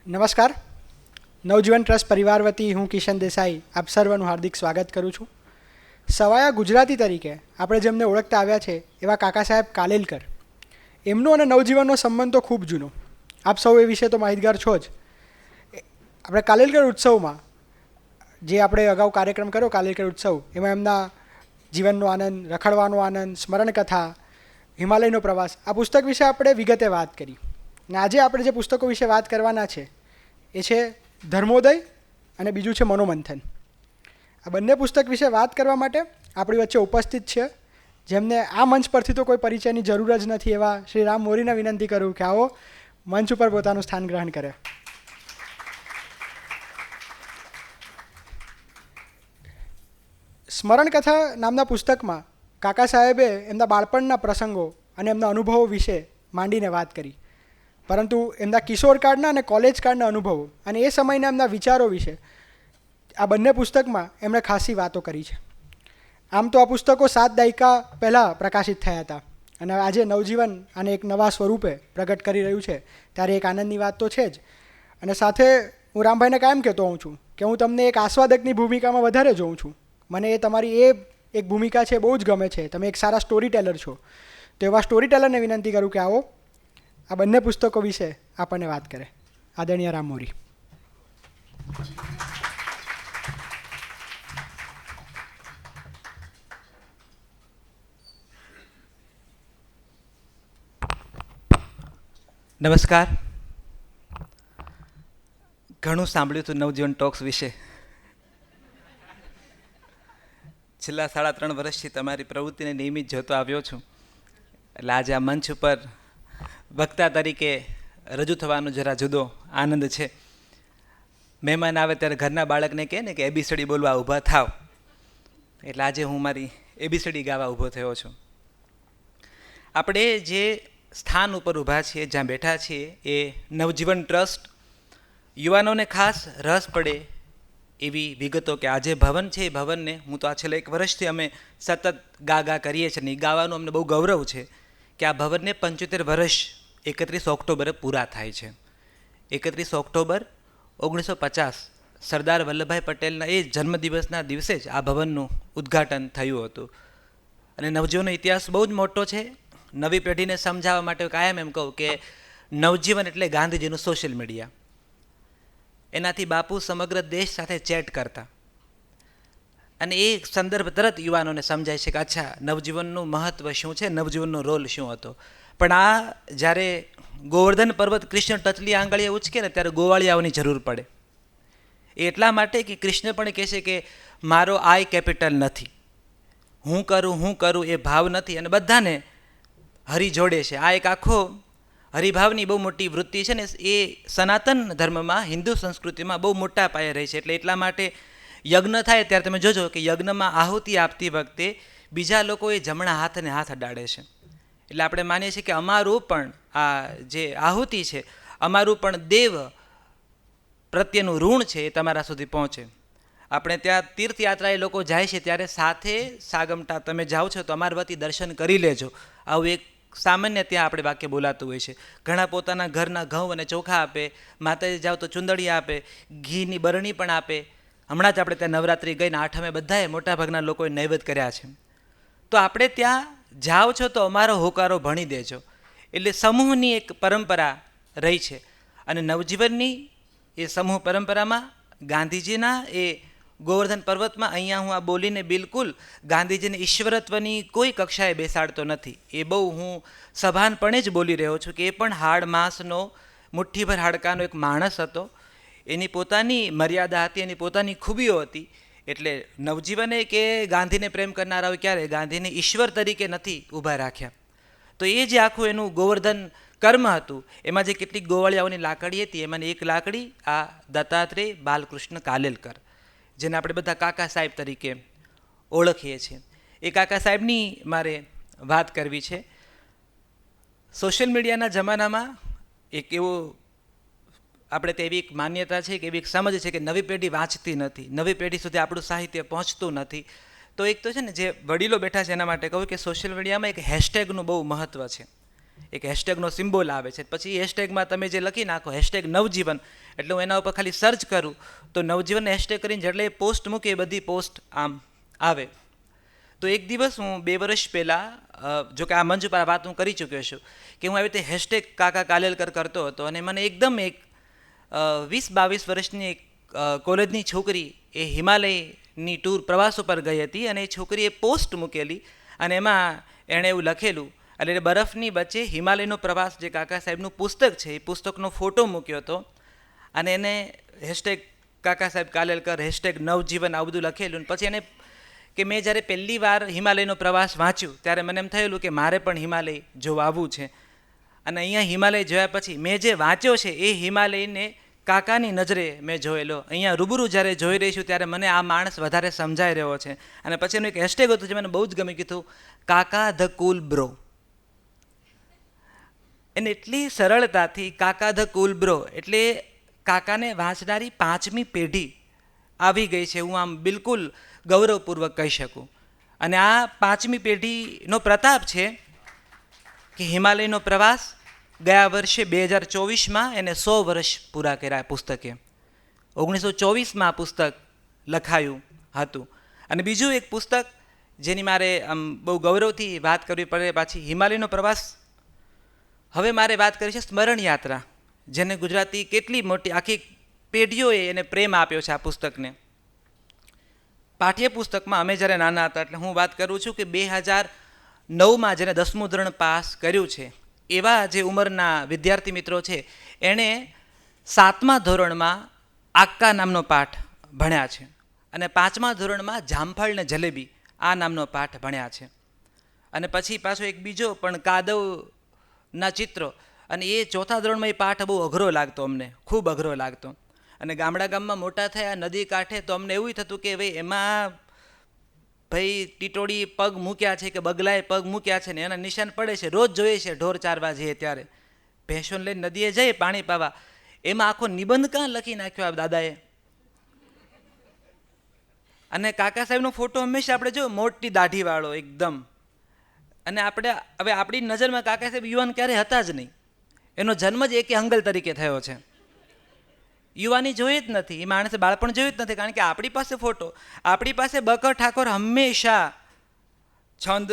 નમસ્કાર. નવજીવન ટ્રસ્ટ પરિવાર વતી હું કિશન દેસાઈ આપ સર્વનું હાર્દિક સ્વાગત કરું છું. સવાયા ગુજરાતી તરીકે આપણે જેમને ઓળખતા આવ્યા છે એવા કાકા સાહેબ કાલેલકર, એમનો અને નવજીવનનો સંબંધ તો ખૂબ જૂનો. આપ સૌ એ વિશે તો માહિતગાર છો જ. આપણે કાલેલકર ઉત્સવમાં જે આપણે અગાઉ કાર્યક્રમ કર્યો કાલેલકર ઉત્સવ, એમાં એમના જીવનનો આનંદ, રખડવાનો આનંદ, સ્મરણ કથા, હિમાલયનો પ્રવાસ, આ પુસ્તક વિશે આપણે વિગતે વાત કરી. અને આજે આપણે જે પુસ્તકો વિશે વાત કરવાના છે એ છે ધર્મોદય અને બીજું છે મનોમંથન. આ બંને પુસ્તક વિશે વાત કરવા માટે આપણી વચ્ચે ઉપસ્થિત છે, જેમને આ મંચ પરથી તો કોઈ પરિચયની જરૂર જ નથી, એવા શ્રી રામ મોરીને વિનંતી કરું કે આવો મંચ ઉપર પોતાનું સ્થાન ગ્રહણ કરે. સ્મરણ કથા નામના પુસ્તકમાં કાકા સાહેબે એમના બાળપણના પ્રસંગો અને એમના અનુભવો વિશે માંડીને વાત કરી, પરંતુ એમના કિશોર કાળના અને કોલેજ કાળના અનુભવો અને એ સમયના એમના વિચારો વિશે આ બંને પુસ્તકમાં એમણે ખાસી વાતો કરી છે. આમ તો આ પુસ્તકો 7 દાયકા પહેલાં પ્રકાશિત થયા હતા અને આજે નવજીવન આને એક નવા સ્વરૂપે પ્રગટ કરી રહ્યું છે, ત્યારે એક આનંદની વાત તો છે જ. અને સાથે હું રામભાઈને કાયમ કહેતો હોઉં છું કે હું તમને એક આસ્વાદકની ભૂમિકામાં વધારે જોઉં છું. મને એ તમારી એ એક ભૂમિકા છે, બહુ જ ગમે છે. તમે એક સારા સ્ટોરી ટેલર છો. તો એવા સ્ટોરી ટેલરને વિનંતી કરું કે આવો આ બંને પુસ્તકો વિશે આપણને વાત કરે. આદરણીય રામ મોરી. નમસ્કાર. ઘણું સાંભળ્યું હતું નવજીવન ટોક્સ વિશે. છેલ્લા 3.5 વર્ષથી તમારી પ્રવૃત્તિને નિયમિત જોતો આવ્યો છું, એટલે આજે આ મંચ ઉપર વક્તા તરીકે રજૂ થવાનો જરા જુદો આનંદ છે. મહેમાન આવે ત્યારે ઘરના બાળકને કહે ને કે એબીસીડી બોલવા ઊભા થાવ, એટલે આજે હું મારી એબીસીડી ગાવા ઊભો થયો છું. આપણે જે સ્થાન ઉપર ઊભા છીએ, જ્યાં બેઠા છીએ, એ નવજીવન ટ્રસ્ટ યુવાનોને ખાસ રસ પડે એવી વિગતો કે આ જે ભવન છે એ ભવનને હું તો આ છેલ્લા 1 વર્ષથી અમે સતત ગા કરીએ છીએ, ને એ ગાવાનું અમને બહુ ગૌરવ છે કે આ ભવનને 75 વર્ષ 31 ઓક્ટોબરે પૂરા થાય છે. 31 ઓક્ટોબર 1950 સરદાર વલ્લભભાઈ પટેલના એ જન્મદિવસના દિવસે જ આ ભવનનું ઉદ્ઘાટન થયું હતું. અને નવજીવનનો ઇતિહાસ બહુ જ મોટો છે. નવી પેઢીને સમજાવવા માટે કાયમ એમ કહું કે નવજીવન એટલે ગાંધીજીનું સોશિયલ મીડિયા. એનાથી બાપુ સમગ્ર દેશ સાથે ચેટ કરતા, અને એ સંદર્ભ તરત યુવાનોને સમજાય છે કે અચ્છા નવજીવનનું મહત્ત્વ શું છે, નવજીવનનો રોલ શું હતો. પણ આ જ્યારે ગોવર્ધન પર્વત કૃષ્ણ ટચલી આંગળીએ ઉચકે ને ત્યારે ગોવાળિયાઓની જરૂર પડે. એ એટલા માટે કે કૃષ્ણ પણ કહે છે કે મારો આઈ કેપિટલ નથી, હું કરું એ ભાવ નથી, અને બધાને હરી જોડે છે. આ એક આખો હરિભાવની બહુ મોટી વૃત્તિ છે ને, એ સનાતન ધર્મમાં, હિન્દુ સંસ્કૃતિમાં બહુ મોટા પાયે રહી છે. એટલે એટલા માટે યજ્ઞ થાય ત્યારે તમે જોજો કે યજ્ઞમાં આહુતિ આપતી વખતે બીજા લોકો એ જમણા હાથને હાથ અડાડે છે. એટલે આપણે માનીએ છીએ કે અમારું પણ આ જે આહુતિ છે, અમારું પણ દેવ પ્રત્યેનું ઋણ છે એ તમારા સુધી પહોંચે. આપણે ત્યાં તીર્થયાત્રાએ લોકો જાય છે ત્યારે સાથે સાગમટા તમે જાઓ છો તો અમારા વતી દર્શન કરી લેજો, આવું એક સામાન્ય ત્યાં આપણે વાક્ય બોલાતું હોય છે. ઘણા પોતાના ઘરના ઘઉં અને ચોખા આપે, માતાજી જાઓ તો ચુંદડી આપે, ઘીની બરણી પણ આપે. હમણાં જ આપણે ત્યાં નવરાત્રિ ગઈને આઠમે બધાએ મોટાભાગના લોકોએ નૈવેદ્ય કર્યા છે. તો આપણે ત્યાં જાઓ છો તો અમારો હોકારો ભણી દેજો. એટલે સમૂહની એક પરંપરા રહી છે, અને નવજીવનની એ સમૂહ પરંપરામાં ગાંધીજીના એ ગોવર્ધન પર્વતમાં અહીંયા હું આ બોલીને બિલકુલ ગાંધીજીને ઈશ્વરત્વની કોઈ કક્ષાએ બેસાડતો નથી. એ બહુ હું સભાનપણે જ બોલી રહ્યો છું કે એ પણ હાડ માંસનો, મુઠ્ઠીભર હાડકાનો એક માણસ હતો. એની પોતાની મર્યાદા હતી, એની પોતાની ખૂબીઓ હતી. એટલે નવજીવને કે ગાંધીને પ્રેમ કરનારાઓ ક્યારે ગાંધીને ઈશ્વર તરીકે નથી ઊભા રાખ્યા. તો એ જે આખું એનું ગોવર્ધન કર્મ હતું, એમાં જે કેટલીક ગોવાળિયાઓની લાકડી હતી, એમાંની એક લાકડી આ દત્તાત્રેય બાલકૃષ્ણ કાલેલકર, જેને આપણે બધા કાકા સાહેબ તરીકે ઓળખીએ છીએ. એ કાકા સાહેબની મારે વાત કરવી છે. સોશિયલ મીડિયાના જમાનામાં એક એવો આપણે તો એવી એક માન્યતા છે કે એવી એક સમજ છે કે નવી પેઢી વાંચતી નથી, નવી પેઢી સુધી આપણું સાહિત્ય પહોંચતું નથી. તો એક તો છે ને જે વડીલો બેઠા છે એના માટે કહું કે સોશિયલ મીડિયામાં એક હેશટેગનું બહુ મહત્ત્વ છે. એક હેશટેગનો સિમ્બોલ આવે છે. પછી એ હેશટેગમાં તમે જે લખી નાખો હેશટેગ નવજીવન, એટલે હું એના ઉપર ખાલી સર્ચ કરું તો નવજીવન હેશટેગ કરીને જેટલે પોસ્ટ મૂકે એ બધી પોસ્ટ આમ આવે. તો એક દિવસ હું 2 વર્ષ પહેલાં, જો કે આ મંચ ઉપર આ વાત હું કરી ચૂક્યો છું, કે હું આવી રીતે હેશટેગ કાકા કાલેલકર કરતો હતો અને મને એકદમ એક 20-22 વર્ષની એક કોલેજની છોકરી એ હિમાલયની ટૂર પ્રવાસ ઉપર ગઈ હતી અને એ છોકરીએ પોસ્ટ મૂકેલી અને એમાં એણે એવું લખેલું, એટલે બરફની વચ્ચે હિમાલયનો પ્રવાસ જે કાકા સાહેબનું પુસ્તક છે એ પુસ્તકનો ફોટો મૂક્યો હતો અને એને હેશટેગ કાકા સાહેબ કાલેલકર, હેશટેગ નવજીવન આવું બધું લખેલું. અને પછી એને કે મેં જ્યારે પહેલી વાર હિમાલયનો પ્રવાસ વાંચ્યું ત્યારે મને એમ થયેલું કે મારે પણ હિમાલય જોવા આવવું છે. અને અહીંયા હિમાલય જોયા પછી મેં જે વાંચ્યો છે એ હિમાલયને કાકાની નજરે મેં જોયેલો. અહીંયા રૂબરૂ જ્યારે જોઈ રહી છું ત્યારે મને આ માણસ વધારે સમજાઈ રહ્યો છે. અને પછી એનું એક હેશટેગ હતું જે મને બહુ જ ગમી, કીધું કાકા ધ કુલ બ્રો. એને એટલી સરળતાથી કાકા ધ કુલ બ્રો એટલે કાકાને વાંચનારી 5મી પેઢી આવી ગઈ છે, હું આમ બિલકુલ ગૌરવપૂર્વક કહી શકું. અને આ 5મી પેઢીનો પ્રતાપ છે કે હિમાલયનો પ્રવાસ ગયા વર્ષે 2024માં એને 100 વર્ષ પૂરા કર્યા પુસ્તકે. 1924માં આ પુસ્તક લખાયું હતું. અને બીજું એક પુસ્તક જેની મારે આમ બહુ ગૌરવથી વાત કરવી પડે પાછી, હિમાલયનો પ્રવાસ. હવે મારે વાત કરી છે સ્મરણ યાત્રા, જેને ગુજરાતી કેટલી મોટી આખી પેઢીઓએ એને પ્રેમ આપ્યો છે આ પુસ્તકને. પાઠ્યપુસ્તકમાં અમે જ્યારે નાના હતા, એટલે હું વાત કરું છું કે 2009માં જેને 10મું ધોરણ પાસ કર્યું છે એવા જે ઉંમરના વિદ્યાર્થી મિત્રો છે એણે 7મા ધોરણમાં આક્કા નામનો પાઠ ભણ્યા છે અને 5મા ધોરણમાં જામફળ ને જલેબી આ નામનો પાઠ ભણ્યા છે. અને પછી પાછો એક બીજો પણ કાદવના ચિત્રો, અને એ 4થા ધોરણમાં એ પાઠ બહુ અઘરો લાગતો અમને, ખૂબ અઘરો લાગતો. અને ગામમાં મોટા થયા નદી કાંઠે તો અમને એવું થતું કે ભાઈ એમાં ભાઈ ટીટોળી પગ મૂક્યા છે કે બગલાએ પગ મૂક્યા છે ને એના નિશાન પડે છે, રોજ જોઈએ છે ઢોર ચારવા જઈએ ત્યારે. ભેંસોને લઈને નદીએ જઈએ પાણી પાવા, એમાં આખો નિબંધ કાં લખી નાખ્યો આ દાદાએ. અને કાકા સાહેબનો ફોટો હંમેશા આપણે જો મોટી દાઢીવાળો એકદમ. અને આપણે હવે આપણી નજરમાં કાકા સાહેબ યુવાન ક્યારે હતા જ નહીં. એનો જન્મ જ એકે હંગલ તરીકે થયો છે. યુવાની જોઈ જ નથી, એ માણસે બાળપણ જોયું જ નથી. કારણ કે આપણી પાસે ફોટો, આપણી પાસે બકર ઠાકોર હંમેશા છંદ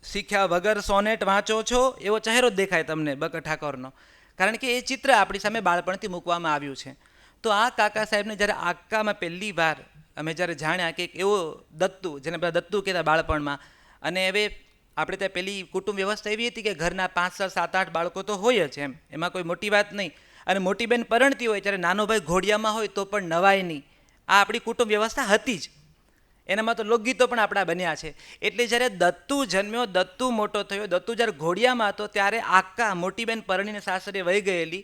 શીખ્યા વગર સોનેટ વાંચો છો એવો ચહેરો જ દેખાય તમને બકર ઠાકોરનો, કારણ કે એ ચિત્ર આપણી સામે બાળપણથી મૂકવામાં આવ્યું છે. તો આ કાકા સાહેબને જ્યારે આક્કામાં પહેલી વાર અમે જ્યારે જાણ્યા કે એક એવો દત્તુ, જેને બધા દત્તુ કહેતા બાળપણમાં, અને હવે આપણે ત્યાં પેલી કુટુંબ વ્યવસ્થા એવી હતી કે ઘરના 5, 6, 7, 8 બાળકો તો હોય જ, એમાં કોઈ મોટી વાત નહીં. અને મોટી બેન પરણતી હોય ત્યારે નાનો ભાઈ ઘોડિયામાં હોય તો પણ નવાય નહીં. આ આપણી કુટુંબ વ્યવસ્થા હતી જ. એનામાં તો લોકગીતો પણ આપણા બન્યા છે. એટલે જ્યારે દત્તુ જન્મ્યો, દત્તુ મોટો થયો, દત્તુ જ્યારે ઘોડિયામાં હતો ત્યારે આક્કા મોટી બેન પરણીને સાસરે વહી ગયેલી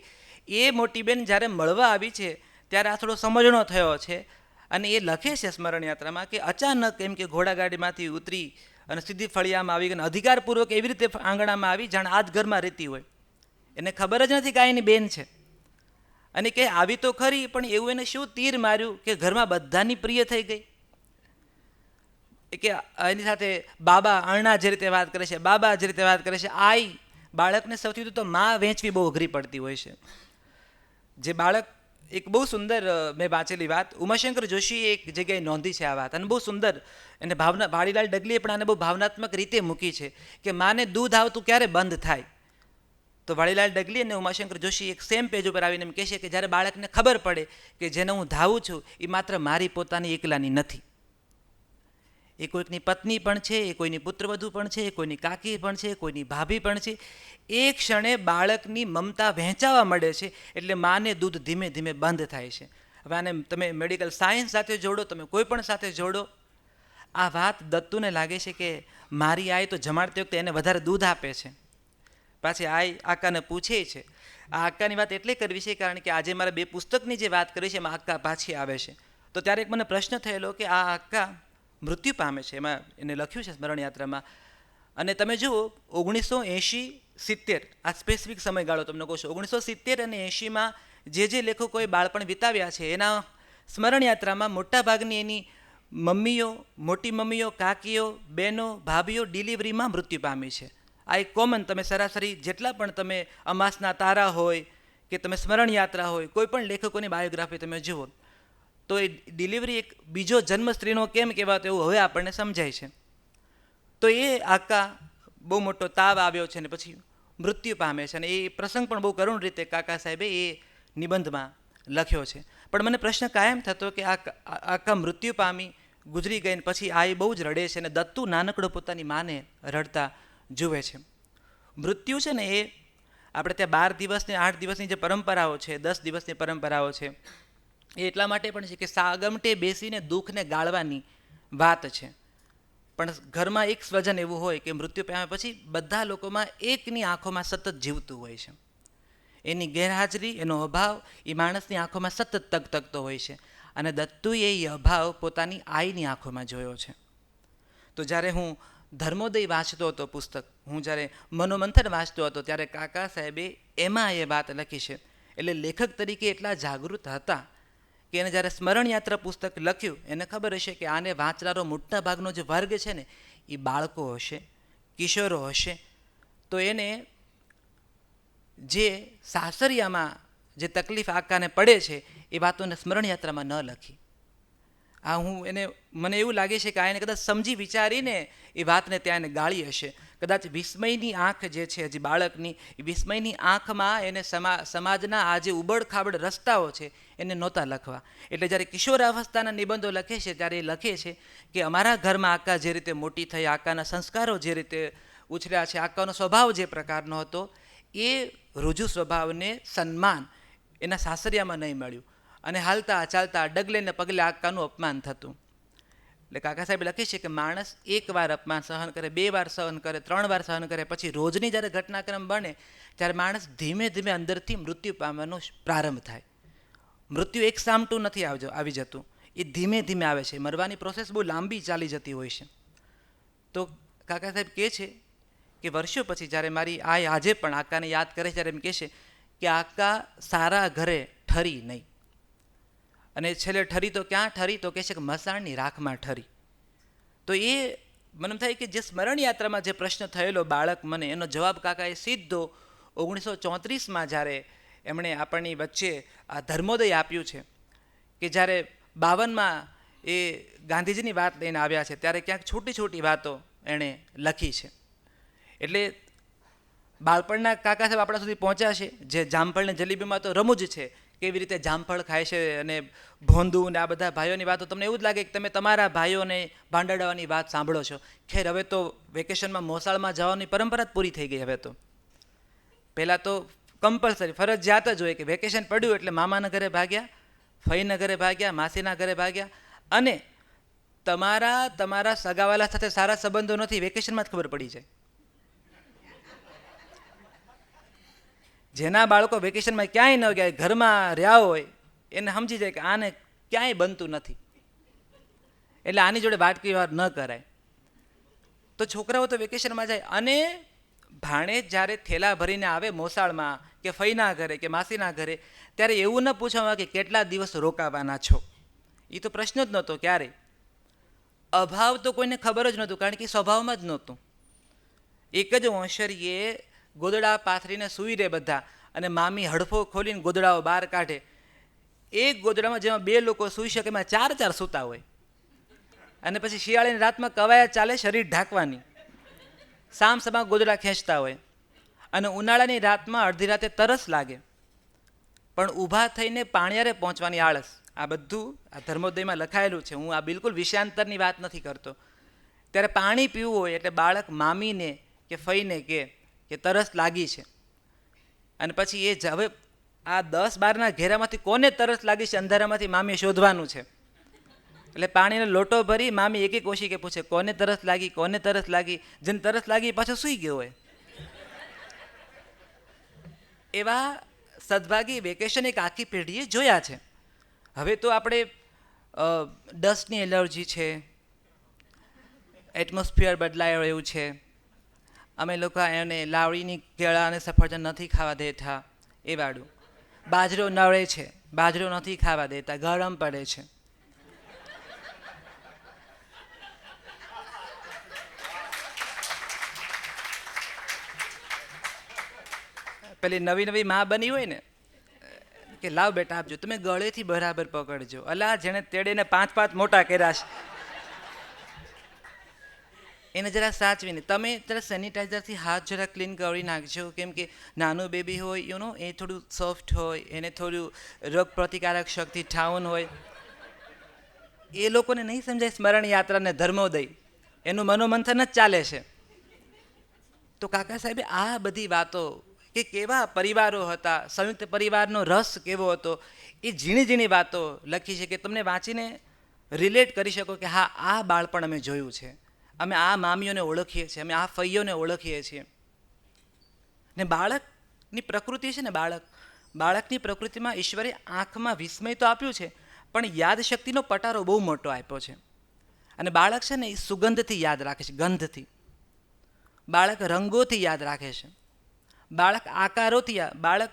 એ મોટી બેન જ્યારે મળવા આવી છે ત્યારે આ થોડો સમજણો થયો છે. અને એ લખે છે સ્મરણ યાત્રામાં કે અચાનક એમ કે ઘોડાગાડીમાંથી ઉતરી અને સીધી ફળિયામાં આવી ગઈ, અધિકારપૂર્વક એવી રીતે આંગણામાં આવી જાણે આ જ ઘરમાં રહેતી હોય. એને ખબર જ નથી કે આ એની બેન છે. અને કે આવી તો ખરી, પણ એવું એને શું તીર માર્યું કે ઘરમાં બધાની પ્રિય થઈ ગઈ. કે એની સાથે બાબા અણણા જે રીતે વાત કરે છે, બાબા જે રીતે વાત કરે છે, આઈ બાળકને સૌથી વધુ તો માં વેચવી બહુ અઘરી પડતી હોય છે. જે બાળક એક બહુ સુંદર મેં વાંચેલી વાત, ઉમાશંકર જોશીએ એક જગ્યાએ નોંધી છે આ વાત, અને બહુ સુંદર એને ભાડીલાલ ડગલીએ પણ આને બહુ ભાવનાત્મક રીતે મૂકી છે કે માને દૂધ આવતું ક્યારે બંધ થાય. તો વાડીલાલ ડગલી અને ઉમાશંકર જોશી એક સેમ પેજ ઉપર આવીને એમ કહે છે કે જ્યારે બાળકને ખબર પડે કે જેને હું ધાવું છું એ માત્ર મારી પોતાની એકલાની નથી, એ કોઈકની પત્ની પણ છે, એ કોઈની પુત્રવધુ પણ છે, એ કોઈની કાકી પણ છે, કોઈની ભાભી પણ છે. એ ક્ષણે બાળકની મમતા વહેંચાવા મળે છે એટલે માને દૂધ ધીમે ધીમે બંધ થાય છે. હવે આને તમે મેડિકલ સાયન્સ સાથે જોડો, તમે કોઈ પણ સાથે જોડો, આ વાત દત્તુને લાગે છે કે મારી આઈ તો જમાડતી વખતે એને વધારે દૂધ આપે છે. પાછી આઈ આકાને પૂછે છે. આ આક્કાની વાત એટલે કરવી છે કારણ કે આજે મારે 2 પુસ્તકની જે વાત કરી છે એમાં આક્કા પાછી આવે છે. તો ત્યારે એક મને પ્રશ્ન થયેલો કે આ આક્કા મૃત્યુ પામે છે, એમાં એને લખ્યું છે સ્મરણ યાત્રામાં. અને તમે જુઓ 1980-70 આ સ્પેસિફિક સમયગાળો તમને કહું છું, 1970 અને 80માં જે લેખકોએ બાળપણ વિતાવ્યા છે એના સ્મરણ યાત્રામાં મોટાભાગની એની મમ્મીઓ, મોટી મમ્મીઓ, કાકીઓ, બહેનો, ભાભીઓ ડિલિવરીમાં મૃત્યુ પામી છે. આ એક કોમન, તમે સરાસરી જેટલા પણ તમે અમાસના તારા હોય કે તમે સ્મરણ યાત્રા હોય, કોઈ પણ લેખકોની બાયોગ્રાફી તમે જુઓ તો એ ડિલિવરી એક બીજો જન્મ સ્ત્રીનો કેમ કહેવાતો એવું હવે આપણને સમજાય છે. તો એ આકા બહુ મોટો તાવ આવ્યો છે ને પછી મૃત્યુ પામે છે, અને એ પ્રસંગ પણ બહુ કરુણ રીતે કાકા સાહેબે એ નિબંધમાં લખ્યો છે. પણ મને પ્રશ્ન કાયમ થતો કે આકા મૃત્યુ પામી ગુજરી ગઈ ને પછી આ એ બહુ જ રડે છે, અને દત્તુ નાનકડો પોતાની માને રડતા જુએ છે. મૃત્યુ છે ને એ આપણે ત્યાં 12 દિવસની 8 દિવસની જે પરંપરાઓ છે, 10 દિવસની પરંપરાઓ છે, એ એટલા માટે પણ છે કે સાગમટે બેસીને દુઃખને ગાળવાની વાત છે. પણ ઘરમાં એક સ્વજન એવું હોય કે મૃત્યુ પામ્યા પછી બધા લોકોમાં એકની આંખોમાં સતત જીવતું હોય છે. એની ગેરહાજરી, એનો અભાવ એ માણસની આંખોમાં સતત તકતકતો હોય છે, અને દત્તુએ એ અભાવ પોતાની આઈની આંખોમાં જોયો છે. તો જ્યારે હું ધર્મોદય વાંચતો હતો પુસ્તક, હું જ્યારે મનોમંથન વાંચતો હતો ત્યારે કાકા સાહેબે એમાં એ વાત લખી છે. એટલે લેખક તરીકે એટલા જાગૃત હતા કે એને જ્યારે સ્મરણયાત્રા પુસ્તક લખ્યું, એને ખબર હશે કે આને વાંચનારો મોટા ભાગનો જે વર્ગ છે ને એ બાળકો હશે, કિશોરો હશે. તો એને જે સાસરિયામાં જે તકલીફ આકાને પડે છે એ વાતોને સ્મરણયાત્રામાં ન લખી. આ મને એવું લાગે છે કે આ એને કદાચ સમજી વિચારીને એ વાતને ત્યાં એને ગાળી હશે. કદાચ વિસ્મયની આંખ જે છે હજી બાળકની, એ વિસ્મયની આંખમાં એને સમાજના આ જે ઉબડ-ખાબડ રસ્તાઓ છે એને નહોતા લખવા. એટલે જ્યારે કિશોરાવસ્થાના નિબંધો લખે છે ત્યારે એ લખે છે કે અમારા ઘરમાં આકા જે રીતે મોટી થઈ, આકાના સંસ્કારો જે રીતે ઉછર્યા છે, આકાનો સ્વભાવ જે પ્રકારનો હતો, એ રુજુ સ્વભાવને સન્માન એના સાસરિયામાં નહીં મળ્યું, અને હાલતા ચાલતા ડગલે ને પગલે આકાનું અપમાન થતું. એટલે કાકા સાહેબ લખે છે કે માણસ એકવાર અપમાન સહન કરે, 2 વાર સહન કરે, 3 વાર સહન કરે, પછી રોજની જ્યારે ઘટનાક્રમ બને ત્યારે માણસ ધીમે ધીમે અંદરથી મૃત્યુ પામવાનો પ્રારંભ થાય. મૃત્યુ એક સામટું નથી આવી જતું, એ ધીમે ધીમે આવે છે. મરવાની પ્રોસેસ બહુ લાંબી ચાલી જતી હોય છે. તો કાકા સાહેબ કહે છે કે વર્ષો પછી જ્યારે મારી આજે પણ આકાને યાદ કરે ત્યારે એમ કહે છે કે આકા સારા ઘરે ઠરી નહીં, અને છેલ્લે ઠરી તો ક્યાં ઠરી, તો કહે છે કે મસાણની રાખમાં ઠરી. તો એ મને થાય કે જે સ્મરણ યાત્રામાં જે પ્રશ્ન થયેલો બાળક મને, એનો જવાબ કાકાએ સીધો 1934માં જ્યારે એમણે આપણની વચ્ચે આ ધર્મોદય આપ્યું છે, કે જ્યારે 52માં એ ગાંધીજીની વાત લઈને આવ્યા છે ત્યારે ક્યાંક છોટી છોટી વાતો એણે લખી છે. એટલે બાળપણના કાકા સાહેબ આપણા સુધી પહોંચ્યા છે. જે જામફળને જલેબીમાં તો રમૂજ છે, કેવી રીતે જામફળ ખાય છે, અને ભોંદુ ને આ બધા ભાઈઓની વાતો તમને એવું જ લાગે કે તમે તમારા ભાઈઓને ભાંડાડવાની વાત સાંભળો છો. ખેર હવે તો વેકેશનમાં મોસાળમાં જવાની પરંપરા જ પૂરી થઈ ગઈ. હવે તો પહેલાં તો કમ્પલસરી ફરજિયાત જ હોય કે વેકેશન પડ્યું એટલે મામાના ઘરે ભાગ્યા, ફઈના ઘરે ભાગ્યા, માસીના ઘરે ભાગ્યા, અને તમારા સગાવાલા સાથે સારા સંબંધો નથી વેકેશનમાં જ ખબર પડી જાય. જેના બાળકો વેકેશનમાં ક્યાંય ન ગયા, ઘરમાં રહ્યા હોય, એને સમજી જાય કે આને ક્યાંય બનતું નથી, એટલે આની જોડે વાટકી વાર ન કરાય. તો છોકરાઓ તો વેકેશનમાં જાય, અને ભાણેજ જ્યારે થેલા ભરીને આવે મોસાળમાં કે ફઈના ઘરે કે માસીના ઘરે, ત્યારે એવું ન પૂછવામાં કે કેટલા દિવસ રોકાવાના છો. એ તો પ્રશ્ન જ નહોતો ક્યારેય. અભાવ તો કોઈને ખબર જ નહોતું, કારણ કે સ્વભાવમાં જ નહોતું. એક જ ઓંશરીએ ગોદડા પાથરીને સૂઈ રહે બધા, અને મામી હડફો ખોલીને ગોદડાઓ બહાર કાઢે. એક ગોદડામાં જેમાં 2 લોકો સૂઈ શકે એમાં 4 સૂતા હોય, અને પછી શિયાળાની રાતમાં કવાયત ચાલે શરીર ઢાંકવાની, સામ સામા ગોદડા ખેંચતા હોય, અને ઉનાળાની રાતમાં અડધી રાતે તરસ લાગે પણ ઊભા થઈને પાણીયારે પહોંચવાની આળસ. આ બધું આ ધર્મોદયમાં લખાયેલું છે. હું આ બિલકુલ વિષયાંતરની વાત નથી કરતો. ત્યારે પાણી પીવું હોય એટલે બાળક મામીને કે ફઈને કે તરસ લાગી છે, અને પછી એ હવે આ 10-12ના ઘેરામાંથી કોને તરસ લાગી છે અંધારામાંથી મામીએ શોધવાનું છે. એટલે પાણીનો લોટો ભરી મામી એક ઓશી કે પૂછે કોને તરસ લાગી, કોને તરસ લાગી. જેને તરસ લાગી પાછો સૂઈ ગયો હોય. એવા સદભાગી વેકેશન એક આખી પેઢીએ જોયા છે. હવે તો આપણે ડસ્ટની એલર્જી છે, એટમોસ્ફિયર બદલાયો એવું છે, અમે લોકો એને લાવડીની કેળા અને સફરજન નથી ખાવા દેતા, એ વાળું. બાજરો નળે છે, બાજરો નથી ખાવા દેતા, ગરમ પડે છે. પેલી નવી નવી માં બની હોય ને કે લાવ બેટા આપજો, તમે ગળેથી બરાબર પકડજો. અલા જેણે તેડીને 5 મોટા કર્યા છે એને જરા સાચવીને તમે જરા સેનિટાઈઝરથી હાથ જરા ક્લીન કરી નાખજો, કેમ કે નાનું બેબી હોય એ થોડું સોફ્ટ હોય, એને થોડું રોગ પ્રતિકારક શક્તિ ઠાઉન હોય. એ લોકોને નહીં સમજાય સ્મરણ યાત્રાને ધર્મોદય, એનું મનોમંથન જ ચાલે છે. તો કાકા સાહેબે આ બધી વાતો કે કેવા પરિવારો હતા, સંયુક્ત પરિવારનો રસ કેવો હતો, એ ઝીણી ઝીણી વાતો લખી છે કે તમને વાંચીને રિલેટ કરી શકો કે હા આ બાળપણ અમે જોયું છે, અમે આ મામીઓને ઓળખીએ છીએ, અમે આ ફઈઓને ઓળખીએ છીએ. ને બાળકની પ્રકૃતિ છે ને, બાળકની પ્રકૃતિમાં ઈશ્વરે આંખમાં વિસ્મય તો આપ્યું છે, પણ યાદશક્તિનો પટારો બહુ મોટો આપ્યો છે. અને બાળક છે ને એ સુગંધથી યાદ રાખે છે, ગંધથી. બાળક રંગોથી યાદ રાખે છે, બાળક આકારોથી, બાળક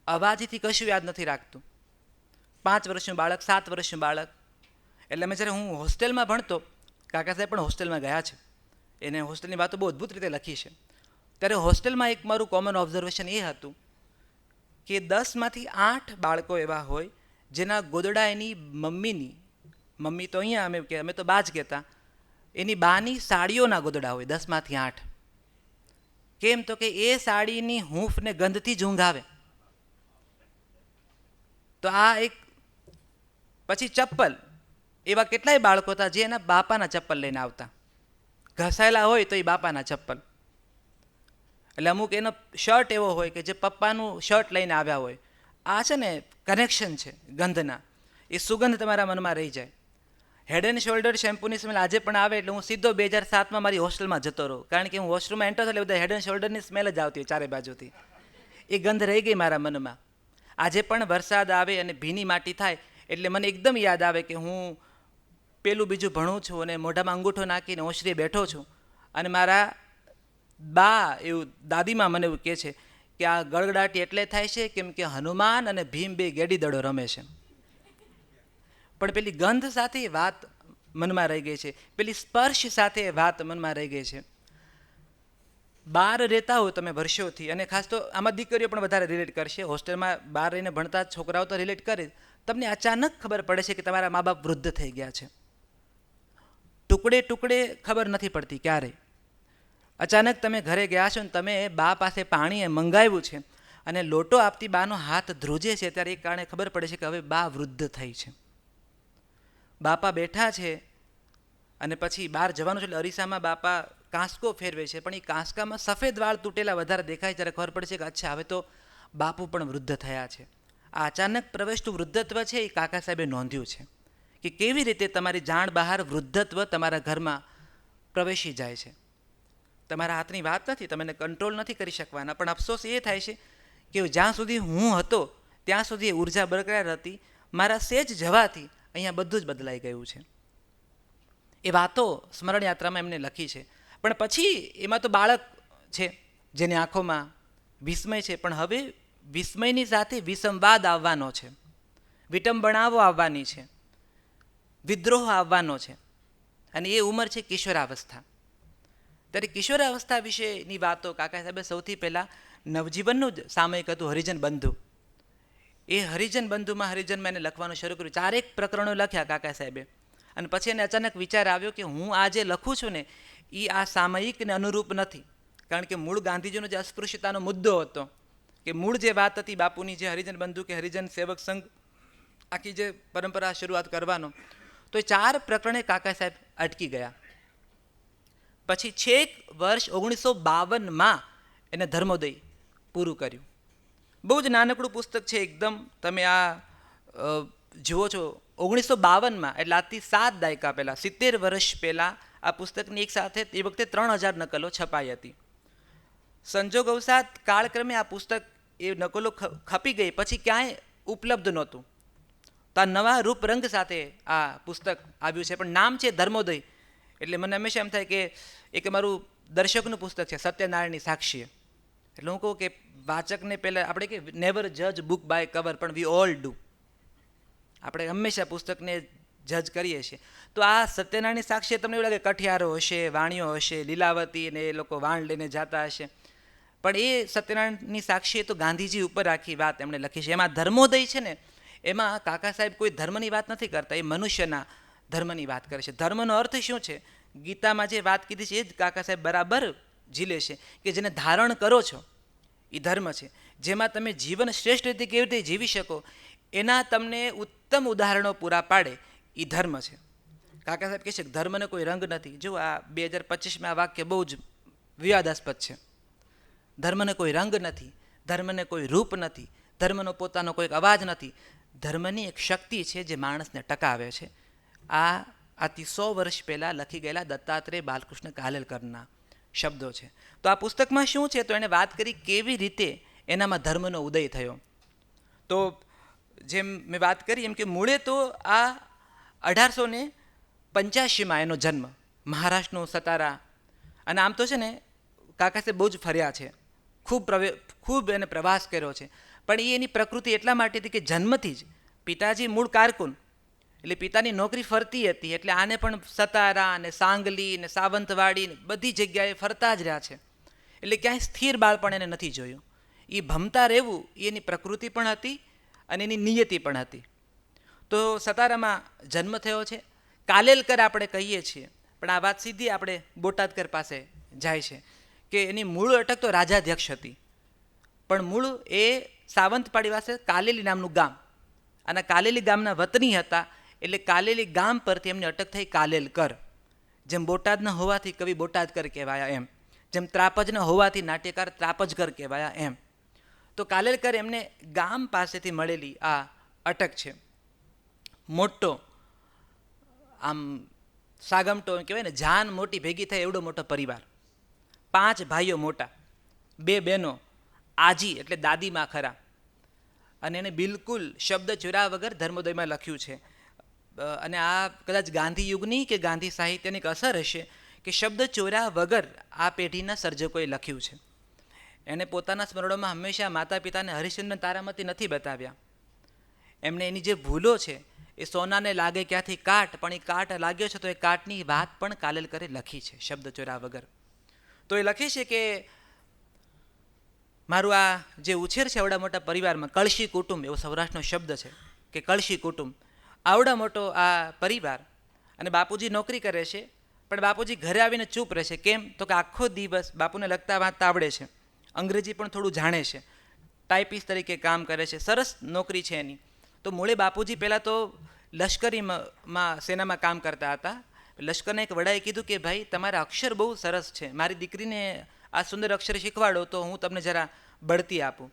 અવાજથી કશું યાદ નથી રાખતું. 5 વર્ષનું બાળક, 7 વર્ષનું બાળક. એટલે અમે જ્યારે હું હોસ્ટેલમાં ભણતો, કાકા સાહેબ પણ હોસ્ટેલમાં ગયા છે, એને હોસ્ટેલની વાતો બહુ અદ્ભુત રીતે લખી છે. ત્યારે હોસ્ટેલમાં એક મારું કોમન ઓબ્ઝર્વેશન એ હતું કે 10માંથી 8 બાળકો એવા હોય જેના ગોદડા એની મમ્મી તો અહીંયા અમે તો બા જ કહેતા, એની બાની સાડીઓના ગોદડા હોય 10માંથી 8. કેમ તો કે એ સાડીની હૂંફ ને ગંધથી જ ઊંઘ આવે. તો આ એક. પછી ચપ્પલ, એવા કેટલાય બાળકો હતા જે એના બાપાના ચપ્પલ લઈને આવતા, ઘસાયેલા હોય તો એ બાપાના ચપ્પલ. એટલે અમુક એનો શર્ટ એવો હોય કે જે પપ્પાનું શર્ટ લઈને આવ્યા હોય. આ છે ને કનેક્શન છે ગંધના, એ સુગંધ તમારા મનમાં રહી જાય. હેડ એન્ડ શોલ્ડર શેમ્પૂની સ્મેલ આજે પણ આવે એટલે હું સીધો 2007માં મારી હોસ્ટેલમાં જતો રહું, કારણ કે હું વોશરૂમમાં એન્ટર થયો એટલે બધા હેડ એન્ડ શોલ્ડરની સ્મેલ જ આવતી હોય ચારે બાજુથી. એ ગંધ રહી ગઈ મારા મનમાં. આજે પણ વરસાદ આવે અને ભીની માટી થાય એટલે મને એકદમ યાદ આવે કે હું પેલું બીજું ભણું છું અને મોઢામાં અંગૂઠો નાખીને ઓસરીએ બેઠો છું, અને મારા બા એવું દાદીમાં મને એવું કહે છે કે આ ગળગડાટી એટલે થાય છે કેમ કે હનુમાન અને ભીમ બે ગેડી દડો રમે છે. પણ પેલી ગંધ સાથે વાત મનમાં રહી ગઈ છે, પેલી સ્પર્શ સાથે વાત મનમાં રહી ગઈ છે. બહાર રહેતા હો તમે વર્ષોથી, અને ખાસ તો આમાં દીકરીઓ પણ વધારે રિલેટ કરશે, હોસ્ટેલમાં બહાર રહીને ભણતા છોકરાઓ તો રિલેટ કરે. તમને અચાનક ખબર પડે છે કે તમારા મા બાપ વૃદ્ધ થઈ ગયા છે. ટુકડે ટુકડે ખબર નથી પડતી ક્યારે. અચાનક તમે ઘરે ગયા છો ને તમે બા પાસે પાણી મંગાવ્યું છે અને લોટો આપતી બાનો હાથ ધ્રુજે છે, ત્યારે એ કારણે ખબર પડે છે કે હવે બા વૃદ્ધ થઈ છે. બાપા બેઠા છે અને પછી બહાર જવાનું છે એટલે અરીસામાં બાપા કાંસકો ફેરવે છે, પણ એ કાંસકામાં સફેદ વાળ તૂટેલા વધારે દેખાય, ત્યારે ખબર પડે છે કે અચ્છા હવે તો બાપુ પણ વૃદ્ધ થયા છે. આ અચાનક પ્રવેશતું વૃદ્ધત્વ છે એ કાકા સાહેબે નોંધ્યું છે કે કેવી રીતે તમારી જાણ બહાર વૃદ્ધત્વ તમારા ઘરમાં પ્રવેશી જાય છે. તમારા હાથની વાત નથી, તમે એને કંટ્રોલ નથી કરી શકવાના, પણ અફસોસ એ થાય છે કે જ્યાં સુધી હું હતો ત્યાં સુધી એ ઉર્જા બરકરાર હતી, મારા સેજ જવાથી અહીંયા બધું જ બદલાઈ ગયું છે. એ વાતો સ્મરણ યાત્રામાં એમને લખી છે. પણ પછી એમાં તો બાળક છે જેની આંખોમાં વિસ્મય છે, પણ હવે વિસ્મયની સાથે વિસંવાદ આવવાનો છે, વિટંબણાઓ આવવાની છે, વિદ્રોહ આવવાનો છે, અને એ ઉંમર છે કિશોરાવસ્થા. ત્યારે કિશોરાવસ્થા વિશેની વાતો કાકા સાહેબે સૌથી પહેલાં નવજીવનનું જ સામયિક હતું હરિજન બંધુ. એ હરિજન બંધુમાં હરિજનમાં એને લખવાનું શરૂ કર્યું. 4 પ્રકરણો લખ્યા કાકા સાહેબે, અને પછી એને અચાનક વિચાર આવ્યો કે હું આ જે લખું છું ને એ આ સામયિકને અનુરૂપ નથી, કારણ કે મૂળ ગાંધીજીનો જે અસ્પૃશ્યતાનો મુદ્દો હતો, કે મૂળ જે વાત હતી બાપુની, જે હરિજન બંધુ કે હરિજન સેવક સંઘ આખી જે પરંપરા શરૂઆત કરવાનો, તો એ 4 પ્રકરણે કાકા સાહેબ અટકી ગયા. પછી છેક વર્ષ 1952માં એને ધર્મોદય પૂરું કર્યું. બહુ જ નાનકડું પુસ્તક છે એકદમ. તમે આ જુઓ છો 1952માં, એટલે આજથી 7 દાયકા પહેલાં, 70 વર્ષ પહેલાં આ પુસ્તકની એક સાથે એ વખતે 3000 નકલો છપાઈ હતી. સંજોગવશાત કાળક્રમે આ પુસ્તક એ નકલો ખપી ગઈ, પછી ક્યાંય ઉપલબ્ધ નહોતું. તો આ નવા રૂપરંગ સાથે આ પુસ્તક આવ્યું છે, પણ નામ છે ધર્મોદય. એટલે મને હંમેશા એમ થાય કે એક મારું દર્શકનું પુસ્તક છે સત્યનારાયણની સાક્ષીએ. એટલે હું કહું કે વાચકને પહેલાં આપણે કે નેવર જજ બુક બાય કવર, પણ વી ઓલ ડુ. આપણે હંમેશા પુસ્તકને જજ કરીએ છીએ. તો આ સત્યનારાયણની સાક્ષીએ તમને એવું લાગે કઠિયારો હશે, વાણીઓ હશે, લીલાવતી, અને એ લોકો વાણ લઈને જતા હશે. પણ એ સત્યનારાયણની સાક્ષીએ તો ગાંધીજી ઉપર આખી વાત એમણે લખી છે. એમાં ધર્મોદય છે ને, એમાં કાકા સાહેબ કોઈ ધર્મની વાત નથી કરતા, એ મનુષ્યના ધર્મની વાત કરે છે. ધર્મનો અર્થ શું છે? ગીતામાં જે વાત કીધી છે એ જ કાકા સાહેબ બરાબર ઝીલે છે, કે જેને ધારણ કરો છો એ ધર્મ છે. જેમાં તમે જીવન શ્રેષ્ઠ રીતે કેવી રીતે જીવી શકો એના તમને ઉત્તમ ઉદાહરણો પૂરા પાડે એ ધર્મ છે. કાકા સાહેબ કહે છે કે ધર્મને કોઈ રંગ નથી. જો આ 2025માં આ વાક્ય બહુ જ વિવાદાસ્પદ છે. ધર્મને કોઈ રંગ નથી, ધર્મને કોઈ રૂપ નથી, ધર્મનો પોતાનો કોઈક અવાજ નથી. ધર્મની એક શક્તિ છે જે માણસને ટકાવે છે. આથી 100 વર્ષ પહેલાં લખી ગયેલા દત્તાત્રેય બાલકૃષ્ણ કાલેલકરના શબ્દો છે. તો આ પુસ્તકમાં શું છે? તો એણે વાત કરી કેવી રીતે એનામાં ધર્મનો ઉદય થયો. તો જેમ મેં વાત કરી એમ કે મૂળે તો આ 1885માં એનો જન્મ, મહારાષ્ટ્રનો સતારા. અને આમ તો છે ને કાકા સાહેબ બહુ જ ફર્યા છે, ખૂબ એને પ્રવાસ કર્યો છે. પણ એ એની પ્રકૃતિ એટલા માટે હતી કે જન્મથી જ પિતાજી મૂળ કારકુન, એટલે પિતાની નોકરી ફરતી હતી, એટલે આને પણ સતારા ને સાંગલી ને સાવંતવાડી ને બધી જગ્યાએ ફરતા જ રહ્યા છે. એટલે ક્યાંય સ્થિર બાળપણ એને નથી જોયું. એ ભમતા રહેવું એ એની પ્રકૃતિ પણ હતી અને એની નિયતિ પણ હતી. તો સતારામાં જન્મ થયો છે. કાલેલકર આપણે કહીએ છીએ, પણ આ વાત સીધી આપણે બોટાદકર પાસે જાય છે કે એની મૂળ અટક તો રાજાધ્યક્ષ હતી, પણ મૂળ એ સાવંતવાડી પાસે કાલેલી નામનું ગામ, અને કાલેલી ગામના વતની હતા. એટલે કાલેલી ગામ પરથી એમની અટક થઈ કાલેલકર. જેમ બોટાદના હોવાથી કવિ બોટાદકર કહેવાયા એમ, જેમ ત્રાપજના હોવાથી નાટ્યકાર ત્રાપજકર કહેવાયા એમ. તો કાલેલકર એમને ગામ પાસેથી મળેલી આ અટક છે. મોટો આમ સાગમટો કહેવાય ને, જાન મોટી ભેગી થાય એવડો મોટો પરિવાર. 5 ભાઈઓ મોટા, 2 બહેનો, આજી એટલે દાદીમાં ખરા. અને એને બિલકુલ શબ્દ ચોર્યા વગર ધર્મોદયમાં લખ્યું છે. અને આ કદાચ ગાંધી યુગની કે ગાંધી સાહિત્યની એક અસર હશે કે શબ્દ ચોર્યા વગર આ પેઢીના સર્જકોએ લખ્યું છે. એને પોતાના સ્મરણોમાં હંમેશા માતા પિતાને હરિશ્ચંદ્ર તારામતી નથી બતાવ્યા. એમને એની જે ભૂલો છે એ સોનાને લાગે ક્યાંથી કાટ, પણ એ કાટ લાગ્યો છે તો એ કાટની વાત પણ કાલેલકરે લખી છે શબ્દ ચોર્યા વગર. તો એ લખે છે કે મારું આ જે ઉછેર છે આવડા મોટા પરિવારમાં, કળશી કુટુંબ એવો સૌરાષ્ટ્રનો શબ્દ છે કે કળશી કુટુંબ, આવડા મોટો આ પરિવાર. અને બાપુજી નોકરી કરે છે, પણ બાપુજી ઘરે આવીને ચૂપ રહે છે. કેમ? તો કે આખો દિવસ બાપુને લખતા વાંચતા આવડે છે, અંગ્રેજી પણ થોડું જાણે છે, ટાઈપિસ્ટ તરીકે કામ કરે છે, સરસ નોકરી છે એની. તો મૂળે બાપુજી પહેલાં તો લશ્કરીમાં સેનામાં કામ કરતા હતા. લશ્કરના એક વડાએ કીધું કે ભાઈ તમારા અક્ષર બહુ સરસ છે, મારી દીકરીને આ સુંદર અક્ષર શીખવાડો તો હું તમને જરા બઢતી આપું.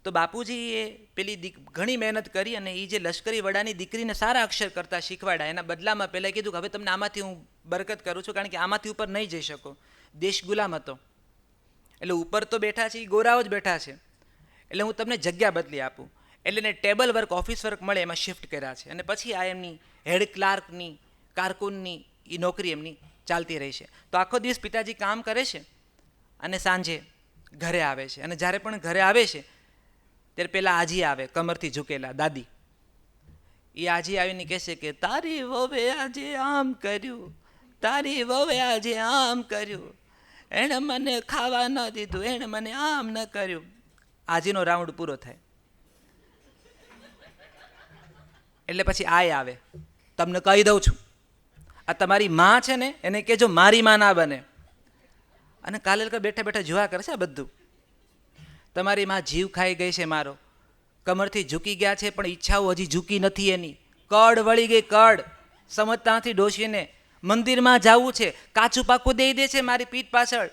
તો બાપુજીએ પેલી ઘણી મહેનત કરી અને એ જે લશ્કરી વડાની દીકરીને સારા અક્ષર કરતા શીખવાડ્યા. એના બદલામાં પહેલાં કીધું કે હવે તમને આમાંથી હું બરકત કરું છું, કારણ કે આમાંથી ઉપર નહીં જઈ શકો, દેશ ગુલામ હતો. એટલે ઉપર તો બેઠા છે એ ગોરાઓ જ બેઠા છે, એટલે હું તમને જગ્યા બદલી આપું. એટલે એને ટેબલ વર્ક, ઓફિસ વર્ક મળે એમાં શિફ્ટ કર્યા છે. અને પછી આ એમની હેડ ક્લાર્કની, કારકુનની એ નોકરી એમની ચાલતી રહી છે. તો આખો દિવસ પિતાજી કામ કરે છે અને સાંજે ઘરે આવે છે. અને જ્યારે પણ ઘરે આવે છે ત્યારે પહેલાં આજી આવે, કમરથી ઝૂકેલા દાદી. એ આજી આવીને કહેશે કે તારી વહુએ આજે આમ કર્યું, તારી વહુએ આજે આમ કર્યું, એણે મને ખાવા ન દીધું, એણે મને આમ ન કર્યું. આજીનો રાઉન્ડ પૂરો થાય એટલે પછી આય આવે, તમને કહી દઉં છું આ તમારી માં છે ને એને કહેજો મારી માં ના બને. અને કાલેલકર બેઠા બેઠા જોવા કરશે આ બધું. તમારી માં જીવ ખાઈ ગઈ છે મારો, કમરથી ઝૂકી ગયા છે પણ ઈચ્છાઓ હજી ઝૂકી નથી એની, કડ વળી ગઈ કડ, સમજતા નથી ડોશીને. મંદિરમાં જવું છે, કાચું પાકું દઈ દે છે મારી પીઠ પાછળ.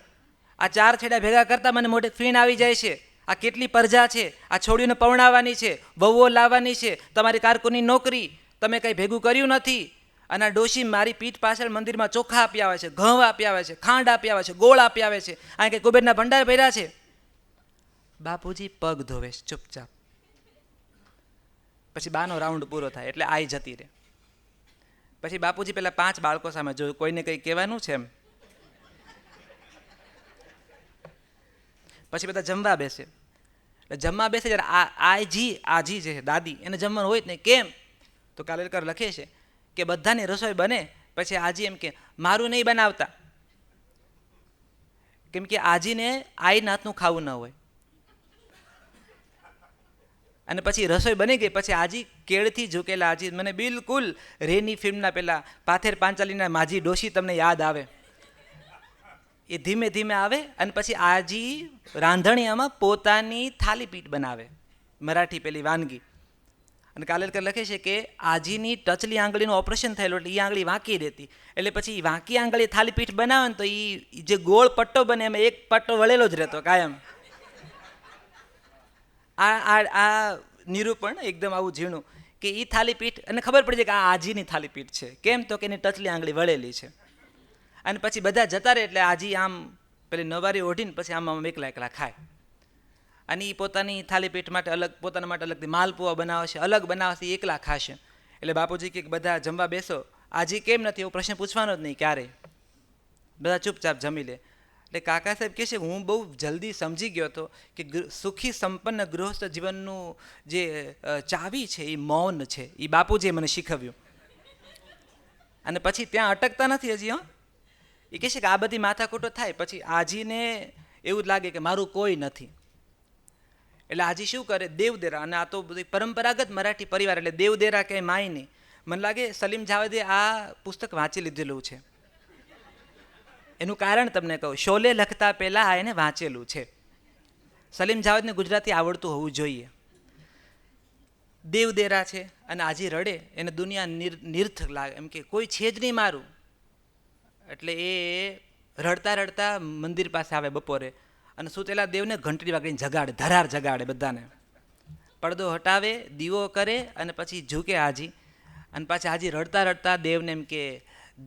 આ 4 છેડા ભેગા કરતા મને મોઢે ફીણ આવી જાય છે. આ કેટલી પરજા છે, આ છોડીઓને પવણાવવાની છે, વહુઓ લાવવાની છે, તમારી કારકુની નોકરી, તમે કંઈ ભેગું કર્યું નથી. અને આ ડોશી મારી પીઠ પાછળ મંદિરમાં ચોખા આપી આવે છે, ઘઉં આપી આવે છે, ખાંડ આપી આવે છે, ગોળ આપી આવે છે, અહીં કંઈ કુબેરના ભંડાર ભર્યા છે. બાપુજી પગ ધોવે ચૂપચાપ. પછી બાનો રાઉન્ડ પૂરો થાય એટલે આઈ જતી રહે. પછી બાપુજી પેલા 5 બાળકો સામે જોયું, કોઈને કંઈ કહેવાનું છે એમ. પછી બધા જમવા બેસે. એટલે જમવા બેસે જ્યારે આજી જે દાદી એને જમવાનું હોય જ નહીં. કેમ? તો કાલેલકર લખે છે કે બધાની રસોઈ બને પછી આજી એમ કે મારું નહીં બનાવતા. કેમ કે આજીને આઈના હાથનું ખાવું ન હોય. અને પછી રસોઈ બની ગઈ પછી આજી કેળથી ઝૂકેલા આજી મને બિલકુલ રેની ફિલ્મના પેલા પાથેર પાંચાલીના માજી ડોશી તમને યાદ આવે એ ધીમે ધીમે આવે અને પછી આજી રાંધણિયામાં પોતાની થાલીપીઠ બનાવે, મરાઠી પેલી વાનગી. અને કાલેલકર લખે છે કે આજીની ટચલી આંગળીનું ઓપરેશન થયેલું એટલે એ આંગળી વાંકી રહેતી, એટલે પછી વાંકી આંગળી થાલીપીઠ બનાવે ને તો એ જે ગોળ પટ્ટો બને એમાં એક પટ્ટો વળેલો જ રહેતો કાયમ. આ નિરૂપણ એકદમ આવું ઝીણું કે એ થાલીપીઠ અને ખબર પડી જાય કે આ આજીની થાલીપીઠ છે. કેમ તો કે એની ટચલી આંગળી વળેલી છે. અને પછી બધા જતા રહે એટલે આજી આમ પેલી નવારી ઓઢીને પછી આમ એકલા એકલા ખાય. અને એ પોતાની થાલીપીઠ માટે અલગ, પોતાના માટે અલગથી માલપુઆ બનાવશે, અલગ બનાવશે, એકલા ખાશે. એટલે બાપુજી કે બધા જમવા બેસો, આજી કેમ નથી એવો પ્રશ્ન પૂછવાનો જ નહીં ક્યારેય, બધા ચૂપચાપ જમી લે. એટલે કાકા સાહેબ કહે છે હું બહુ જલ્દી સમજી ગયો હતો કે સુખી સંપન્ન ગૃહસ્થ જીવનનું જે ચાવી છે એ મૌન છે, એ બાપુજીએ મને શીખવ્યું. અને પછી ત્યાં અટકતા નથી હજી. એ કહે છે કે આ બધી માથાકૂટો થાય પછી આજીને એવું જ લાગે કે મારું કોઈ નથી. એટલે આજી શું કરે, દેવદેરા, અને આ તો બધી પરંપરાગત મરાઠી પરિવાર એટલે દેવદેરા કે માય નહીં. મને લાગે સલીમ જાવેદે આ પુસ્તક વાંચી લીધેલું છે. એનું કારણ તમને કહું, શોલે લખતા પહેલાં આ એને વાંચેલું છે. સલીમ જાવેદને ગુજરાતી આવડતું હોવું જોઈએ. દેવદેરા છે અને આજી રડે એને દુનિયા નિર્થક લાગે, એમ કે કોઈ છે જ નહીં મારું. એટલે એ રડતા રડતા મંદિર પાસે આવે બપોરે અને સૂતેલા દેવને ઘંટડી વાગીને જગાડે, ધરાર જગાડે બધાને. પડદો હટાવે, દીવો કરે અને પછી ઝૂકે આજી. અને પાછી આજી રડતા રડતા દેવને એમ કે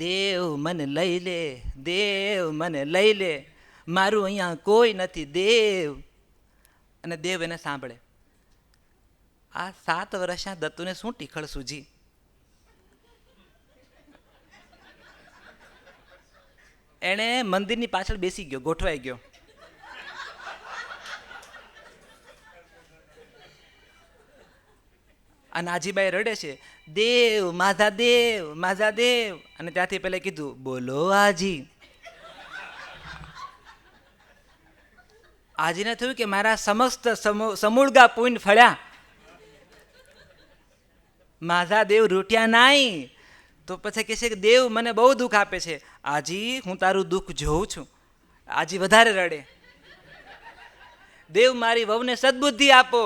દેવ મને લઈ લે, દેવ મને લઈ લે, મારું અહીંયા કોઈ નથી દેવ. અને દેવ એને સાંભળે. આ 7 વર્ષના દત્તુને શું ટીખળ સૂજી? એણે મંદિરની પાછળ બેસી ગયો, ગોઠવાઈ ગયો. અને આજીબાઈ રડે છે, દેવ માધા દેવ માધા દેવ. અને ત્યાંથી પહેલા કીધું બોલો આજી. આજીને થયું કે મારા સમસ્ત સમૂળગા પુણ્ય ફળ્યા, માધા દેવ રૂઠ્યા નાઈ. તો પછી કહે છે કે દેવ મને બહુ દુઃખ આપે છે. આજી હું તારું દુઃખ જોઉં છું. આજી વધારે રડે, દેવ મારી વહુને સદબુદ્ધિ આપો.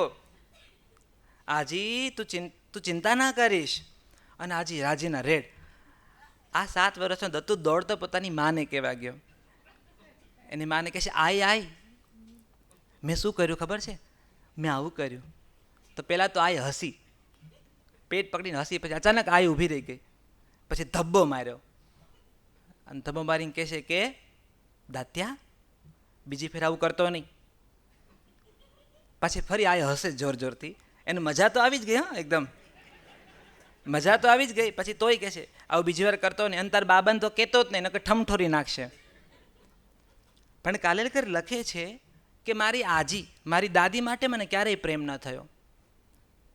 આજી તું ચિંતા ના કરીશ. અને આજી રાજીના રેડ. આ 7 વર્ષનો દત્તુ દોડતો પોતાની માને કહેવા ગયો. એની માને કહે છે આઈ આઈ, મેં શું કર્યું ખબર છે? મેં આવું કર્યું. તો પહેલાં તો આઈ હસી, પેટ પકડીને હસી. પછી અચાનક આઈ ઊભી રહી ગઈ. પછી ધબ્બો માર્યો. અને ધબ્બો મારીને કહે છે કે દાત્યા બીજી ફેર આવું કરતો નહીં. પછી ફરી આઈ હસે જોર જોરથી. એને મજા તો આવી જ ગઈ, હા એકદમ મજા તો આવી જ ગઈ. પછી તોય કહે છે આવું બીજી વાર કરતો નહીં. અંતર બાબાને તો કહેતો જ નહીં, નકર ઠમઠોરી નાખશે. પણ કાલેલકર લખે છે કે મારી આજી, મારી દાદી માટે મને ક્યારેય પ્રેમ ન થયો.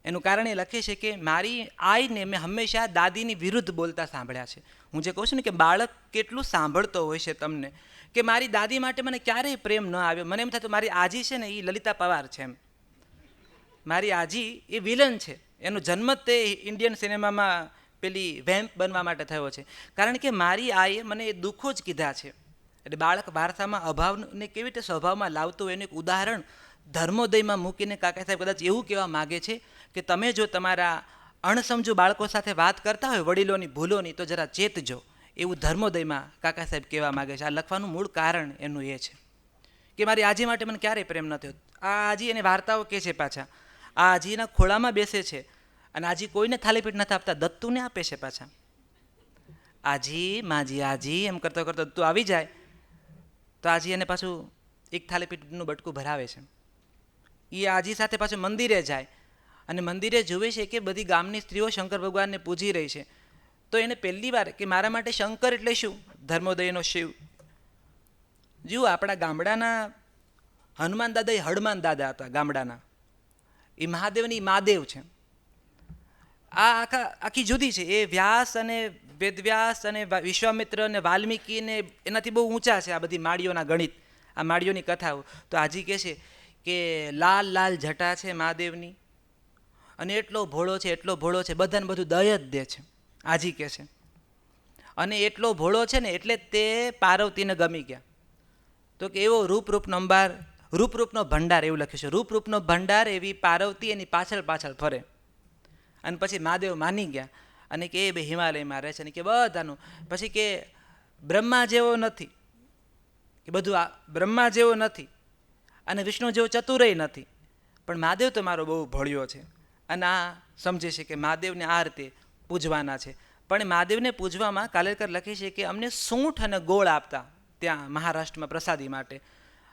એનું કારણ એ લખે છે કે મારી આઈને મેં હંમેશા દાદીની વિરુદ્ધ બોલતા સાંભળ્યા છે. હું જે કહું છું ને કે બાળક કેટલું સાંભળતો હોય છે તમને, કે મારી દાદી માટે મને ક્યારેય પ્રેમ ન આવ્યો. મને એમ થતું મારી આજી છે ને એ લલિતા પવાર છે એમ. મારી આજી એ વિલન છે. એનો જન્મ તે ઇન્ડિયન સિનેમામાં પેલી વેમ્પ બનવા માટે થયો છે. કારણ કે મારી આઈએ મને એ દુઃખો જ કીધા છે. એટલે બાળક વારસામાં અભાવને કેવી રીતે સ્વભાવમાં લાવતું હોય એનું એક ઉદાહરણ ધર્મોદયમાં મૂકીને કાકા સાહેબ કદાચ એવું કહેવા માગે છે કે તમે જો તમારા અણસમજુ બાળકો સાથે વાત કરતા હોય વડીલોની ભૂલોની તો જરા ચેતજો. એવું ધર્મોદયમાં કાકા સાહેબ કહેવા માગે છે. આ લખવાનું મૂળ કારણ એનું એ છે કે મારી આજી માટે મને ક્યારેય પ્રેમ ન થયો. આ આજી એને વાર્તાઓ કહે છે પાછા. આ આજીના ખોળામાં બેસે છે અને આજી કોઈને થાલીપીઠ નથી આપતા, દત્તુને આપે છે પાછા. આજી માજી આજી એમ કરતો કરતો દત્તુ આવી જાય તો આજી એને પાછું એક થાલીપીઠનું બટકું ભરાવે છે. એ આજી સાથે પાછું મંદિરે જાય અને મંદિરે જુએ છે કે બધી ગામની સ્ત્રીઓ શંકર ભગવાનને પૂજી રહી છે. તો એને પહેલી વાર કે મારા માટે શંકર એટલે શું? ધર્મોદયનો શિવ. જુઓ આપણા ગામડાના હનુમાન દાદા એ હડમાન દાદા હતા ગામડાના. એ મહાદેવની મહાદેવ છે. આ આખી જુદી છે. એ વ્યાસ અને વેદવ્યાસ અને વિશ્વામિત્ર અને વાલ્મીકી ને એનાથી બહુ ઊંચા છે આ બધી માળીઓના ગણિત. આ માળીઓની કથાઓ. તો આજી કહે છે કે લાલ લાલ જટા છે મહાદેવની, અને એટલો ભોળો છે, એટલો ભોળો છે, બધાને બધું દય જ દે છે. આજી કહે છે, અને એટલો ભોળો છે ને એટલે તે પાર્વતીને ગમી ગયા. તો કે એવો રૂપરૂપનો અંબાર, રૂપરૂપનો ભંડાર, એવું લખ્યું છે, રૂપરૂપનો ભંડાર એવી પાર્વતી એની પાછળ પાછળ ફરે. અને પછી મહાદેવ માની ગયા અને કે એ બે હિમાલયમાં રહે છે. અને કે બધાનું પછી કે બ્રહ્મા જેવો નથી, કે બધું આ બ્રહ્મા જેવો નથી અને વિષ્ણુ જેવો ચતુરેય નથી, પણ મહાદેવ તો મારો બહુ ભળ્યો છે. અને આ સમજે છે કે મહાદેવને આ રીતે પૂજવાના છે. પણ મહાદેવને પૂજવામાં કાલેલકર લખે છે કે અમને સૂંઠ અને ગોળ આપતા ત્યાં મહારાષ્ટ્રમાં પ્રસાદી માટે.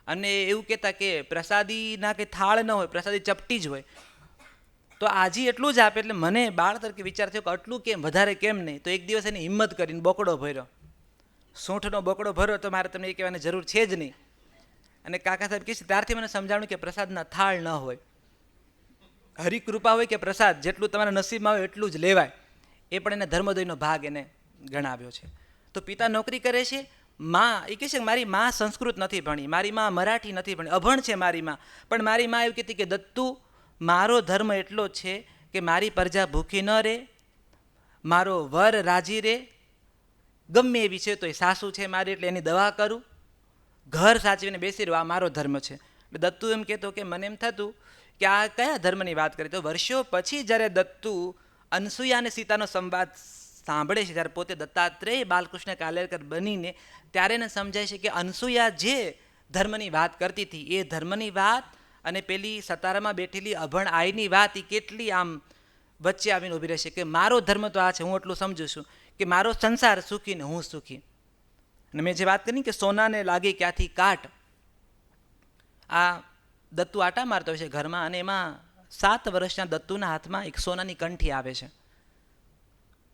અને એવું કહેતા કે પ્રસાદીના કે થાળ ન હોય, પ્રસાદી ચપટી જ હોય. તો આજી એટલું જ આપે. એટલે મને બાળ તરીકે વિચાર થયો કે આટલું કેમ, વધારે કેમ નહીં. તો એક દિવસ એની હિંમત કરીને બોકડો ભર્યો, સૂંઠનો બોકડો ભર્યો. તો મારે તમને એ કહેવાની જરૂર છે જ નહીં. અને કાકા સાહેબ કહે છે ત્યારથી મને સમજાણું કે પ્રસાદના થાળ ન હોય, હરિકૃપા હોય કે પ્રસાદ જેટલું તમારા નસીબમાં હોય એટલું જ લેવાય. એ પણ એને ધર્મોદયનો ભાગ એને ગણાવ્યો છે. તો પિતા નોકરી કરે છે, માં એ કહે છે કે મારી માં સંસ્કૃત નથી ભણી, મારી માં મરાઠી નથી ભણી, અભણ છે મારી માં. પણ મારી માં એવું કહેતી કે દત્તુ, મારો ધર્મ એટલો જ છે કે મારી પ્રજા ભૂખી ન રહે, મારો વર રાજી રહે, ગમે એવી છે તો એ સાસુ છે મારી એટલે એની દવા કરું, ઘર સાચવીને બેસી રહું, આ મારો ધર્મ છે. એટલે દત્તુ એમ કહેતો કે મને એમ થતું કે આ કયા ધર્મની વાત કરી. તો વર્ષો પછી જ્યારે દત્તુ અનસૂયા અને સીતાનો સંવાદ સાંભળે છે, જ્યારે પોતે દત્તાત્રેય બાલકૃષ્ણ કાલેલકર બનીને, ત્યારે એને સમજાય છે કે અનસૂયા જે ધર્મની વાત કરતી હતી એ ધર્મની વાત અને પેલી સતારામાં બેઠેલી અભણ આઈની વાત એ કેટલી આમ વચ્ચે આવીને ઊભી રહેશે. કે મારો ધર્મ તો આ છે, હું એટલું સમજું છું કે મારો સંસાર સુખી ને હું સુખી. અને મેં જે વાત કરી કે સોનાને લાગે ક્યાંથી કાટ, આ દત્તુ આટા મારતો હોય છે ઘરમાં, અને એમાં 7 વર્ષના દત્તુના હાથમાં એક સોનાની કંઠી આવે છે.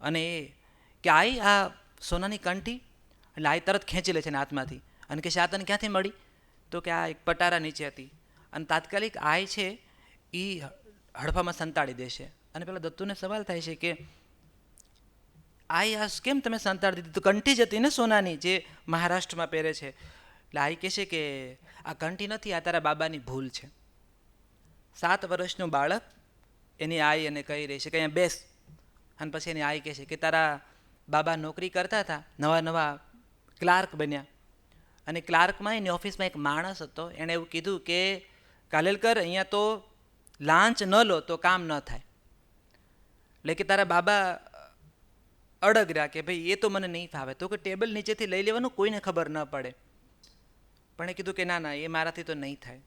અને એ કે આઈ આ સોનાની કંઠી, એટલે આઈ તરત ખેંચી લે છે ને હાથમાંથી, અને કે આ તને ક્યાંથી મળી? તો કે આ એક પટારા નીચે હતી. અને તાત્કાલિક આઈ છે એ હડફામાં સંતાડી દેશે. અને પેલા દત્તુને સવાલ થાય છે કે આઈ આ કેમ તમે સંતાડી દીધી? તો કંઠી જ હતી ને સોનાની, જે મહારાષ્ટ્રમાં પહેરે છે. એટલે આઈ કહે છે કે આ કંઠી નથી, આ તારા બાબાની ભૂલ છે. 7 વર્ષનું બાળક એની આઈ એને કહી રહી છે કે અહીંયા બેસ. અને પછી એની આઈ કહે છે કે તારા બાબા નોકરી કરતા હતા, નવા નવા ક્લાર્ક બન્યા, અને ક્લાર્કમાં એની ઓફિસમાં એક માણસ હતો, એણે એવું કીધું કે કાલેલકર અહીંયા તો લાંચ ન લો તો કામ ન થાય. એટલે કે તારા બાબા અડગ રહ્યા કે ભાઈ એ તો મને નહીં ફાવે. તો કે ટેબલ નીચેથી લઈ લેવાનું, કોઈને ખબર ન પડે. પણ એ કીધું કે ના ના, એ મારાથી તો નહીં થાય.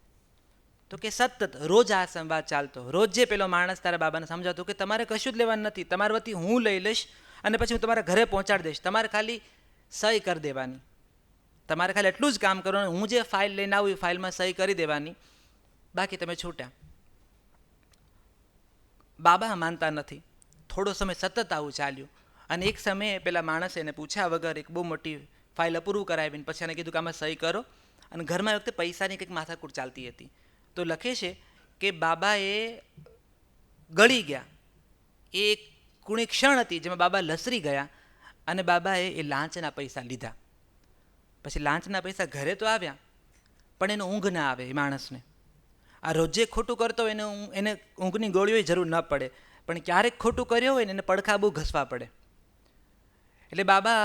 તો કે સતત રોજ આ સંવાદ ચાલતો, રોજ જે પેલો માણસ તારા બાબાને સમજાવતો કે તમારે કશું જ લેવાનું નથી, તમારા વતી હું લઈ લઈશ અને પછી હું તમારા ઘરે પહોંચાડી દઈશ, તમારે ખાલી સહી કરી દેવાની, તમારે ખાલી એટલું જ કામ કરવાનું, હું જે ફાઇલ લઈને આવું એ ફાઇલમાં સહી કરી દેવાની, બાકી તમે છૂટ્યા. બાબા માનતા નથી. થોડો સમય સતત આવું ચાલ્યું. અને એક સમયે પેલા માણસે એને પૂછ્યા વગર એક બહુ મોટી ફાઇલ અપૂરું કરાવીને પછી એને કીધું કે આમાં સહી કરો. અને ઘરમાં એ વખતે પૈસાની કંઈક માથાકૂટ ચાલતી હતી. તો લખે છે કે બાબાએ ગળી ગયા. એ એક કુણી ક્ષણ હતી જેમાં બાબા લસરી ગયા અને બાબાએ એ લાંચના પૈસા લીધા. પછી લાંચના પૈસા ઘરે તો આવ્યા, પણ એને ઊંઘ ના આવે. એ માણસને આ રોજે ખોટું કરતો હોય એને ઊંઘની ગોળીઓય જરૂર ન પડે, પણ ક્યારેક ખોટું કર્યો હોય ને એને પડખા બહુ ઘસવા પડે. એટલે બાબા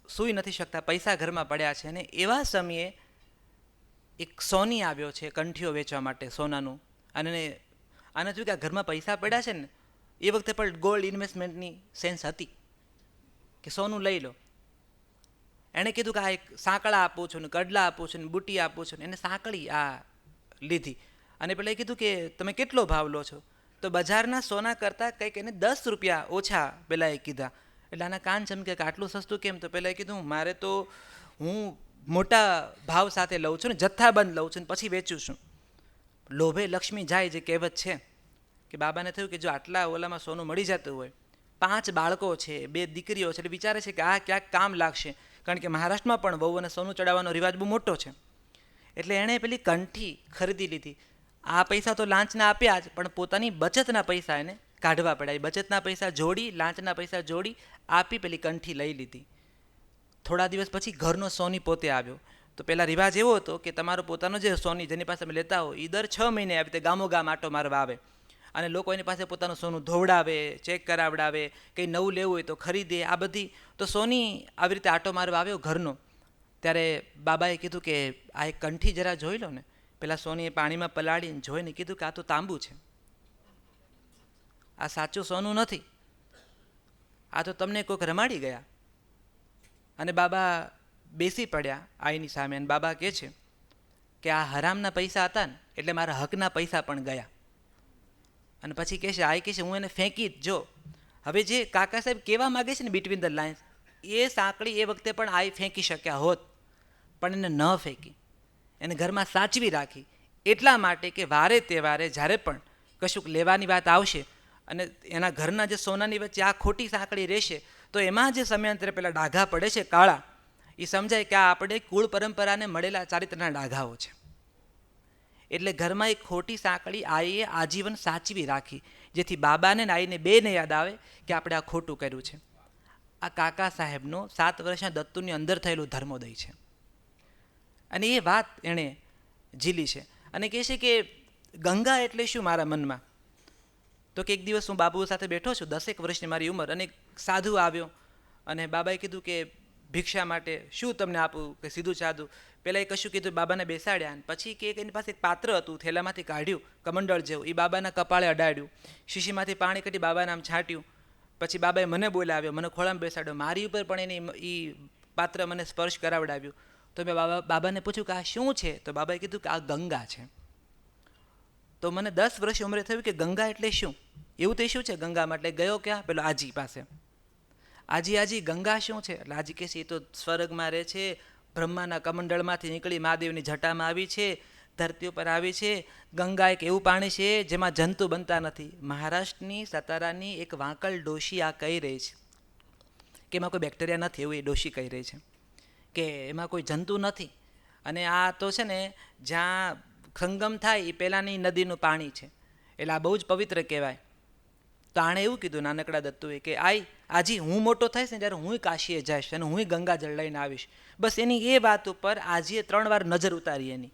સૂઈ નથી શકતા, પૈસા ઘરમાં પડ્યા છે. અને એવા સમયે એક સોની આવ્યો છે કંઠીઓ વેચવા માટે, સોનાનું. અને આને જોયું કે આ ઘરમાં પૈસા પડ્યા છે ને, એ વખતે પણ ગોલ્ડ ઇન્વેસ્ટમેન્ટની સેન્સ હતી કે સોનું લઈ લો. એણે કીધું કે આ એક સાંકળા આપું છું ને, કડલા આપું છું ને, બુટી આપું છું ને. એને સાંકળી આ લીધી. અને પેલા એ કીધું કે તમે કેટલો ભાવ લો છો? તો બજારના સોના કરતાં કંઈક એને 10 રૂપિયા ઓછા પેલા એ કીધા. એટલે આના કાન ચમકે કે આટલું સસ્તું કેમ? તો પહેલાં કીધું મારે તો હું મોટા ભાવ સાથે લઉં છું ને, જથ્થાબંધ લઉં છું ને પછી વેચું છું. લોભે લક્ષ્મી જાય જે કહેવત છે. કે બાબાને થયું કે જો આટલા ઓલામાં સોનું મળી જતું હોય, 5 બાળકો છે, 2 દીકરીઓ છે, એટલે વિચારે છે કે આ ક્યાંક કામ લાગશે. કારણ કે મહારાષ્ટ્રમાં પણ વહુને સોનું ચડાવવાનો રિવાજ બહુ મોટો છે. એટલે એણે પેલી કંઠી ખરીદી લીધી. આ પૈસા તો લાંચના આપ્યા જ, પણ પોતાની બચતના પૈસા એને કાઢવા પડ્યા. એ બચતના પૈસા જોડી, લાંચના પૈસા જોડી આપી પેલી કંઠી લઈ લીધી. થોડા દિવસ પછી ઘરનો સોની પોતે આવ્યો. તો પહેલાં રિવાજ એવો હતો કે તમારો પોતાનો જે સોની જેની પાસે તમે લેતા હો એ દર 6 મહિને આવી રીતે ગામો ગામ આટો મારવા આવે અને લોકો એની પાસે પોતાનું સોનું ધોવડાવે, ચેક કરાવડાવે, કંઈ નવું લેવું હોય તો ખરીદે. આ બધી તો સોની આવી રીતે આટો મારવા આવ્યો ઘરનો. ત્યારે બાબાએ કીધું કે આ એક કંઠી જરા જોઈ લો ને. પેલા સોનીએ પાણીમાં પલાળીને જોઈને કીધું કે આ તો તાંબુ છે, આ સાચું સોનું નથી, આ તો તમને કોઈક રમાડી ગયા. અને બાબા બેસી પડ્યા આઈની સામે અને બાબા કહે છે કે આ હરામના પૈસા હતા ને એટલે મારા હકના પૈસા પણ ગયા. અને પછી કહે છે આઈ કહે છે હું એને ફેંકી જ જો. હવે જે કાકા સાહેબ કહેવા માગે છે ને બિટવીન ધ લાઇન્સ, એ સાંકળી એ વખતે પણ આઈ ફેંકી શક્યા હોત, પણ એને ન ફેંકી, એને ઘરમાં સાચવી રાખી. એટલા માટે કે વારે તહેવારે જ્યારે પણ કશુંક લેવાની વાત આવશે અને એના ઘરના જે સોનાની વચ્ચે આ ખોટી સાંકળી રહેશે તો એમાં જે સમયાંતરે પેલા ડાઘા પડે છે કાળા, એ સમજાય કે આ આપણે કુળ પરંપરાને મળેલા ચારિત્રના ડાઘાઓ છે. એટલે ઘરમાં એક ખોટી સાંકળી આઈએ આજીવન સાચવી રાખી, જેથી બાબાને ને આઈને બેને યાદ આવે કે આપણે આ ખોટું કર્યું છે. આ કાકા સાહેબનો 7 વર્ષના દત્તુની અંદર થયેલું ધર્મોદય છે. અને એ વાત એણે ઝીલી છે. અને કહે છે કે ગંગા એટલે શું મારા મનમાં? તો કે એક દિવસ હું બાબુ સાથે બેઠો છું, 10 વર્ષની મારી ઉંમર, અને સાધુ આવ્યો અને બાબાએ કીધું કે ભિક્ષા માટે શું તમને આપું, કે સીધું સાધું. પહેલાં એ કશું કીધું, બાબાને બેસાડ્યા, અને પછી કે એની પાસે એક પાત્ર હતું, થેલામાંથી કાઢ્યું કમંડળ જેવું, એ બાબાના કપાળે અડાડ્યું, શીશીમાંથી પાણી કાઢી બાબાને આમ છાંટ્યું. પછી બાબાએ મને બોલાવ્યો, મને ખોળામાં બેસાડ્યો, મારી ઉપર પણ એની એ પાત્ર મને સ્પર્શ કરાવડાવ્યું. તો મેં બાબાને પૂછ્યું કે આ શું છે? તો બાબાએ કીધું કે આ ગંગા છે. તો મને 10 વર્ષની ઉંમરે થયું કે ગંગા એટલે શું, એવું તે શું છે ગંગામાં? એટલે ગયો ક્યાં? પેલો આજી પાસે. આજી ગંગા શું છે? એટલે આજી કહે છે એ તો સ્વર્ગમાં રહે છે, બ્રહ્માના કમંડળમાંથી નીકળી મહાદેવની જટામાં આવી છે, ધરતી ઉપર આવી છે. ગંગા એક એવું પાણી છે જેમાં જંતુ બનતા નથી. મહારાષ્ટ્રની સતારાની એક વાંકલ ડોશી આ કહી રહી છે કે એમાં કોઈ બેક્ટેરિયા નથી, એવું એ ડોશી કહી રહી છે કે એમાં કોઈ જંતુ નથી. અને આ તો છે ને જ્યાં સંગમ થાય એ પહેલાંની નદીનું પાણી છે, એટલે આ બહુ જ પવિત્ર કહેવાય. તો આણે એવું કીધું નાનકડા દત્તુએ કે આજી હું મોટો થઈશ ને ત્યારે હું કાશીએ જઈશ અને હું ગંગાજળ લઈને આવીશ. બસ એની એ વાત ઉપર આજીએ 3 વાર નજર ઉતારી એની.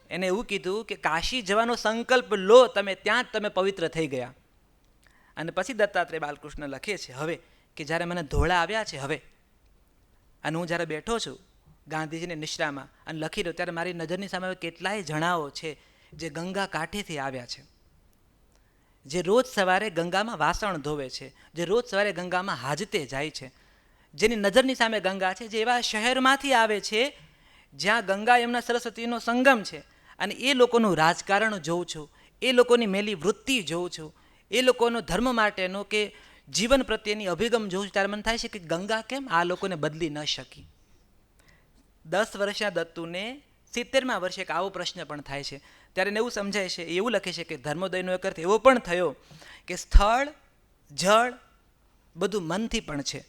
એને એવું કીધું કે કાશી જવાનો સંકલ્પ લો તમે, ત્યાં જ તમે પવિત્ર થઈ ગયા. અને પછી દત્તાત્રેય બાલકૃષ્ણ લખે છે હવે કે જ્યારે મને ધોળા આવ્યા છે હવે, અને હું જ્યારે બેઠો છું ગાંધીજીની નિશ્રામાં અને લખી રહ્યો, ત્યારે મારી નજરની સામે કેટલાય જણાઓ છે જે ગંગા કાંઠેથી આવ્યા છે, જે રોજ સવારે ગંગામાં વાસણ ધોવે છે, જે રોજ સવારે ગંગામાં હાજતે જાય છે, જેની નજરની સામે ગંગા છે, જે એવા શહેરમાંથી આવે છે જ્યાં ગંગા યમુના સરસ્વતીનો સંગમ છે. અને એ લોકોનું રાજકારણ જોઉં છું, એ લોકોની મેલી વૃત્તિ જોઉં છું, એ લોકોનો ધર્મ માટેનો કે જીવન પ્રત્યેની અભિગમ જોઉં છું, ત્યારે મને થાય છે કે ગંગા કેમ આ લોકોને બદલી ન શકી? 10 વર્ષના દત્તુને 70મા વર્ષે એક આવો પ્રશ્ન પણ થાય છે. ત્યારે એને એવું સમજાય છે, એવું લખે છે કે ધર્મોદયનો એક અર્થ એવો પણ થયો કે સ્થળ જળ બધું મનથી પણ છે.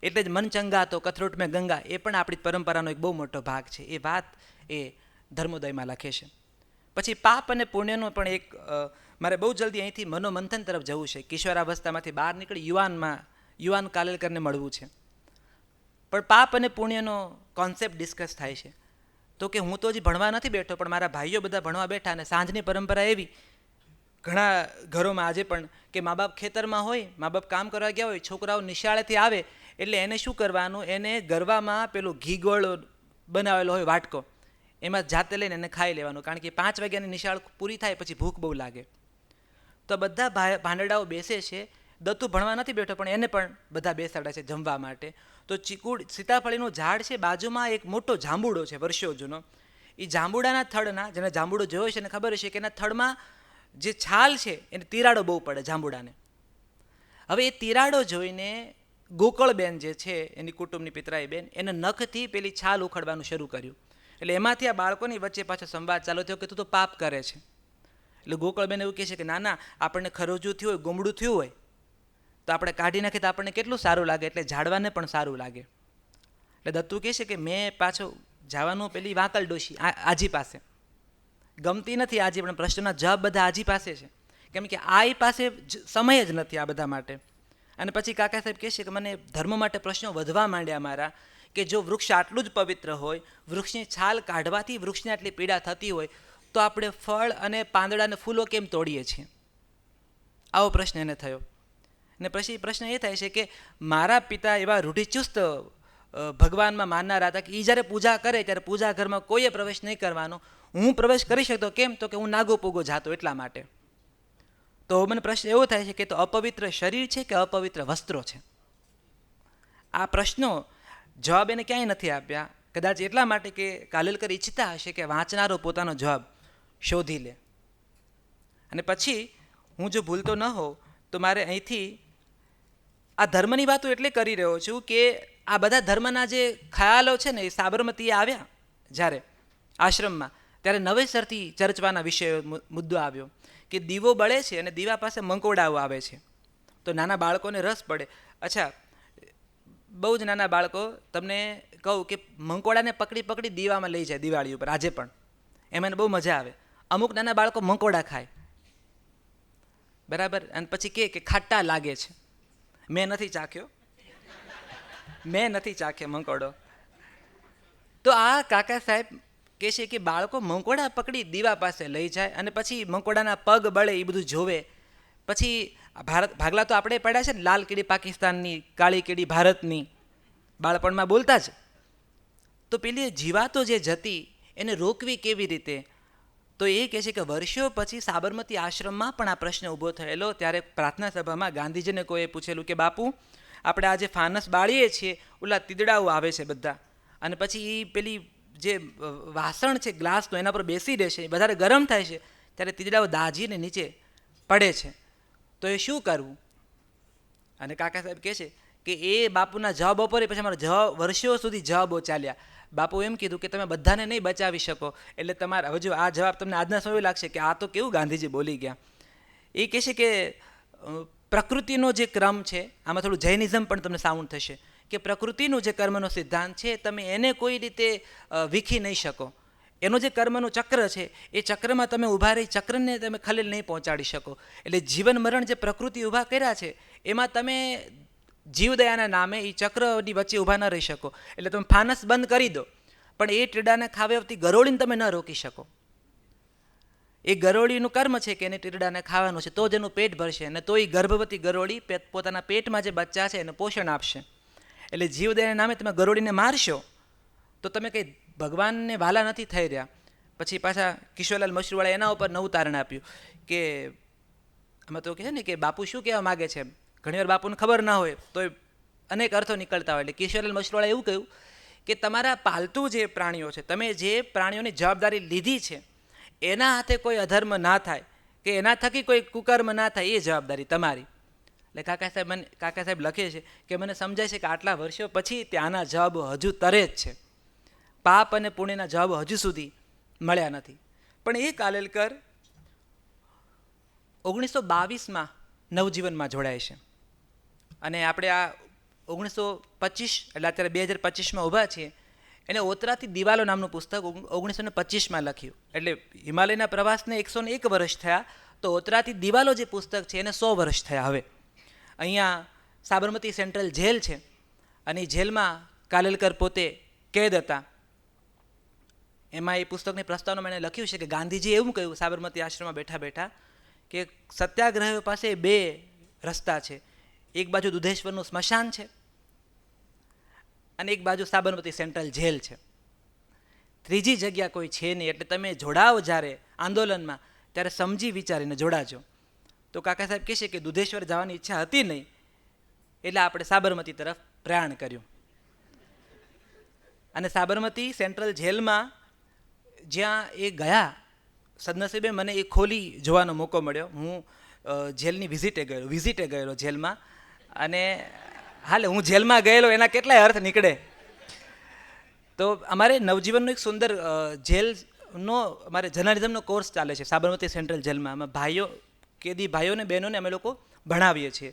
એટલે જ મન ચંગા તો કથરોટ મેં ગંગા, એ પણ આપણી પરંપરાનો એક બહુ મોટો ભાગ છે. એ વાત એ ધર્મોદયમાં લખે છે. પછી પાપ અને પુણ્યનો પણ એક મારે બહુ જલ્દી અહીંથી મનોમંથન તરફ જવું છે. કિશોરાવસ્થામાંથી બહાર નીકળી યુવાન કાલેલકરને મળવું છે. પણ પાપ અને પુણ્યનો કોન્સેપ્ટ ડિસ્કસ થાય છે. તો કે હું તો હજી ભણવા નથી બેઠો, પણ મારા ભાઈઓ બધા ભણવા બેઠા, અને સાંજની પરંપરા એવી ઘણા ઘરોમાં આજે પણ કે મા બાપ ખેતરમાં હોય, મા બાપ કામ કરવા ગયા હોય, છોકરાઓ નિશાળેથી આવે એટલે એને શું કરવાનું, એને ગરવામાં પેલું ઘી ગોળ બનાવેલો હોય વાટકો, એમાં જાતે લઈને એને ખાઈ લેવાનું, કારણ કે 5 વાગ્યાની નિશાળ પૂરી થાય પછી ભૂખ બહુ લાગે. તો બધા ભાંડડાઓ બેસે છે. દત્તુ ભણવા નથી બેઠો પણ એને પણ બધા બેસાડે છે જમવા માટે. તો સીતાફળીનું ઝાડ છે, બાજુમાં એક મોટો જાંબુડો છે વર્ષો જૂનો. એ જાંબુડાના થડના, જેને જાંબુડો જોયો છે એને ખબર હશે કે એના થડમાં જે છાલ છે એને તિરાડો બહુ પડે જાંબુડાને. હવે એ તિરાડો જોઈને ગોકળબેન જે છે એની કુટુંબની પિતરાઈ બેન, એને નખથી પેલી છાલ ઉખડવાનું શરૂ કર્યું. એટલે એમાંથી આ બાળકોની વચ્ચે પાછો સંવાદ ચાલુ થયો કે તું તો પાપ કરે છે. એટલે ગોકળબેન એવું કહે છે કે ના આપણને ખરોજું થયું હોય, ગોમડું થયું હોય તો આપણે કાઢી નાખીએ તો આપણને કેટલું સારું લાગે, એટલે ઝાડવાને પણ સારું લાગે. એટલે દત્તુ કહે છે કે મેં પાછો જવાનું પેલી વાંકલ ડોશી આજી પાસે, ગમતી નથી આજી, પણ પ્રશ્નના જવાબ બધા આજી પાસે છે, કેમ કે આઈ પાસે સમય જ નથી આ બધા માટે. અને પછી કાકા સાહેબ કહે છે કે મને ધર્મ માટે પ્રશ્નો વધવા માંડ્યા મારા, કે જો વૃક્ષ આટલું જ પવિત્ર હોય, વૃક્ષની છાલ કાઢવાથી વૃક્ષને આટલી પીડા થતી હોય, તો આપણે ફળ અને પાંદડા અને ફૂલો કેમ તોડીએ છીએ? આવો પ્રશ્ન એને થયો. ને પછી પ્રશ્ન એ થાય છે કે મારા પિતા એવા રૂઢિચુસ્ત ભગવાનમાં માનનારા હતા કે એ જ્યારે પૂજા કરે ત્યારે પૂજા ઘરમાં કોઈએ પ્રવેશ નહીં કરવાનો. હું પ્રવેશ કરી શકતો કેમ? તો કે હું નાગો પૂગો જાતો એટલા માટે. તો મને પ્રશ્ન એવો થાય છે કે તો અપવિત્ર શરીર છે કે અપવિત્ર વસ્ત્રો છે? આ પ્રશ્નો જવાબ એને ક્યાંય નથી આપ્યા. કદાચ એટલા માટે કે કાલેલકર ઈચ્છતા હશે કે વાંચનારો પોતાનો જવાબ શોધી લે. અને પછી હું જો ભૂલતો ન હોઉં તો મારે અહીંથી આ ધર્મની વાતો એટલે કરી રહ્યો છું કે આ બધા ધર્મના જે ખ્યાલો છે ને એ સાબરમતીએ આવ્યા જ્યારે આશ્રમમાં, ત્યારે નવેસરથી ચર્ચવાના વિષય મુદ્દો આવ્યો કે દીવો બળે છે અને દીવા પાસે મંકોડાઓ આવે છે, તો નાના બાળકોને રસ પડે. અચ્છા, બહુ જ નાના બાળકો, તમને કહું કે મંકોડાને પકડી પકડી દીવામાં લઈ જાય દિવાળી ઉપર આજે પણ, એમાં એને બહુ મજા આવે. અમુક નાના બાળકો મંકોડા ખાય, બરાબર, અને પછી કે ખાટા લાગે છે. મેં નથી ચાખ્યો મંકોડો. તો આ કાકા સાહેબ કહે છે કે બાળકો મંકોડા પકડી દીવા પાસે લઈ જાય અને પછી મંકોડાના પગ બળે એ બધું જોવે. પછી ભાગલા તો આપણે પડ્યા છે ને, લાલ કીડી પાકિસ્તાનની, કાળી કીડી ભારતની, બાળપણમાં બોલતા જ. તો પેલી જીવાતો જે જતી એને રોકવી કેવી રીતે? તો એ કહે છે કે વર્ષો પછી સાબરમતી આશ્રમમાં પણ આ પ્રશ્ન ઊભો થયેલો. ત્યારે પ્રાર્થના સભામાં ગાંધીજીને કોઈએ પૂછેલું કે બાપુ, આપણે આજે ફાનસ બાળીએ છીએ, ઓલા તીદડાઓ આવે છે બધા, અને પછી એ પેલી જે વાસણ છે ગ્લાસનો એના પર બેસી રહે છે, વધારે ગરમ થાય છે ત્યારે તીદડાઓ દાજીને નીચે પડે છે, તો એ શું કરવું? અને કાકા સાહેબ કહે છે કે એ બાપુના જવાબો પર પછી અમારા વર્ષો સુધી જવાબો ચાલ્યા. બાપુ એમ કીધું કે તમે બધાને નહીં બચાવી શકો, એટલે તમારે હવે જો આ જવાબ તમને આજના સમય લાગશે કે આ તો કેવું ગાંધીજી બોલી ગયા. એ કહે છે કે પ્રકૃતિનો જે ક્રમ છે, આમાં થોડું જૈનિઝમ પણ તમને સાઉન્ડ થશે, કે પ્રકૃતિનું જે કર્મનો સિદ્ધાંત છે તમે એને કોઈ રીતે વીખી નહીં શકો. એનો જે કર્મનું ચક્ર છે એ ચક્રમાં તમે ઊભા રહી ચક્રને તમે ખલેલ નહીં પહોંચાડી શકો. એટલે જીવન મરણ જે પ્રકૃતિ ઊભા કર્યા છે એમાં તમે જીવદયાના નામે એ ચક્રની વચ્ચે ઊભા ન રહી શકો. એટલે તમે ફાનસ બંધ કરી દો, પણ એ ટીડાને ખાવાથી ગરોળીને તમે ન રોકી શકો. એ ગરોળીનું કર્મ છે કે એને ટીરડાને ખાવાનું છે, તો જ એનું પેટ ભરશે, અને તો એ ગર્ભવતી ગરોળી પોતાના પેટમાં જે બચ્ચા છે એને પોષણ આપશે. એટલે જીવદયાના નામે તમે ગરોળીને મારશો તો તમે કંઈ ભગવાનને વાલા નથી થઈ રહ્યા. પછી પાછા કિશોરલાલ મશરૂવાળા એના ઉપર નવું તારણ આપ્યું કે આમાં તો કહે ને કે બાપુ શું કહેવા માગે છે, ઘણીવાર બાપુને ખબર ના હોય તો અનેક અર્થો નીકળતા હોય. એટલે કિશોરલાલ મશરૂવાળાએ એવું કહ્યું કે તમારા પાલતુ જે પ્રાણીઓ છે, તમે જે પ્રાણીઓની જવાબદારી લીધી છે એના હાથે કોઈ અધર્મ ના થાય કે એના થકી કોઈ કુકર્મ ના થાય, એ જવાબદારી તમારી. એટલે કાકા સાહેબ લખે છે કે મને સમજાય છે કે આટલા વર્ષો પછી ત્યાંના જવાબો હજુ તરે જ છે, પાપ અને પુણ્યના જવાબો હજુ સુધી મળ્યા નથી. પણ એ કાલેલકર 1922માં નવજીવનમાં જોડાય છે, અને આપણે આ 1925 એટલે અત્યારે 2025માં ઊભા છીએ. એને ઓતરાથી દિવાલો નામનું પુસ્તક 1925માં લખ્યું. એટલે હિમાલયના પ્રવાસને 101 વર્ષ થયા, તો ઓતરાથી દિવાલો જે પુસ્તક છે એને 100 વર્ષ થયા. હવે અહીંયા સાબરમતી સેન્ટ્રલ જેલ છે, અને એ જેલમાં કાલેલકર પોતે કેદ હતા. એમાં એ પુસ્તકની પ્રસ્તાવનામાં એણે લખ્યું છે કે ગાંધીજીએ એવું કહ્યું સાબરમતી આશ્રમમાં બેઠા બેઠા કે સત્યાગ્રહીઓ પાસે 2 રસ્તા છે, એક બાજુ દુધેશ્વરનું સ્મશાન છે અને એક બાજુ સાબરમતી સેન્ટ્રલ જેલ છે, ત્રીજી જગ્યા કોઈ છે નહીં. એટલે તમે જોડાઓ જ્યારે આંદોલનમાં ત્યારે સમજી વિચારીને જોડાજો. તો કાકા સાહેબ કહેશે કે દુધેશ્વર જવાની ઈચ્છા હતી નહીં, એટલે આપણે સાબરમતી તરફ પ્રયાણ કર્યું. અને સાબરમતી સેન્ટ્રલ જેલમાં જ્યાં એ ગયા, સદનસીબે મને એ ખોલી જોવાનો મોકો મળ્યો. હું જેલની વિઝિટે ગયેલો જેલમાં, અને હાલે હું જેલમાં ગયેલો એના કેટલાય અર્થ નીકળે. તો અમારે નવજીવનનો એક સુંદર જેલનો અમારે જર્નલિઝમનો કોર્સ ચાલે છે સાબરમતી સેન્ટ્રલ જેલમાં. અમે કેદી ભાઈઓને બહેનોને અમે લોકો ભણાવીએ છીએ.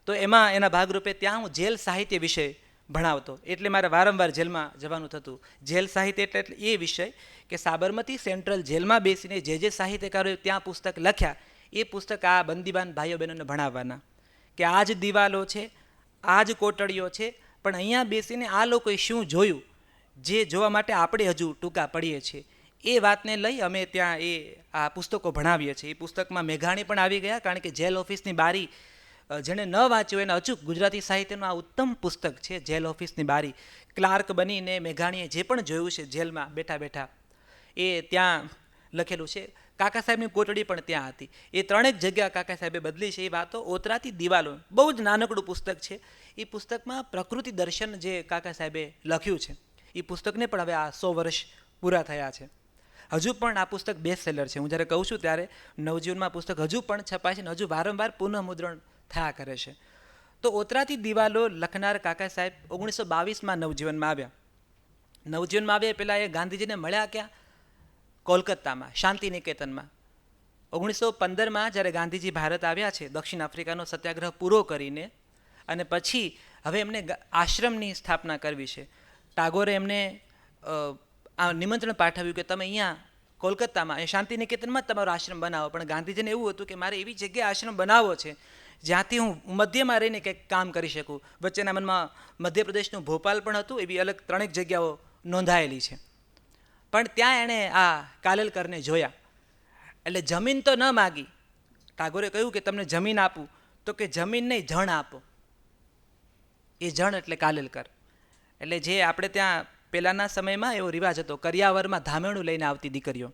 તો એમાં એના ભાગરૂપે ત્યાં હું જેલ સાહિત્ય વિષય ભણાવતો, એટલે મારે વારંવાર જેલમાં જવાનું થતું. જેલ સાહિત્ય એટલે એ વિષય કે સાબરમતી સેન્ટ્રલ જેલમાં બેસીને જે સાહિત્યકારોએ ત્યાં પુસ્તક લખ્યા એ પુસ્તક આ બંદીવાન ભાઈઓ બહેનોને ભણાવવાના, કે આ જ દિવાલો છે, આ જ કોટડીઓ છે, પણ અહીંયા બેસીને આ લોકોએ શું જોયું જે જોવા માટે આપણે હજુ ટૂંકા પડીએ છીએ, એ વાતને લઈ અમે ત્યાં આ પુસ્તકો ભણાવીએ છીએ. એ પુસ્તકમાં મેઘાણી પણ આવી ગયા, કારણ કે જેલ ઓફિસની બારી જેણે ન વાંચ્યું એને અચૂક ગુજરાતી સાહિત્યનું આ ઉત્તમ પુસ્તક છે, જેલ ઓફિસની બારી. ક્લાર્ક બનીને મેઘાણીએ જે પણ જોયું છે જેલમાં બેઠા બેઠા એ ત્યાં લખેલું છે. કાકા સાહેબની કોટડી પણ ત્યાં હતી. એ ત્રણેક જગ્યા કાકા સાહેબે બદલી છે. એ વાતો ઓતરાતી દિવાલો, બહુ જ નાનકડું પુસ્તક છે. એ પુસ્તકમાં પ્રકૃતિ દર્શન જે કાકા સાહેબે લખ્યું છે, એ પુસ્તકને પણ હવે આ 100 વર્ષ પૂરા થયા છે. હજુ પણ આ પુસ્તક બેસ્ટ સેલર છે. હું જ્યારે કહું છું ત્યારે નવજીવનમાં પુસ્તક હજુ પણ છપાય છે અને હજુ વારંવાર પુનઃમુદ્રણ થયા કરે છે. તો ઓતરાતી દિવાલો લખનાર કાકા સાહેબ 1922માં નવજીવનમાં આવ્યા. નવજીવનમાં આવ્યા પહેલાં એ ગાંધીજીને મળ્યા ક્યાં? કોલકાતામાં, શાંતિ નિકેતનમાં. 1915માં જ્યારે ગાંધીજી ભારત આવ્યા છે દક્ષિણ આફ્રિકાનો સત્યાગ્રહ પૂરો કરીને, અને પછી હવે એમને આશ્રમની સ્થાપના કરવી છે. ટાગોરે એમને આ નિમંત્રણ પાઠવ્યું કે તમે અહીંયા કોલકાતામાં એ શાંતિ નિકેતનમાં જ તમારો આશ્રમ બનાવો. પણ ગાંધીજીને એવું હતું કે મારે એવી જગ્યાએ આશ્રમ બનાવવો છે જ્યાંથી હું મધ્યમાં રહીને કંઈક કામ કરી શકું. વચ્ચેના મનમાં મધ્યપ્રદેશનું ભોપાલ પણ હતું, એવી અલગ 3 જગ્યાઓ નોંધાયેલી છે. પણ ત્યાં એણે આ કાલેલકરને જોયા. એટલે જમીન તો ન માગી. ટાગોરે કહ્યું કે તમને જમીન આપું, તો કે જમીન નહીં, જણ આપો. એ જણ એટલે કાલેલકર. એટલે જે આપણે ત્યાં પહેલાંના સમયમાં એવો રિવાજ હતો, કરિયાવરમાં ધામેણું લઈને આવતી દીકરીઓ.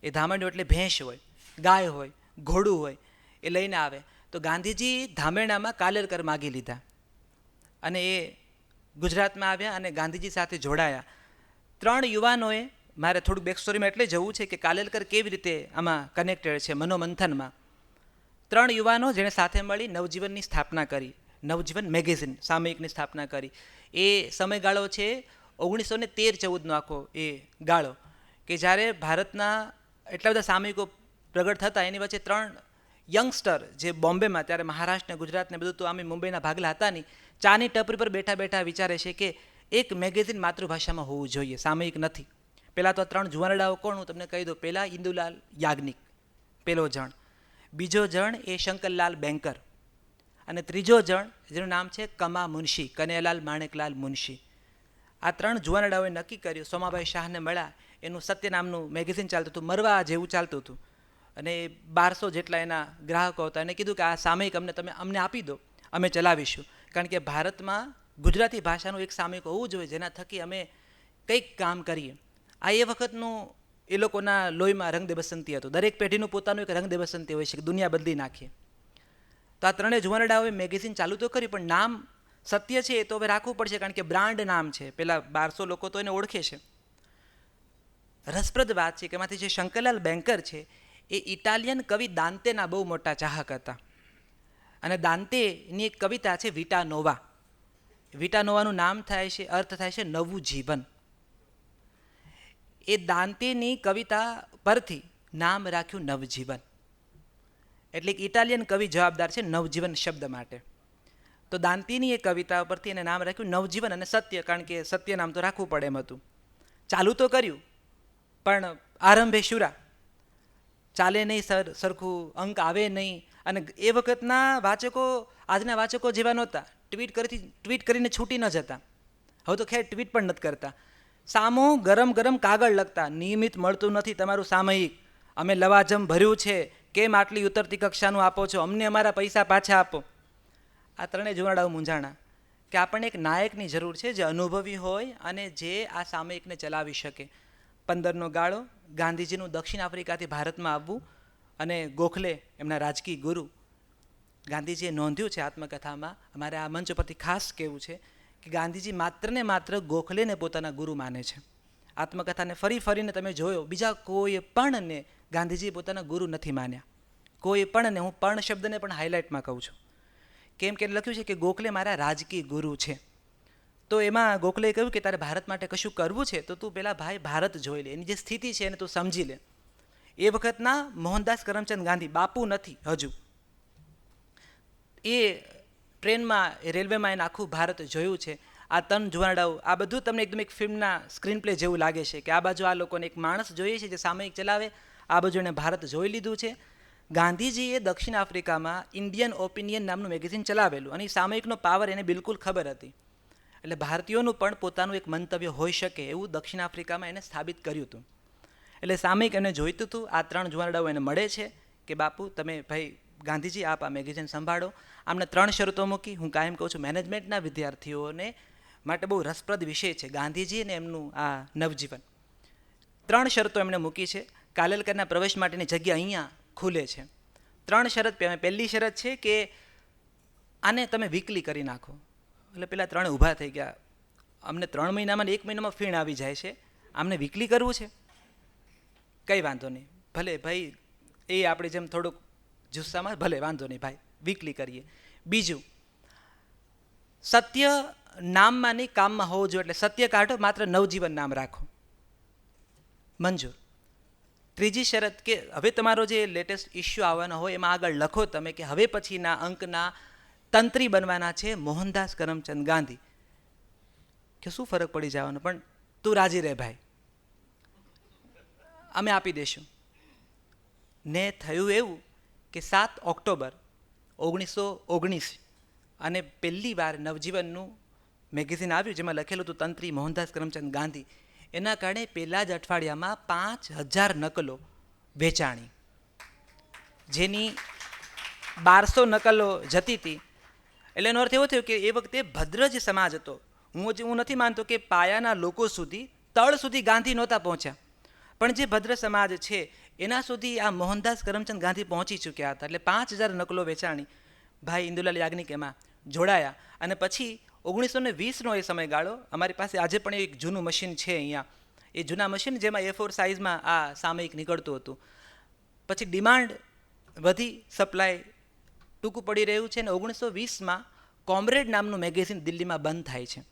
એ ધામેણું એટલે ભેંસ હોય, ગાય હોય, ઘોડું હોય, એ લઈને આવે. તો ગાંધીજી ધામેણામાં કાલેલકર માગી લીધા અને એ ગુજરાતમાં આવ્યા અને ગાંધીજી સાથે જોડાયા. 3 યુવાનોએ, મારે થોડુંક બેક સ્ટોરીમાં એટલે જવું છે કે કાલેલકર કેવી રીતે આમાં કનેક્ટેડ છે મનોમંથનમાં. 3 યુવાનો જેણે સાથે મળી નવજીવનની સ્થાપના કરી, નવજીવન મેગેઝિન સામયિકની સ્થાપના કરી. એ સમયગાળો છે 1913-14નો આખો એ ગાળો, કે જ્યારે ભારતના એટલા બધા સામયિકો પ્રગટ થતા. એની વચ્ચે 3 યંગસ્ટર જે બોમ્બેમાં, ત્યારે મહારાષ્ટ્ર ને ગુજરાત ને બધું તો આમે મુંબઈના ભાગલા હતા નહીં, ચાની ટપરી પર બેઠા બેઠા વિચારે છે કે એક મેગેઝિન માતૃભાષામાં હોવું જોઈએ, સામયિક નથી. પહેલાં તો 3 જુવાનડાઓ કોણ, હું તમને કહી દઉં. પહેલાં ઇન્દુલાલ યાજ્ઞિક, પહેલો જણ. બીજો જણ એ શંકરલાલ બેન્કર. અને ત્રીજો જણ જેનું નામ છે કમા મુનશી, કનૈયાલાલ માણેકલાલ મુનશી. આ 3 જુવાનડાઓએ નક્કી કર્યું. સોમાભાઈ શાહને મળ્યા. એનું સત્ય નામનું મેગેઝિન ચાલતું હતું, મરવા જેવું ચાલતું હતું, અને 1200 જેટલા એના ગ્રાહકો હતા. એને કીધું કે આ સામયિક અમને આપી દો, અમે ચલાવીશું. કારણ કે ભારતમાં ગુજરાતી ભાષાનું એક સામયિક હોવું જોઈએ જેના થકી અમે કંઈક કામ કરીએ. આ એ વખતનું એ લોકોના લોહીમાં રંગ દે બસંતી હતું. દરેક પેઢીનું પોતાનું એક રંગ દે બસંતી હોય છે કે દુનિયા બદલી નાખીએ. તો આ 3 જુવાનડાઓએ મેગેઝિન ચાલુ તો કરી, પણ નામ સત્ય છે એ તો હવે રાખવું પડશે, કારણ કે બ્રાન્ડ નામ છે. પેલા 1200 લોકો તો એને ઓળખે છે. રસપ્રદ વાત છે કે એમાંથી જે શંકરલાલ બેન્કર છે એ ઇટાલિયન કવિ દાંતેના બહુ મોટા ચાહક હતા. અને દાંતેની એક કવિતા છે વિટા નોવા. વિટા નોવાનું નામ થાય છે, અર્થ થાય છે નવું જીવન. એ દાંતેની કવિતા પરથી નામ રાખ્યું નવજીવન. એટલે એક ઇટાલિયન કવિ જવાબદાર છે નવજીવન શબ્દ માટે. તો દાંતીની એ કવિતા પરથી એને નામ રાખ્યું નવજીવન. અને સત્ય, કારણ કે સત્ય નામ તો રાખવું પડે એમ હતું. ચાલુ તો કર્યું, પણ આરંભે શુરા, ચાલે નહીં સરખું, અંક આવે નહીં. અને એ વખતના વાચકો આજના વાચકો જેવા નહોતા. ટ્વીટ કરીને છૂટી ન જતા. હવે તો ખેર ટ્વીટ પણ નથી કરતા. સામો ગરમ ગરમ કાગળ લખતા, નિયમિત મળતું નથી તમારું સામયિક, અમે લવાજમ ભર્યું છે, કેમ આટલી ઉતરતી કક્ષાનું આપો છો, અમને અમારા પૈસા પાછા આપો. આ 3 જુવાનડાઓ મૂંઝાણા કે આપણને એક નાયકની જરૂર છે જે અનુભવી હોય અને જે આ સામયિકને ચલાવી શકે. 15નો ગાળો, ગાંધીજીનું દક્ષિણ આફ્રિકાથી ભારતમાં આવવું, અને ગોખલે એમના રાજકીય ગુરુ. ગાંધીજીએ નોંધ્યું છે આત્મકથામાં, અમારે આ મંચ પરથી ખાસ કહેવું છે કે ગાંધીજી માત્ર ને માત્ર ગોખલેને પોતાના ગુરુ માને છે. આત્મકથાને ફરી ફરીને તમે જોયો, બીજા કોઈ પણને ગાંધીજી પોતાના ગુરુ નથી માન્યા. કોઈ પણને, હું પણ શબ્દને પણ હાઇલાઇટમાં કહું છું. કેમ કે લખ્યું છે કે ગોખલે મારા રાજકીય ગુરુ છે. તો એમાં ગોખલેએ કહ્યું કે તારે ભારત માટે કશું કરવું છે તો તું પહેલાં ભાઈ ભારત જોઈ લે, એની જે સ્થિતિ છે એને તું સમજી લે. એ વખતના મોહનદાસ કરમચંદ ગાંધી, બાપુ નથી હજુ, એ ટ્રેનમાં, રેલવેમાં એને આખું ભારત જોયું છે. આ 3 જુવાનડાઓ, આ બધું તમને એકદમ એક ફિલ્મના સ્ક્રીન પ્લે જેવું લાગે છે કે આ બાજુ આ લોકોને એક માણસ જોઈએ છે જે સામયિક ચલાવે, આ બાજુ એણે ભારત જોઈ લીધું છે. ગાંધીજીએ દક્ષિણ આફ્રિકામાં ઇન્ડિયન ઓપિનિયન નામનું મેગેઝિન ચલાવેલું, અને એ સામયિકનો પાવર એને બિલકુલ ખબર હતી. એટલે ભારતીયોનું પણ પોતાનું એક મંતવ્ય હોઈ શકે એવું દક્ષિણ આફ્રિકામાં એને સ્થાપિત કર્યું હતું. એટલે સામયિક એને જોઈતું હતું, આ 3 જુવાનડાઓ એને મળે છે કે બાપુ તમે ભાઈ ગાંધીજી આપ આ મેગેઝિન સંભાળો. આમને 3 શરતો મૂકી. હું કાયમ કહું છું મેનેજમેન્ટના વિદ્યાર્થીઓને માટે બહુ રસપ્રદ વિષય છે ગાંધીજી અને એમનું આ નવજીવન. 3 શરતો એમણે મૂકી છે. કાલેલકરના પ્રવેશ માટેની જગ્યા અહીંયા ખુલે છે. 3 શરત. પહેલી શરત છે કે આને તમે વીકલી કરી નાખો. એટલે પેલા 3 ઊભા થઈ ગયા. અમને 3 મહિનામાં 1 મહિનામાં ફીણ આવી જાય છે, આમને વીકલી કરવું છે? કંઈ વાંધો નહીં, ભલે ભાઈ, એ આપણે જેમ થોડુંક જુસ્સામાં, ભલે વાંધો નહીં ભાઈ, વીકલી કરીએ. બીજું, સત્ય નામમાં નહીં કામમાં હોવું જોઈએ. એટલે સત્ય કાઢો, માત્ર નવજીવન નામ રાખો. મંજૂર. ત્રીજી શરત કે હવે તમારો જે લેટેસ્ટ ઇસ્યુ આવવાનો હોય એમાં આગળ લખો તમે કે હવે પછીના અંકના તંત્રી બનવાના છે મોહનદાસ કરમચંદ ગાંધી. કે શું ફરક પડી જવાનો, પણ તું રાજી રહે ભાઈ, અમે આપી દઈશું. ને થયું એવું કે 7 ઓક્ટોબર 1919 અને પહેલી વાર નવજીવનનું મેગેઝિન આવ્યું જેમાં લખેલું હતું તંત્રી મોહનદાસ કરમચંદ ગાંધી. એના કારણે પહેલા જ અઠવાડિયામાં 5000 નકલો વેચાણી, જેની 1200 નકલો જતી હતી. એટલે એનો અર્થ એવો થયો કે એ વખતે ભદ્ર જે સમાજ હતો, હું નથી માનતો કે પાયાના લોકો સુધી, તળ સુધી ગાંધી નહોતા પહોંચ્યા, પણ જે ભદ્ર સમાજ છે એના સુધી આ મોહનદાસ કરમચંદ ગાંધી પહોંચી ચૂક્યા હતા. એટલે 5000 નકલો વેચાણી. ભાઈ ઇન્દુલાલ યાજ્ઞિક એમાં જોડાયા. અને પછી 1920નો એ સમયગાળો, અમારી પાસે આજે પણ એક જૂનું મશીન છે અહીંયા, એ જૂના મશીન જેમાં A4 સાઇઝમાં આ સામયિક નીકળતું હતું. પછી ડિમાન્ડ વધી, સપ્લાય ટૂંકું પડી રહ્યું છે. અને 1920માં કોમ્રેડ નામનું મેગેઝિન દિલ્હીમાં બંધ થાય છે.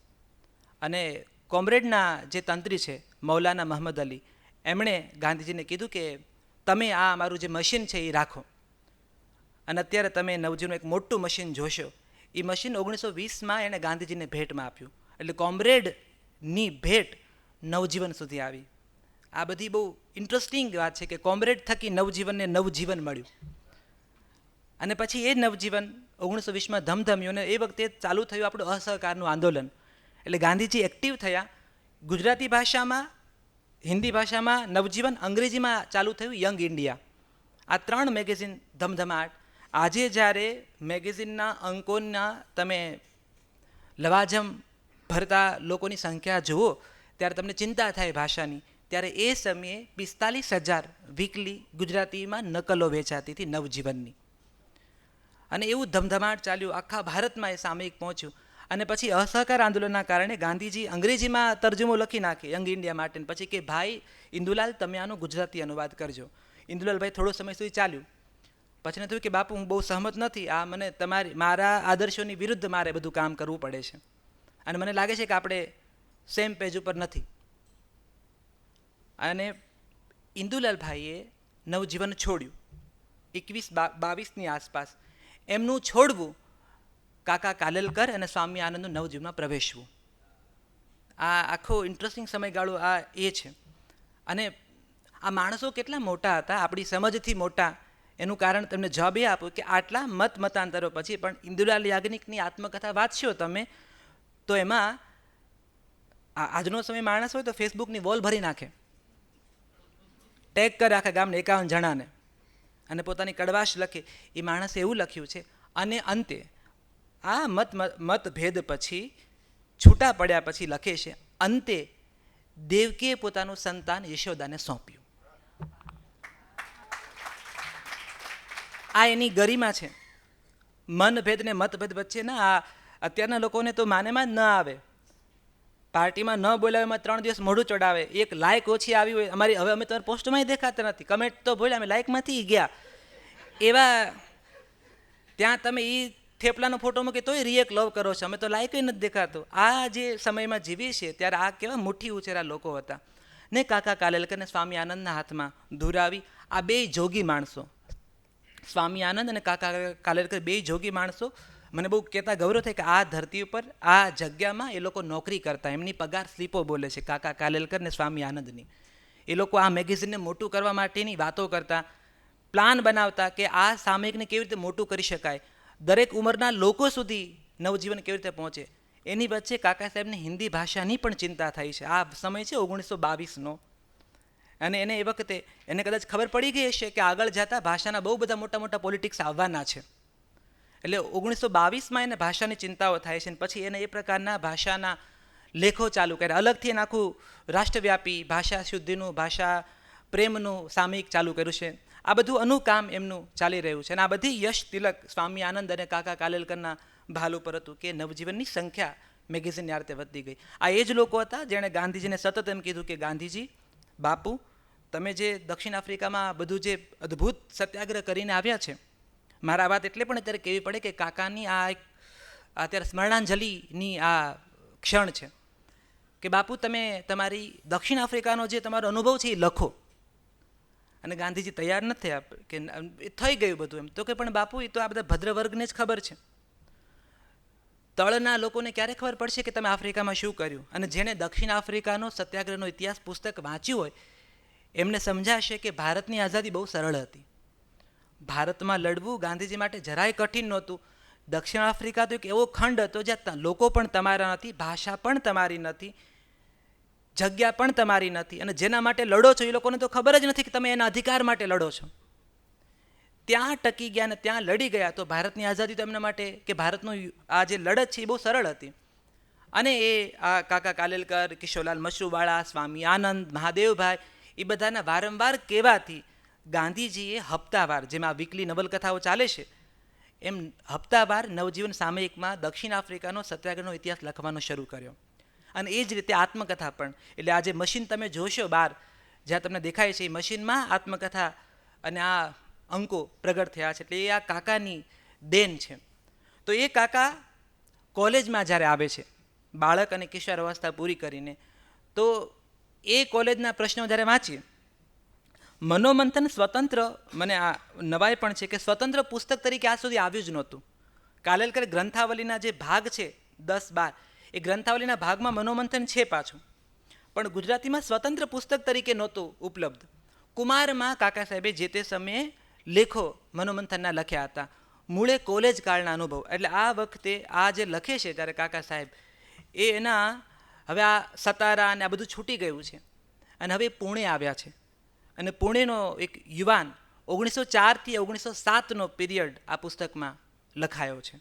અને કોમ્રેડના જે તંત્રી છે મૌલાના મહમદ અલી, એમણે ગાંધીજીને કીધું કે તમે આ અમારું જે મશીન છે એ રાખો, અને અત્યારે તમે નવજીવનનું એક મોટું મશીન જોશો. એ મશીન 1920માં એણે ગાંધીજીને ભેટમાં આપ્યું. એટલે કોમ્રેડની ભેટ નવજીવન સુધી આવી. આ બધી બહુ ઇન્ટરેસ્ટિંગ વાત છે કે કોમ્રેડ થકી નવજીવનને નવજીવન મળ્યું. અને પછી એ નવજીવન 1920માં ધમધમ્યું. અને એ વખતે ચાલુ થયું આપણું અસહકારનું આંદોલન. એટલે ગાંધીજી એક્ટિવ થયા. ગુજરાતી ભાષામાં, હિન્દી ભાષામાં નવજીવન, અંગ્રેજીમાં ચાલુ થયું યંગ ઇન્ડિયા. આ 3 મેગેઝિન ધમધમાટ. આજે જ્યારે મેગેઝિનના અંકોના તમે લવાજમ ભરતા લોકોની સંખ્યા જુઓ ત્યારે તમને ચિંતા થાય ભાષાની. ત્યારે એ સમયે 45000 વીકલી ગુજરાતીમાં નકલો વેચાતી હતી નવજીવનની. અને એવું ધમધમાટ ચાલ્યું. આખા ભારતમાં એ સામયિક પહોંચ્યું. અને પછી અસહકાર આંદોલનના કારણે ગાંધીજી અંગ્રેજીમાં તર્જુમો લખી નાખે યંગ ઇન્ડિયા માટે. પછી કે ભાઈ ઇન્દુલાલ તમે આનો ગુજરાતી અનુવાદ કરજો. ઇન્દુલાલભાઈ થોડો સમય સુધી ચાલ્યું. પછી થયું કે બાપુ હું બહુ સહમત નથી, આ મને મારા આદર્શોની વિરુદ્ધ મારે બધું કામ કરવું પડે છે, અને મને લાગે છે કે આપણે સેમ પેજ ઉપર નથી. અને ઇન્દુલાલભાઈએ નવજીવન છોડ્યું 21-22ની આસપાસ. એમનું છોડવું કાકા કાલેલકર અને સ્વામી આનંદનું નવજીવનમાં પ્રવેશવું. આ આખો ઇન્ટરેસ્ટિંગ સમયગાળો આ એ છે. અને આ માણસો કેટલા મોટા હતા, આપણી સમજથી મોટા. એનું કારણ તમને જવાબ એ આપું કે આટલા મતાંતરો પછી પણ ઇન્દુલાલ યાજ્ઞિકની આત્મકથા વાંચશો તમે તો એમાં આજનો સમય માણસ હોય તો ફેસબુકની વોલ ભરી નાખે, ટેગ કરે આખા ગામને 51 જણાને, અને પોતાની કડવાશ લખે. એ માણસે એવું લખ્યું છે. અને અંતે આ મતભેદ પછી છૂટા પડ્યા પછી લખે છે, અંતે દેવકીએ પોતાનું સંતાન યશોદાને સોંપ્યું. આ એની ગરિમા છે. મનભેદ ને મતભેદ વચ્ચે ના, આ અત્યારના લોકોને તો માનેમાં જ ન આવે. પાર્ટીમાં ન બોલાવે એમાં 3 દિવસ મોઢું ચડાવે. એક લાઇક ઓછી આવી હોય અમારી, હવે અમે તમારી પોસ્ટમાં દેખાતા નથી, કમેન્ટ તો બોલ્યા અમે લાઇકમાંથી ગયા. એવા ત્યાં તમે એ થેપલાનો ફોટો મૂકે તોય રિએક્ટ લવ કરો છો, અમે તો લાઇક નથી દેખાતો. આ જે સમયમાં જીવી છે ત્યારે આ કેવા મુઠ્ઠી ઉછેરા લોકો હતા. ને કાકા કાલેલકર ને સ્વામી આનંદના હાથમાં ધુરાવી. આ 2 જોગી માણસો, સ્વામી આનંદ અને કાકા કાલેલકર, 2 જોગી માણસો. મને બહુ કહેતા ગૌરવ થાય કે આ ધરતી ઉપર આ જગ્યામાં એ લોકો નોકરી કરતા. એમની પગાર સ્લીપો બોલે છે કાકા કાલેલકર ને સ્વામી આનંદની. એ લોકો આ મેગેઝિનને મોટું કરવા માટેની વાતો કરતા, પ્લાન બનાવતા કે આ સામયિકને કેવી રીતે મોટું કરી શકાય, દરેક ઉંમરના લોકો સુધી નવજીવન કેવી રીતે પહોંચે. એની વચ્ચે કાકા સાહેબને હિન્દી ભાષાની પણ ચિંતા થઈ છે. આ સમય છે 1922નો, અને એને એ વખતે એને કદાચ ખબર પડી ગઈ હશે કે આગળ જતાં ભાષાના બહુ બધા મોટા મોટા પોલિટિક્સ આવવાના છે. એટલે 1922માં એને ભાષાની ચિંતાઓ થાય છે, અને પછી એને એ પ્રકારના ભાષાના લેખો ચાલુ કર્યા. અલગથી એને આખું રાષ્ટ્રવ્યાપી ભાષા શુદ્ધિનું, ભાષા પ્રેમનું સામયિક ચાલુ કર્યું છે. આ બધું અનુકામ એમનું ચાલી રહ્યું છે, અને આ બધી યશ તિલક સ્વામી આનંદ અને કાકા કાલેલકરના ભાલ ઉપર હતું કે નવજીવનની સંખ્યા મેગેઝિનની આ રીતે વધતી ગઈ. આ એ જ લોકો હતા જેણે ગાંધીજીને સતત એમ કીધું કે ગાંધીજી, બાપુ, તમે જે દક્ષિણ આફ્રિકામાં બધું જે અદ્ભુત સત્યાગ્રહ કરીને આવ્યા છે, મારા વાત એટલે પણ અત્યારે કહેવી પડે કે કાકાની આ એક અત્યારે સ્મરણાંજલિની આ ક્ષણ છે કે બાપુ, તમે તમારી દક્ષિણ આફ્રિકાનો જે તમારો અનુભવ છે એ લખો. અને ગાંધીજી તૈયાર નથી થયા કે થઈ ગયું બધું એમ. તો કે પણ બાપુ, એ તો આ બધા ભદ્ર વર્ગને જ ખબર છે, તળના લોકોને ક્યારે ખબર પડશે કે તમે આફ્રિકામાં શું કર્યું? અને જેણે દક્ષિણ આફ્રિકાનો સત્યાગ્રહનો ઇતિહાસ પુસ્તક વાંચ્યું હોય એમને સમજાશે કે ભારતની આઝાદી બહુ સરળ હતી. ભારતમાં લડવું ગાંધીજી માટે જરાય કઠિન નહોતું. દક્ષિણ આફ્રિકા તો એક એવો ખંડ હતો જ્યાં લોકો પણ તમારા નથી, ભાષા પણ તમારી નથી, જગ્યા પણ તમારી નથી, અને જેના માટે લડો છો એ લોકોને તો ખબર જ નથી કે તમે એના અધિકાર માટે લડો છો. ત્યાં ટકી ગયા ને ત્યાં લડી ગયા, તો ભારતની આઝાદી તો એમના માટે કે ભારતનું આ જે લડત છે એ બહુ સરળ હતી. અને એ આ કાકા કાલેલકર, કિશોરલાલ મશરૂવાળા, સ્વામી આનંદ, મહાદેવભાઈ, એ બધાના વારંવાર કહેવાથી ગાંધીજીએ હપ્તાવાર, જેમાં આ વીકલી નવલકથાઓ ચાલે છે એમ હપ્તાવાર નવજીવન સામયિકમાં દક્ષિણ આફ્રિકાનો સત્યાગ્રહનો ઇતિહાસ લખવાનો શરૂ કર્યો. અને એ જ રીતે આત્મકથા પણ, એટલે આ જે મશીન તમે જોશો બહાર જ્યાં તમને દેખાય છે, એ મશીનમાં આત્મકથા અને આ અંકો પ્રગટ થયા છે. એટલે એ આ કાકાની દેન છે. તો એ કાકા કોલેજમાં જ્યારે આવે છે, બાળક અને કિશોર અવસ્થા પૂરી કરીને, તો એ કોલેજના પ્રશ્નો જ્યારે વાંચીએ, મનોમંથન સ્વતંત્ર, મને આ નવાઈ પણ છે કે સ્વતંત્ર પુસ્તક તરીકે આજ સુધી આવ્યું જ નહોતું. કાલેલકર ગ્રંથાવલીના જે ભાગ છે 10-12, એ ગ્રંથાવલીના ભાગમાં મનોમંથન છે પાછું, પણ ગુજરાતીમાં સ્વતંત્ર પુસ્તક તરીકે નહોતું ઉપલબ્ધ. કુમારમાં કાકા સાહેબે જે તે સમયે લેખો મનોમંથનના લખ્યા હતા, મૂળે કોલેજ કાળના અનુભવ. એટલે આ વખતે આ જે લખે છે ત્યારે કાકા સાહેબ એ એના હવે આ સતારા અને આ બધું છૂટી ગયું છે, અને હવે પુણે આવ્યા છે. અને પુણેનો એક યુવાન 1904થી 1907નો પીરિયડ આ પુસ્તકમાં લખાયો છે.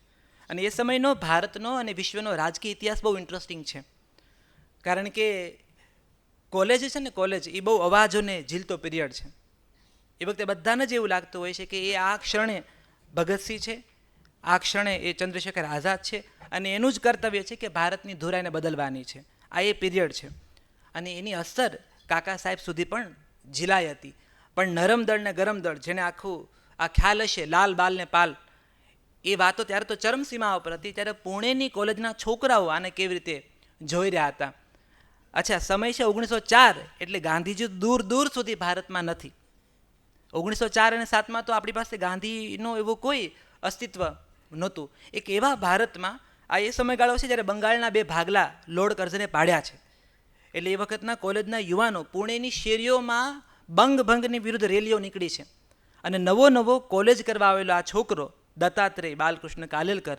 અને એ સમયનો ભારતનો અને વિશ્વનો રાજકીય ઇતિહાસ બહુ ઇન્ટરેસ્ટિંગ છે, કારણ કે કોલેજ છે ને, કોલેજ એ બહુ અવાજોને ઝીલતો પીરિયડ છે. એ વખતે બધાને જ એવું લાગતું હોય છે કે એ આ ક્ષણે ભગતસિંહ છે, આ ક્ષણે એ ચંદ્રશેખર આઝાદ છે, અને એનું જ કર્તવ્ય છે કે ભારતની ધુરાઈને બદલવાની છે. આ એ પીરિયડ છે, અને એની અસર કાકા સાહેબ સુધી પણ ઝીલાઈ હતી. પણ નરમ દળ ને ગરમ દળ, જેને આખું આ ખ્યાલ હશે, લાલ બાલ ને પાલ, એ વાતો ત્યારે તો ચરમસીમા ઉપર હતી. ત્યારે પુણેની કોલેજના છોકરાઓ આને કેવી રીતે જોઈ રહ્યા હતા. અચ્છા, સમય છે 1904, એટલે ગાંધીજી દૂર દૂર સુધી ભારતમાં નથી. 1904 અને 7માં તો આપણી પાસે ગાંધીનો એવું કોઈ અસ્તિત્વ નહોતું. એક એવા ભારતમાં આ એ સમયગાળો છે જ્યારે બંગાળના 2 ભાગલા લોર્ડ કર્ઝને પાડ્યા છે. એટલે એ વખતના કોલેજના યુવાનો પુણેની શેરીઓમાં બંગભંગની વિરુદ્ધ રેલીઓ નીકળી છે. અને નવો નવો કોલેજ કરવા આવેલો આ છોકરો દત્તાત્રેય બાલકૃષ્ણ કાલેલકર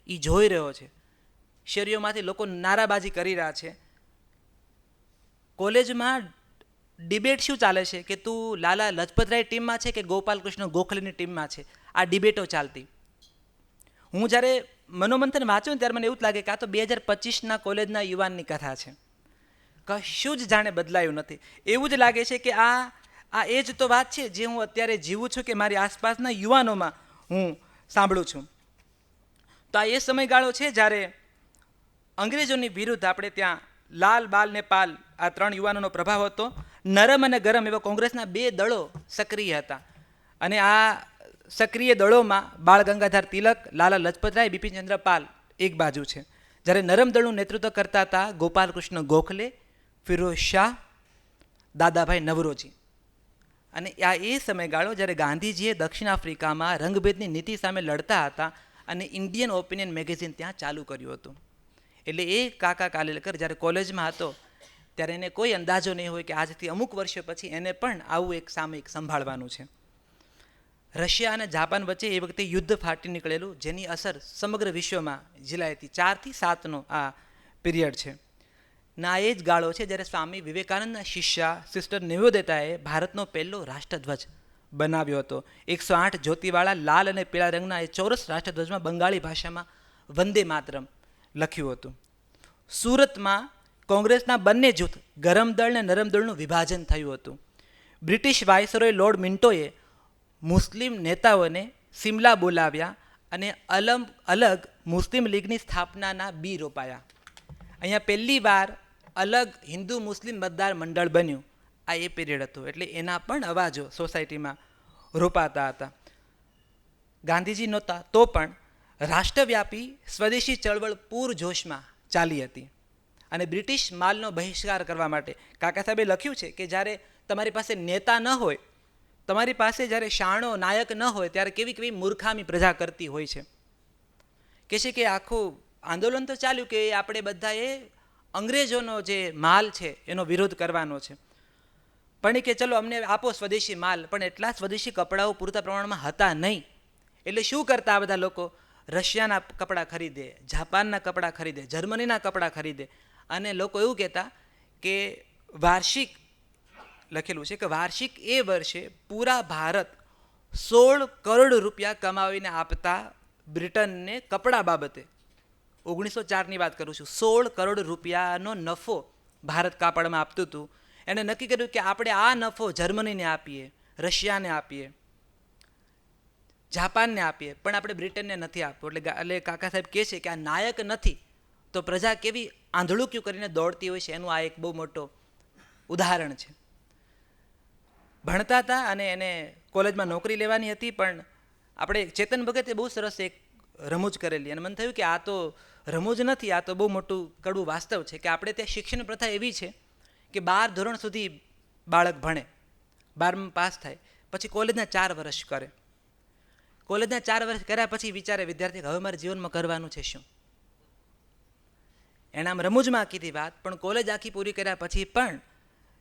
એ જોઈ રહ્યો છે. શેરીઓમાંથી લોકો નારાબાજી કરી રહ્યા છે. કોલેજમાં ડિબેટ શું ચાલે છે કે તું લાલા લજપતરાય ટીમમાં છે કે ગોપાલકૃષ્ણ ગોખલેની ટીમમાં છે, આ ડિબેટો ચાલતી. હું જ્યારે મનોમંથન વાંચ્યું ત્યારે મને એવું જ લાગે કે આ તો 2025ના કોલેજના યુવાનની કથા છે. કશું જ જાણે બદલાયું નથી. એવું જ લાગે છે કે આ એ જ તો વાત છે જે હું અત્યારે જીવું છું, કે મારી આસપાસના યુવાનોમાં હું સાંભળું છું. તો આ એ સમયગાળો છે જ્યારે અંગ્રેજોની વિરુદ્ધ આપણે ત્યાં લાલ બાલ ને પાલ આ 3 યુવાનોનો પ્રભાવ હતો. નરમ અને ગરમ એવા કોંગ્રેસના 2 દળો સક્રિય હતા. અને આ સક્રિય દળોમાં બાળ ગંગાધર તિલક, લાલા લજપતરાય, બિપિનચંદ્ર પાલ એક બાજુ છે, જ્યારે નરમ દળનું નેતૃત્વ કરતા હતા ગોપાલકૃષ્ણ ગોખલે, ફિરોઝ શાહ, દાદાભાઈ નવરોજી. અને આ એ સમયગાળો જ્યારે ગાંધીજીએ દક્ષિણ આફ્રિકામાં રંગભેદની નીતિ સામે લડતા હતા, અને ઇન્ડિયન ઓપિનિયન મેગેઝિન ત્યાં ચાલુ કર્યું હતું. એટલે એ કાકા કાલેલકર જ્યારે કોલેજમાં હતો ત્યારે એને કોઈ અંદાજો નહીં હોય કે આજથી અમુક વર્ષો પછી એને પણ આવું એક સામયિક સંભાળવાનું છે. રશિયા અને જાપાન વચ્ચે એ વખતે યુદ્ધ ફાટી નીકળેલું, જેની અસર સમગ્ર વિશ્વમાં ઝીલાઈ હતી. 4 થી 7નો આ પીરિયડ છે. ના એ જ ગાળો છે જ્યારે સ્વામી વિવેકાનંદના શિષ્યા સિસ્ટર નિવેદિતાએ ભારતનો પહેલો રાષ્ટ્રધ્વજ બનાવ્યો હતો. 108 જ્યોતિવાળા લાલ અને પીળા રંગના એ ચોરસ રાષ્ટ્રધ્વજમાં બંગાળી ભાષામાં વંદે માતરમ લખ્યું હતું. સુરતમાં કોંગ્રેસના બંને જૂથ ગરમ દળ અને નરમ દળનું વિભાજન થયું હતું. બ્રિટિશ વાઇસરોય લોર્ડ મિન્ટોએ મુસ્લિમ નેતાઓને સિમલા બોલાવ્યા અને અલગ મુસ્લિમ લીગની સ્થાપનાના બી રોપાયા. અહીંયા પહેલી વાર અલગ હિન્દુ મુસ્લિમ મતદાર મંડળ બન્યું. આ એ પીરિયડ હતો, એટલે એના પણ અવાજો સોસાયટીમાં રોપાતા હતા. ગાંધીજી નહોતા તો પણ રાષ્ટ્રવ્યાપી સ્વદેશી ચળવળ પૂરજોશમાં ચાલી હતી અને બ્રિટિશ માલનો બહિષ્કાર કરવા માટે કાકા સાહેબે લખ્યું છે કે જ્યારે તમારી પાસે નેતા ન હોય, તમારી પાસે જ્યારે શાણો નાયક ન હોય, ત્યારે કેવી કેવી મૂર્ખામી પ્રજા કરતી હોય છે. કહે છે કે આખું આંદોલન તો ચાલ્યું કે આપણે બધાએ અંગ્રેજોનો જે માલ છે એનો વિરોધ કરવાનો છે, પણ એ કે ચલો અમને આપો સ્વદેશી માલ, પણ એટલા સ્વદેશી કપડાઓ પૂરતા પ્રમાણમાં હતા નહીં. એટલે શું કરતા આ બધા લોકો? રશિયાના કપડાં ખરીદે, જાપાનના કપડાં ખરીદે, જર્મનીના કપડાં ખરીદે, અને લોકો એવું કહેતા કે વાર્ષિક લખેલું છે કે વાર્ષિક એ વર્ષે પૂરા ભારત 16 કરોડ રૂપિયા કમાવીને આપતા બ્રિટનને કપડા બાબતે, 1904ની વાત કરું છું, 16 કરોડ રૂપિયાનો નફો ભારત કાપડમાં આપતું હતું. એણે નક્કી કર્યું કે આપણે આ નફો જર્મનીને આપીએ, રશિયાને આપીએ, જાપાનને આપીએ, પણ આપણે બ્રિટનને નથી આપવું. એટલે કાકા સાહેબ કહે છે કે આ નાયક નથી તો પ્રજા કેવી આંધળુક્યું કરીને દોડતી હોય છે, એનું આ એક બહુ મોટો ઉદાહરણ છે. ભણતા હતા અને એને કોલેજમાં નોકરી લેવાની હતી, પણ આપણે ચેતન ભગતે બહુ સરસ એક રમૂજ કરેલી, અને મને થયું કે આ તો રમૂજ નથી, આ તો બહુ મોટું કડવું વાસ્તવ છે કે આપણે ત્યાં શિક્ષણ પ્રથા એવી છે કે 12 ધોરણ સુધી બાળક ભણે, 12માં પાસ થાય, પછી કોલેજના 4 વર્ષ કરે. કોલેજના 4 વર્ષ કર્યા પછી વિચારે વિદ્યાર્થી હવે મારે જીવનમાં કરવાનું છે શું? એણે આમ રમૂજમાં કીધી વાત, પણ કોલેજ આખી પૂરી કર્યા પછી પણ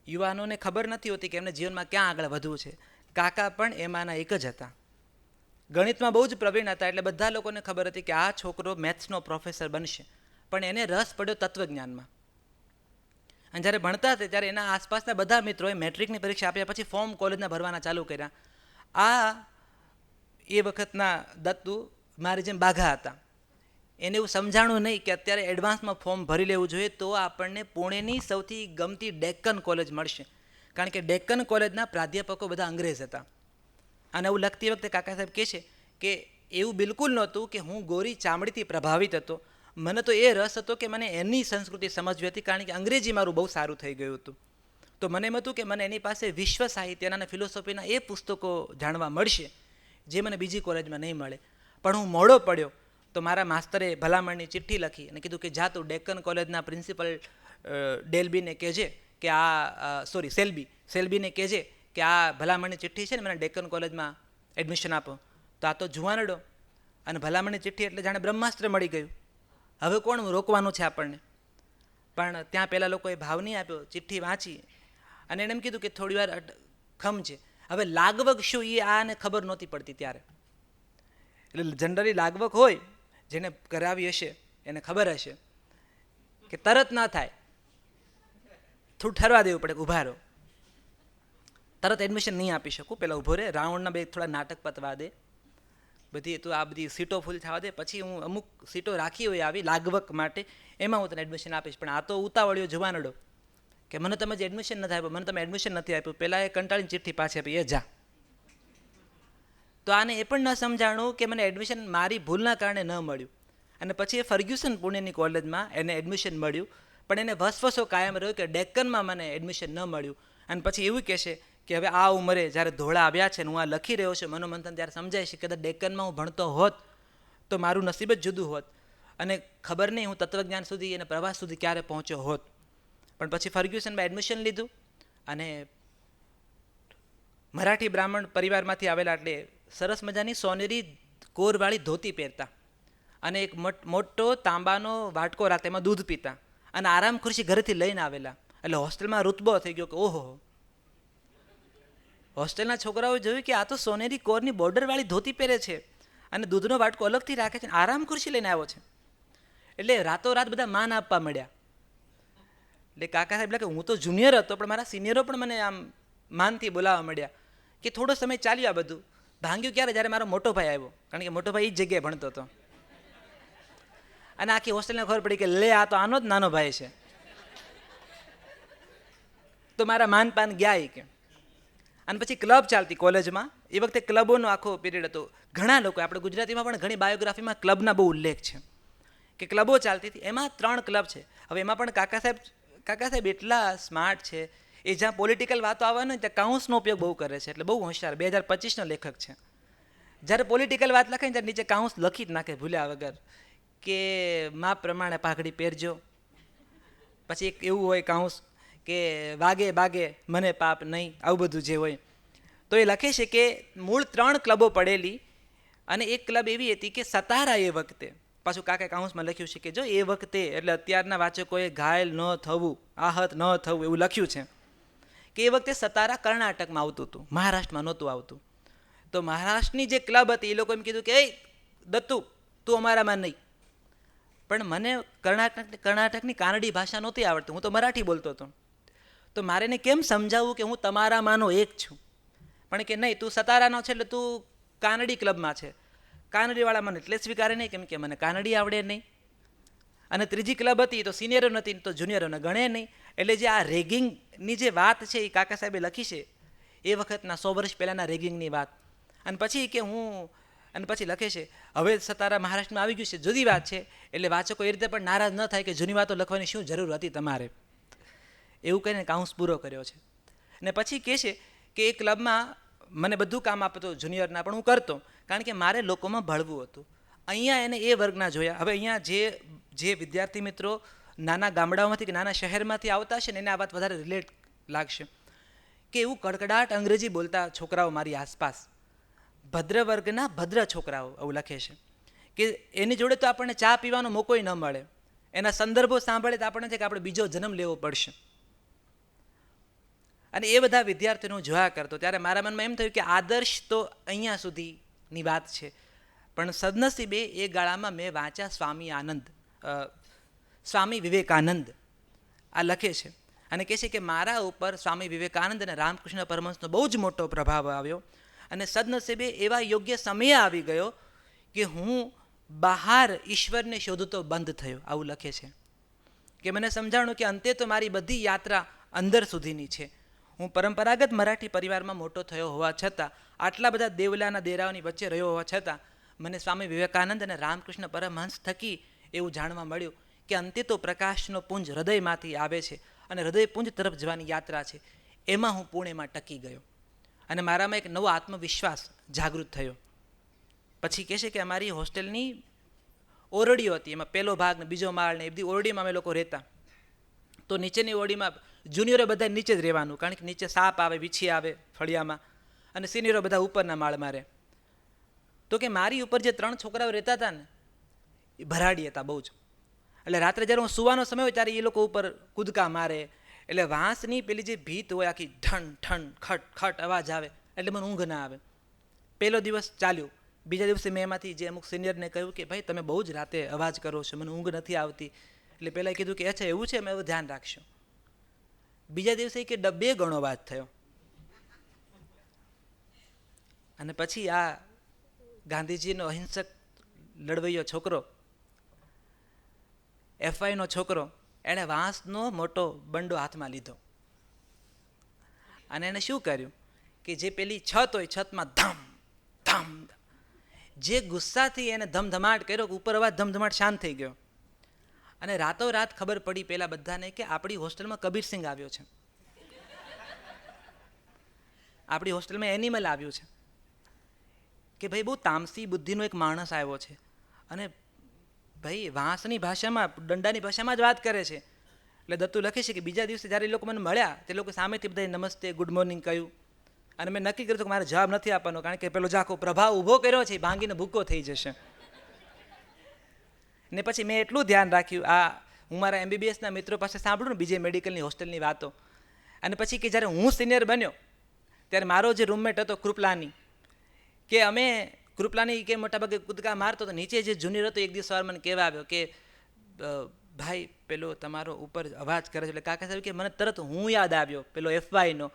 યુવાનોને ખબર નથી હોતી કે એમને જીવનમાં ક્યાં આગળ વધવું છે. કાકા પણ એમાંના એક જ હતા. ગણિતમાં બહુ જ પ્રવીણ હતા, એટલે બધા લોકોને ખબર હતી કે આ છોકરો મેથ્સનો પ્રોફેસર બનશે, પણ એને રસ પડ્યો તત્વજ્ઞાનમાં. અને જ્યારે ભણતા હતા ત્યારે એના આસપાસના બધા મિત્રોએ મેટ્રિકની પરીક્ષા આપ્યા પછી ફોર્મ કોલેજના ભરવાના ચાલુ કર્યા. આ એ વખતના દત્તુ મારી જેમ બાઘા હતા. એને એવું સમજાણું નહીં કે અત્યારે એડવાન્સમાં ફોર્મ ભરી લેવું જોઈએ તો આપણને પુણેની સૌથી ગમતી ડેક્કન કોલેજ મળશે, કારણ કે ડેક્કન કોલેજના પ્રાધ્યાપકો બધા અંગ્રેજ હતા. અને એવું લખતી વખતે કાકા સાહેબ કહે છે કે એવું બિલકુલ નહોતું કે હું ગોરી ચામડીથી પ્રભાવિત હતો, મને તો એ રસ હતો કે મને એની સંસ્કૃતિ સમજવી હતી, કારણ કે અંગ્રેજી મારું બહુ સારું થઈ ગયું હતું. તો મને એમ હતું કે મને એની પાસે વિશ્વ સાહિત્યના અને ફિલોસોફીના એ પુસ્તકો જાણવા મળશે જે મને બીજી કોલેજમાં નહીં મળે. પણ હું મોડો પડ્યો તો મારા માસ્તરે ભલામણની ચિઠ્ઠી લખી અને કીધું કે જા તું ડેક્કન કોલેજના પ્રિન્સિપલ ડેલ્બીને કહેજે કે સેલ્બીને કહેજે કે આ ભલામણની ચિઠ્ઠી છે ને મને ડેક્કન કોલેજમાં એડમિશન આપો. તો આ તો જુવાનડો, અને ભલામણની ચિઠ્ઠી એટલે જાણે બ્રહ્માસ્ત્ર મળી ગયું. હવે કોણ રોકવાનું છે આપણને? પણ ત્યાં પહેલાં લોકોએ ભાવ નહીં આપ્યો, ચિઠ્ઠી વાંચી અને એણે એમ કીધું કે થોડી વાર ખમજે. હવે લાગવગ શું એ આને ખબર નહોતી પડતી ત્યારે. એટલે જનરલી લાગવગ હોય, જેને કરાવી હશે એને ખબર હશે કે તરત ન થાય, થોડું ઠરવા દેવું પડે કે ઊભા રહો, તરત એડમિશન નહીં આપી શકું, પહેલાં ઊભો રહે, રાઉન્ડના બે થોડા નાટક પતવા દે, બધી તો આ બધી સીટો ફૂલ થવા દે, પછી હું અમુક સીટો રાખી હોય આવી લાગવક માટે, એમાં હું તને એડમિશન આપીશ. પણ આ તો ઉતાવળ્યો જવાનડો કે મને તમે જે એડમિશન નથી આપ્યું, મને તમે એડમિશન નથી આપ્યું, પહેલાં એ કંટાળીને ચિઠ્ઠી પાછી આપી, એ જા. તો આને એ પણ ન સમજાણું કે મને એડમિશન મારી ભૂલના કારણે ન મળ્યું. અને પછી એ ફર્ગ્યુસન પુણેની કોલેજમાં એને એડમિશન મળ્યું, પણ એને વસવસો કાયમ રહ્યો કે ડેક્કનમાં મને એડમિશન ન મળ્યું. અને પછી એવું કહેશે કે હવે આ ઉંમરે જ્યારે ધોળા આવ્યા છે ને હું આ લખી રહ્યો છું મનોમંથન, ત્યારે સમજાય છે કે ડેક્કનમાં હું ભણતો હોત તો મારું નસીબ જ જુદું હોત, અને ખબર નહીં હું તત્વજ્ઞાન સુધી અને પ્રવાસ સુધી ક્યારે પહોંચ્યો હોત. પણ પછી ફર્ગ્યુસનમાં એડમિશન લીધું અને મરાઠી બ્રાહ્મણ પરિવારમાંથી આવેલા, એટલે સરસ મજાની સોનેરી કોરવાળી ધોતી પહેરતા અને એક મોટો તાંબાનો વાટકો રાખતા, એમાં દૂધ પીતા અને આરામ ખુરશી ઘરેથી લઈને આવેલા. એટલે હોસ્ટેલમાં રુતબો થઈ ગયો કે ઓહો, હોસ્ટેલના છોકરાઓએ જોયું કે આ તો સોનેરી કોરની બોર્ડરવાળી ધોતી પહેરે છે અને દૂધનો વાટકો અલગથી રાખે છે, આરામ ખુરશી લઈને આવ્યો છે. એટલે રાતોરાત બધા માન આપવા મળ્યા. એટલે કાકા સાહેબ કે હું તો જુનિયર હતો, પણ મારા સિનિયરો પણ મને આમ માનથી બોલાવવા મળ્યા. કે થોડો સમય ચાલ્યું આ બધું. ભાંગ્યું ક્યારે? જ્યારે મારો મોટો ભાઈ આવ્યો, કારણ કે મોટો ભાઈ એ જ જગ્યાએ ભણતો હતો. અને આખી હોસ્ટેલને ખબર પડી કે લે આ તો આનો જ નાનો ભાઈ છે. તો મારા માનપાન ગયા એ કે. અને પછી ક્લબ ચાલતી કોલેજમાં. એ વખતે ક્લબોનો આખો પીરિયડ હતો. ઘણા લોકો, આપણે ગુજરાતીમાં પણ ઘણી બાયોગ્રાફીમાં ક્લબના બહુ ઉલ્લેખ છે કે ક્લબો ચાલતી હતી. એમાં 3 ક્લબ છે. હવે એમાં પણ કાકા સાહેબ એટલા સ્માર્ટ છે, એ જ્યાં પોલિટિકલ વાતો આવવાનો ત્યાં કાઉન્સનો ઉપયોગ બહુ કરે છે. એટલે બહુ હોશિયાર. 2025નો લેખક છે. જ્યારે પોલિટિકલ વાત લખે ને ત્યારે નીચે કાઉન્સ લખી જ નાખે ભૂલ્યા વગર કે માપ પ્રમાણે પાઘડી પહેરજો. પછી એક એવું હોય કાઉન્સ કે વાગે બાગે મને પાપ નહીં, આવું બધું જે હોય. તો એ લખે છે કે મૂળ 3 ક્લબો પડેલી અને એક ક્લબ એવી હતી કે સતારા એ વખતે, પાછું કાકા કાઉન્સમાં લખ્યું છે કે જો એ વખતે એટલે અત્યારના વાચકોએ ઘાયલ ન થવું, આહત ન થવું એવું લખ્યું છે કે એ વખતે સતારા કર્ણાટકમાં આવતું હતું, મહારાષ્ટ્રમાં નહોતું આવતું. તો મહારાષ્ટ્રની જે ક્લબ હતી એ લોકો એમ કીધું કે એ દત્તુ તું અમારામાં નહીં. પણ મને કર્ણાટકની કાનડી ભાષા નહોતી આવડતી, હું તો મરાઠી બોલતો હતો. તો મારે એને કેમ સમજાવવું કે હું તમારામાંનો એક છું? પણ કે નહીં, તું સતારાનો છે એટલે તું કાનડી ક્લબમાં છે. કાનડીવાળા મને એટલે સ્વીકારે નહીં કેમ કે મને કાનડી આવડે નહીં. અને ત્રીજી ક્લબ હતી તો સિનિયરો નથી તો જુનિયરોને ગણે નહીં. એટલે જે આ રેગિંગની જે વાત છે એ કાકા સાહેબે લખી છે એ વખતના 100 વર્ષ પહેલાંના રેગિંગની વાત. અને પછી કે અને પછી લખે છે હવે સતારા મહારાષ્ટ્રમાં આવી ગયું છે, જુદી વાત છે. એટલે વાચકો એ રીતે પણ નારાજ ન થાય કે જૂની વાતો લખવાની શું જરૂર હતી તમારે, એવું કહીને કાઉન્સ પૂરો કર્યો છે. અને પછી કહે છે કે એ ક્લબમાં મને બધું કામ આપતું જુનિયરના, પણ હું કરતો કારણ કે મારે લોકોમાં ભળવું હતું. અહીંયા એને એ વર્ગના જોયા. હવે અહીંયા જે વિદ્યાર્થી મિત્રો નાના ગામડાઓમાંથી કે નાના શહેરમાંથી આવતા હશે ને એને આ વાત વધારે રિલેટ લાગશે કે એવું કડકડાટ અંગ્રેજી બોલતા છોકરાઓ મારી આસપાસ, ભદ્ર વર્ગના ભદ્ર છોકરાઓ, એવું લખે છે કે એની જોડે તો આપણને ચા પીવાનો મોકોય ન મળે. એના સંદર્ભો સાંભળે તો આપણને છે કે આપણે બીજો જન્મ લેવો પડશે. અને એ બધા વિદ્યાર્થીઓને હું જોયા કરતો ત્યારે મારા મનમાં એમ થયું કે આદર્શ તો અહીંયા સુધીની વાત છે, પણ સદનસીબે એ ગાળામાં મેં વાંચ્યા સ્વામી વિવેકાનંદ. આ લખે છે અને કહે છે કે મારા ઉપર સ્વામી વિવેકાનંદ અને રામકૃષ્ણ પરમહંસનો બહુ જ મોટો પ્રભાવ આવ્યો. અને સદનસીબે એવા યોગ્ય સમયે આવી ગયો કે હું બહાર ઈશ્વરને શોધતો બંધ થયો, આવું લખે છે. કે મને સમજાણું કે અંતે તો મારી બધી યાત્રા અંદર સુધીની છે. હું પરંપરાગત મરાઠી પરિવારમાં મોટો થયો હોવા છતાં, આટલા બધા દેવલાના દેરાઓની વચ્ચે રહ્યો હોવા છતાં મને સ્વામી વિવેકાનંદ અને રામકૃષ્ણ પરમહંસ થકી એવું જાણવા મળ્યું કે અંતે તો પ્રકાશનો પુંજ હૃદયમાંથી આવે છે અને હૃદયપુંજ તરફ જવાની યાત્રા છે. એમાં હું પુણેમાં ટકી ગયો અને મારામાં એક નવો આત્મવિશ્વાસ જાગૃત થયો. પછી કહે છે કે અમારી હોસ્ટેલની ઓરડીઓ હતી, એમાં પહેલો ભાગ ને બીજો માળ ને એ બધી ઓરડીમાં અમે લોકો રહેતા. તો નીચેની ઓરડીમાં જુનિયરો બધા નીચે જ રહેવાનું, કારણ કે નીચે સાપ આવે, વીછી આવે ફળિયામાં, અને સિનિયરો બધા ઉપરના માળમાં રહે. તો કે મારી ઉપર જે 3 છોકરાઓ રહેતા હતા ને એ ભરાડી હતા બહુ જ. એટલે રાત્રે જ્યારે હું સુવાનો સમય હોય ત્યારે એ લોકો ઉપર કૂદકા મારે. એટલે વાંસની પેલી જે ભીત હોય આખી ઠણ ઠણ ખટ ખટ અવાજ આવે એટલે મને ઊંઘ ના આવે. પહેલો દિવસ ચાલ્યું. બીજા દિવસે મેં એમાંથી જે અમુક સિનિયરને કહ્યું કે ભાઈ તમે બહુ જ રાતે અવાજ કરો છો, મને ઊંઘ નથી આવતી. એટલે પહેલાં કીધું કે અચ્છા એવું છે, મેં એવું ધ્યાન રાખશું. બીજા દિવસે કે 2 ગણો અવાજ થયો. અને પછી આ ગાંધીજીનો અહિંસક લડવૈયો છોકરો, એફઆઈનો છોકરો, એણે વાંસનો મોટો બંડો હાથમાં લીધો અને એણે શું કર્યું કે જે પેલી છત હોય છતમાં ધમ ધમ, જે ગુસ્સાથી એને ધમધમાટ કર્યો કે ઉપર અવાજ ધમધમાટ શાંત થઈ ગયો. અને રાતોરાત ખબર પડી પેલા બધાને કે આપણી હોસ્ટેલમાં કબીરસિંહ આવ્યો છે, આપણી હોસ્ટેલમાં એનિમલ આવ્યું છે, કે ભાઈ બહુ તામસી બુદ્ધિનો એક માણસ આવ્યો છે અને ભાઈ વાંસની ભાષામાં, દંડાની ભાષામાં જ વાત કરે છે. એટલે દત્તુ લખે છે કે બીજા દિવસે જ્યારે એ લોકો મને મળ્યા તે લોકો સામેથી બધા નમસ્તે ગુડ મોર્નિંગ કહ્યું અને મેં નક્કી કર્યું કે મારે જવાબ નથી આપવાનો, કારણ કે પેલો ઝાખો પ્રભાવ ઊભો કર્યો છે ભાંગીને ભૂકો થઈ જશે. ને પછી મેં એટલું ધ્યાન રાખ્યું, આ હું મારા MBBSના મિત્રો પાસે સાંભળું ને બીજે મેડિકલની હોસ્ટેલની વાતો, અને પછી કે જ્યારે હું સિનિયર બન્યો ત્યારે મારો જે રૂમમેટ હતો કૃપલાની, કે અમે કૃપલાની કે મોટાભાગે કૂદકા મારતો તો નીચે જે જુનિયર હતો એક દિવસ સવાર મને કહેવા આવ્યો કે ભાઈ પેલો તમારો ઉપર અવાજ કરે છે. એટલે કાકા સાહેબ કે મને તરત હું યાદ આવ્યો પેલો એફવાયનો,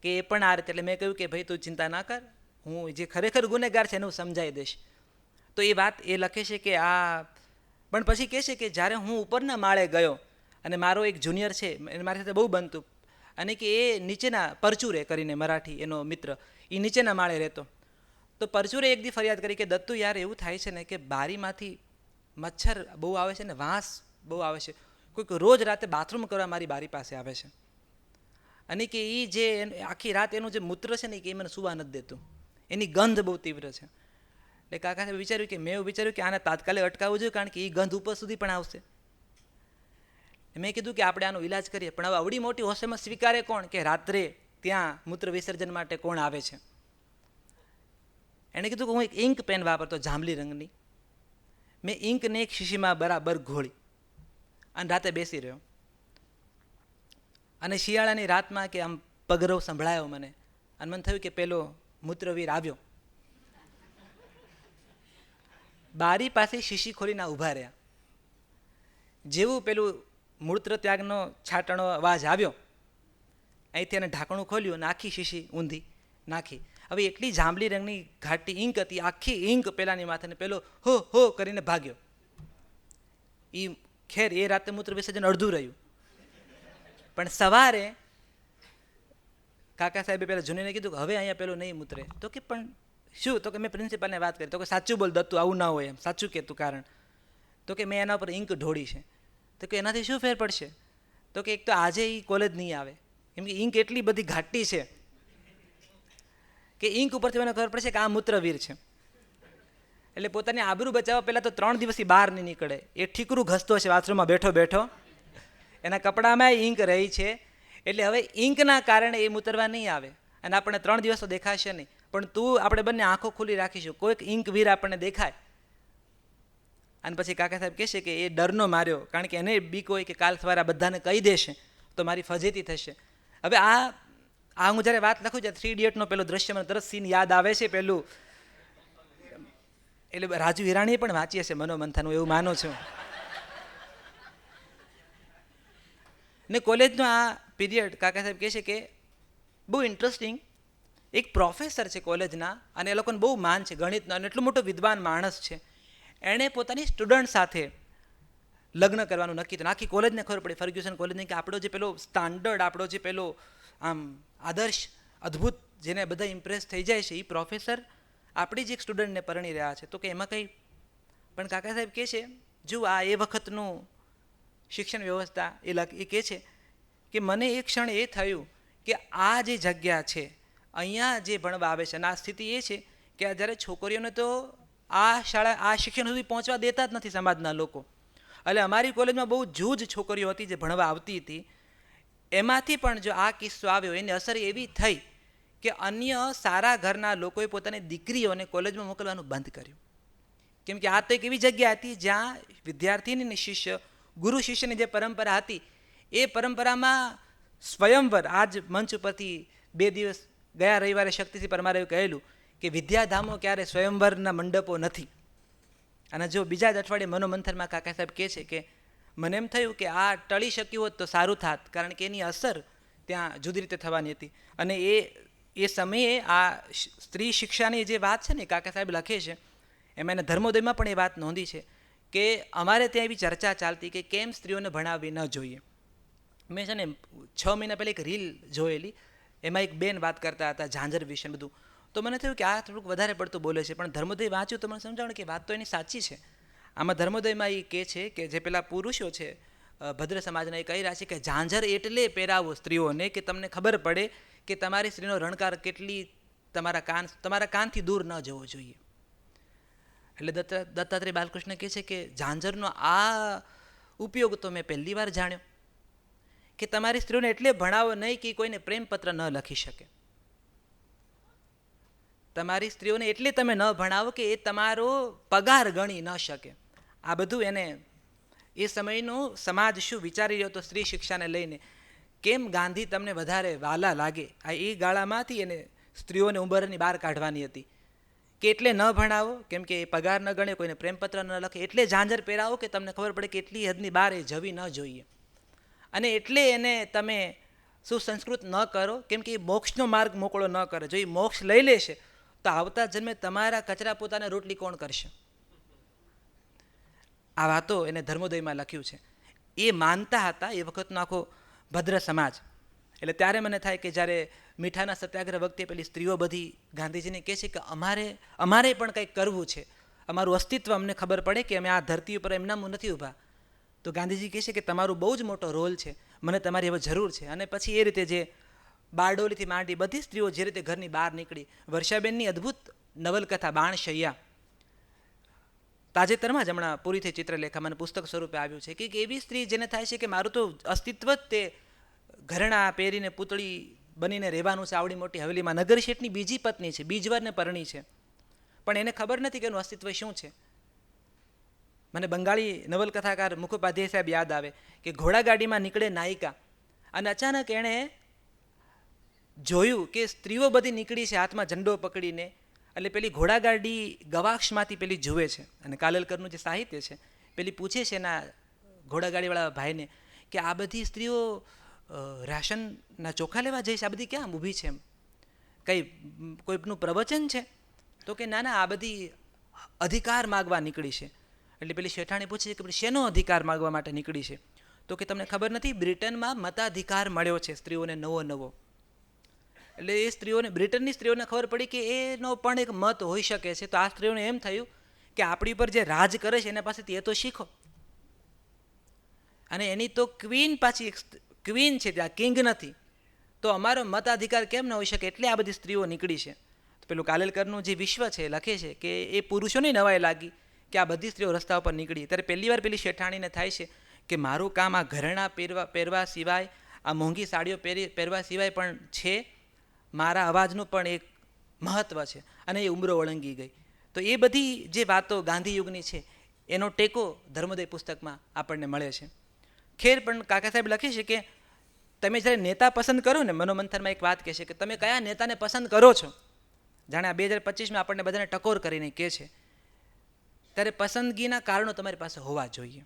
કે એ પણ આ રીતે. એટલે મેં કહ્યું કે ભાઈ તું ચિંતા ના કર, હું જે ખરેખર ગુનેગાર છે એને હું સમજાવી દઈશ. તો એ વાત એ લખે છે કે આ પણ પછી કહે છે કે જ્યારે હું ઉપરના માળે ગયો અને મારો એક જુનિયર છે એને મારી સાથે બહુ બનતું, અને કે એ નીચેના પરચુરે કરીને મરાઠી એનો મિત્ર, એ નીચેના માળે રહેતો. તો પરચુરે એક દી ફરિયાદ કરી કે દત્તુ યાર એવું થાય છે ને કે બારીમાંથી મચ્છર બહુ આવે છે ને વાંસ બહુ આવે છે, કોઈક રોજ રાતે બાથરૂમ કરવા મારી બારી પાસે આવે છે, અને કે એ જે આખી રાત એનું જે મૂત્ર છે ને કે એ મને સુવા નથી દેતું, એની ગંધ બહુ તીવ્ર છે. એટલે કાકા સાહેબ વિચાર્યું કે મેં એવું વિચાર્યું કે આને તાત્કાલિક અટકાવવું જોઈએ, કારણ કે એ ગંધ ઉપર સુધી પણ આવશે. મેં કીધું કે આપણે આનો ઇલાજ કરીએ, પણ હવે આવડી મોટી હોસ્ટેલમાં સ્વીકારે કોણ કે રાત્રે ત્યાં મૂત્ર વિસર્જન માટે કોણ આવે છે. એણે કીધું કે હું એક ઇંક પેન વાપરતો જાંબલી રંગની, મેં ઇંકને એક શીશીમાં બરાબર ઘોળી અને રાતે બેસી રહ્યો, અને શિયાળાની રાતમાં કે આમ પગરવ સંભળાયો મને, અને મને થયું કે પેલો મૂત્રવીર આવ્યો. બારી પાસે શીશી ખોલીને ઊભા રહ્યા. જેવું પેલું મૂત્ર ત્યાગનો છાંટણો અવાજ આવ્યો, અહીંથી એને ઢાંકણું ખોલ્યું અને આખી શીશી ઊંધી નાખી. હવે એટલી જાંબલી રંગની ઘાટી ઇંક હતી, આખી ઇંક પેલાની માથે, પેલો હો હો કરીને ભાગ્યો. એ ખેર એ રાતે મૂત્ર વિસર્જન અડધું રહ્યું. પણ સવારે કાકા સાહેબે પેલા જુનીને કીધું કે હવે અહીંયા પેલો નહીં મૂતરે. તો કે પણ શું? તો કે મેં પ્રિન્સિપાલને વાત કરી. તો કે સાચું બોલ દત્તુ, આવું ના હોય એમ, સાચું કહેતું કારણ. તો કે મેં એના ઉપર ઇંક ઢોળી છે. તો કે એનાથી શું ફેર પડશે? તો કે એક તો આજે એ કોલેજ નહીં આવે, કેમ કે ઇંક એટલી બધી ઘાટી છે કે ઇંક ઉપરથી મને ખબર પડશે કે આ મૂત્રવીર છે. એટલે પોતાની આબરૂ બચાવવા પહેલાં તો 3 દિવસથી બહાર નહીં નીકળે. એ ઠીકરું ઘસતો છે બાથરૂમમાં બેઠો બેઠો, એના કપડામાં ઇંક રહી છે. એટલે હવે ઇંકના કારણે એ મૂતરવા નહીં આવે, અને આપણને 3 દિવસ તો દેખાશે નહીં. પણ તું આપણે બંને આંખો ખુલ્લી રાખીશું, કોઈક ઇંક વીર આપણને દેખાય. અને પછી કાકા સાહેબ કહેશે કે એ ડરનો માર્યો, કારણ કે એને બીક હોય કે કાલ સવારે બધાને કહી દેશે તો મારી ફજેતી થશે. હવે આ હું જ્યારે વાત લખું છું 3 ઇડિયટનો પેલો દ્રશ્ય મને તરત સીન યાદ આવે છે પેલું. એટલે રાજુ હિરાણીએ પણ વાંચી હશે મનોમંથન, હું એવું માનું છું. ને કોલેજનો આ પીરિયડ કાકા સાહેબ કહે છે કે બહુ ઇન્ટરેસ્ટિંગ. એક પ્રોફેસર છે કોલેજના, અને એ લોકોને બહુ માન છે ગણિતનો, અને એટલો મોટો વિદ્વાન માણસ છે. એણે પોતાની સ્ટુડન્ટ સાથે લગ્ન કરવાનું નક્કી થયું. આખી કોલેજને ખબર પડી, ફર્ગ્યુસન કોલેજને, કે આપણો જે પેલો સ્ટાન્ડર્ડ, આપણો જે પેલો આમ આદર્શ અદ્ભુત જેને બધા ઇમ્પ્રેસ થઈ જાય છે, એ પ્રોફેસર આપણી જ એક સ્ટુડન્ટને પરણી રહ્યા છે. તો કે એમાં કંઈ પણ કાકા સાહેબ કહે છે, જો આ એ વખતનું શિક્ષણ વ્યવસ્થા એ કહે છે કે મને એક ક્ષણ એ થયું કે આ જે જગ્યા છે અહીંયા જે ભણવા આવે છે, અને આ સ્થિતિ એ છે કે જ્યારે છોકરીઓને તો આ શાળા આ શિક્ષણ સુધી પહોંચવા દેતા જ નથી સમાજના લોકો. એટલે અમારી કોલેજમાં બહુ જૂજ છોકરીઓ હતી જે ભણવા આવતી હતી. એમાંથી પણ જો આ કિસ્સો આવ્યો, એની અસર એવી થઈ કે અન્ય સારા ઘરના લોકોએ પોતાની દીકરીઓને કોલેજમાં મોકલવાનું બંધ કર્યું. કેમ કે આ તો એક એવી જગ્યા હતી જ્યાં વિદ્યાર્થીની શિષ્ય ગુરુ શિષ્યની જે પરંપરા હતી, એ પરંપરામાં સ્વયંવર, આજ મંચ ઉપરથી 2 દિવસ ગયા રવિવારે શક્તિસિંહ પરમારે એવું કહેલું કે વિદ્યાધામો ક્યારે સ્વયંવરના મંડપો નથી. અને જો બીજા જ અઠવાડિયે મનોમંથનમાં કાકા સાહેબ કહે છે કે મને એમ થયું કે આ ટળી શક્યું હોત તો સારું થાત, કારણ કે એની અસર ત્યાં જુદી રીતે થવાની હતી. અને એ સમયે આ સ્ત્રી શિક્ષાની જે વાત છે ને કાકા સાહેબ લખે છે, એમાં એના ધર્મોદયમાં પણ એ વાત નોંધી છે કે અમારે ત્યાં એવી ચર્ચા ચાલતી કે કેમ સ્ત્રીઓને ભણાવવી ન જોઈએ. મેં છે ને 6 મહિના પહેલાં એક રીલ જોયેલી, એમાં એક બેન વાત કરતા હતા ઝાંઝર વિશે બધું. તો મને થયું કે આ થોડુંક વધારે પડતું બોલે છે, પણ ધર્મોદય વાંચ્યું તો મને સમજાવણ કે વાત તો એની સાચી છે. આમાં ધર્મોદયમાં એ કહે છે કે જે પેલા પુરુષો છે ભદ્ર સમાજના, એ કહી રહ્યા છે કે ઝાંઝર એટલે પહેરાવો સ્ત્રીઓને કે તમને ખબર પડે કે તમારી સ્ત્રીનો રણકાર કેટલી તમારા કાનથી દૂર ન જવો જોઈએ. એટલે દત્તાત્રેય બાલકૃષ્ણ કહે છે કે ઝાંઝરનો આ ઉપયોગ તો મેં પહેલી વાર જાણ્યો, કે તમારી સ્ત્રીઓને એટલે ભણાવો નહીં કે કોઈને પ્રેમપત્ર ન લખી શકે. તમારી સ્ત્રીઓને એટલે તમે ન ભણાવો કે એ તમારો પગાર ગણી ન શકે. આ બધું એને એ સમયનો સમાજ શું વિચારી રહ્યો હતો સ્ત્રી શિક્ષાને લઈને, કેમ ગાંધી તમને વધારે વાલા લાગે, આ એ ગાળામાંથી એને સ્ત્રીઓને ઉંબરની બહાર કાઢવાની હતી કે એટલે ન ભણાવો, કેમ કે એ પગાર ન ગણે, કોઈને પ્રેમપત્ર ન લખે, એટલે ઝાંઝર પહેરાવો કે તમને ખબર પડે કે એટલી હદની બહાર એ જવી ન જોઈએ, અને એટલે એને તમે સુસંસ્કૃત ન કરો, કેમ કે એ મોક્ષનો માર્ગ મોકળો ન કરે. જો એ મોક્ષ લઈ લેશે તો આવતા જન્મે તમારા કચરા પોતાને રોટલી કોણ કરશે? આ વાતો એને ધર્મોદયમાં લખ્યું છે. એ માનતા હતા એ વખતનો આખો ભદ્ર સમાજ. એટલે ત્યારે મને થાય કે જ્યારે મીઠાના સત્યાગ્રહ વખતે પેલી સ્ત્રીઓ બધી ગાંધીજીને કહે છે કે અમારે પણ કંઈક કરવું છે, અમારું અસ્તિત્વ અમને ખબર પડે કે અમે આ ધરતી ઉપર એમનામ નથી ઊભા. તો ગાંધીજી કહે છે કે તમારું બહુ જ મોટો રોલ છે, મને તમારી હવે જરૂર છે. અને પછી એ રીતે જે બારડોલીથી માંડી બધી સ્ત્રીઓ જે રીતે ઘરની બહાર નીકળી. વર્ષાબેનની અદ્ભુત નવલકથા બાણશૈયા તાજેતરમાં જ હમણાં પૂરી થઈ ચિત્રલેખામાં પુસ્તક સ્વરૂપે આવ્યું છે કે એવી સ્ત્રી જેને થાય છે કે મારું તો અસ્તિત્વ જ તે ઘરેણા પહેરીને પૂતળી બનીને રહેવાનું છે આવડી મોટી હવેલીમાં. નગર શેઠની બીજી પત્ની છે, બીજવારને પરણી છે, પણ એને ખબર નથી કે એનું અસ્તિત્વ શું છે. મને બંગાળી નવલકથાકાર મુખોપાધ્યાય સાહેબ યાદ આવે કે ઘોડાગાડીમાં નીકળે નાયિકા, અને અચાનક એણે જોયું કે સ્ત્રીઓ બધી નીકળી છે હાથમાં ઝંડો પકડીને. એટલે પેલી ઘોડાગાડી ગવાક્ષમાંથી પેલી જુએ છે, અને કાલેલકરનું જે સાહિત્ય છે પેલી પૂછે છે એના ઘોડાગાડીવાળા ભાઈને કે આ બધી સ્ત્રીઓ રાશનના ચોખા લેવા જઈશ, આ બધી ક્યાં ઊભી છે, એમ કંઈ કોઈનું પ્રવચન છે? તો કે ના ના, આ બધી અધિકાર માગવા નીકળી છે. એટલે પેલી શેઠાણી પૂછે કે શેનો અધિકાર માગવા માટે નીકળી છે? તો કે તમને ખબર નથી, બ્રિટનમાં મતાધિકાર મળ્યો છે સ્ત્રીઓને નવો નવો. એટલે એ સ્ત્રીઓને, બ્રિટનની સ્ત્રીઓને ખબર પડી કે એનો પણ એક મત હોઈ શકે છે. તો આ સ્ત્રીઓને એમ થયું કે આપણી પર જે રાજ કરે છે એના પાસેથી એ તો શીખો. અને એની તો ક્વીન પાછી ક્વીન છે, ત્યાં કિંગ નથી, તો અમારો મતાધિકાર કેમ ન હોઈ શકે? એટલે આ બધી સ્ત્રીઓ નીકળી છે. તો પેલું કાલેલકરનું જે વિશ્વ છે લખે છે કે એ પુરુષોની નવાઈ લાગી કે આ બધી સ્ત્રીઓ રસ્તા ઉપર નીકળી. ત્યારે પહેલી વાર પેલી શેઠાણીને થાય છે કે મારું કામ આ ઘરેણાં પહેરવા સિવાય, આ મોંઘી સાડીઓ પહેરવા સિવાય પણ છે, મારા અવાજનું પણ એક મહત્ત્વ છે. અને એ ઉંબરો ઓળંગી ગઈ. તો એ બધી જે વાતો ગાંધી યુગની છે એનો ટેકો ધર્મોદય પુસ્તકમાં આપણને મળે છે. ખેર પણ કાકા સાહેબ લખે છે કે તમે જ્યારે નેતા પસંદ કરો ને, મનોમંથનમાં એક વાત કહે છે કે તમે કયા નેતાને પસંદ કરો છો, જાણે આ 2025માં આપણને બધાને ટકોર કરીને કહે છે, ત્યારે પસંદગીના કારણો તમારી પાસે હોવા જોઈએ.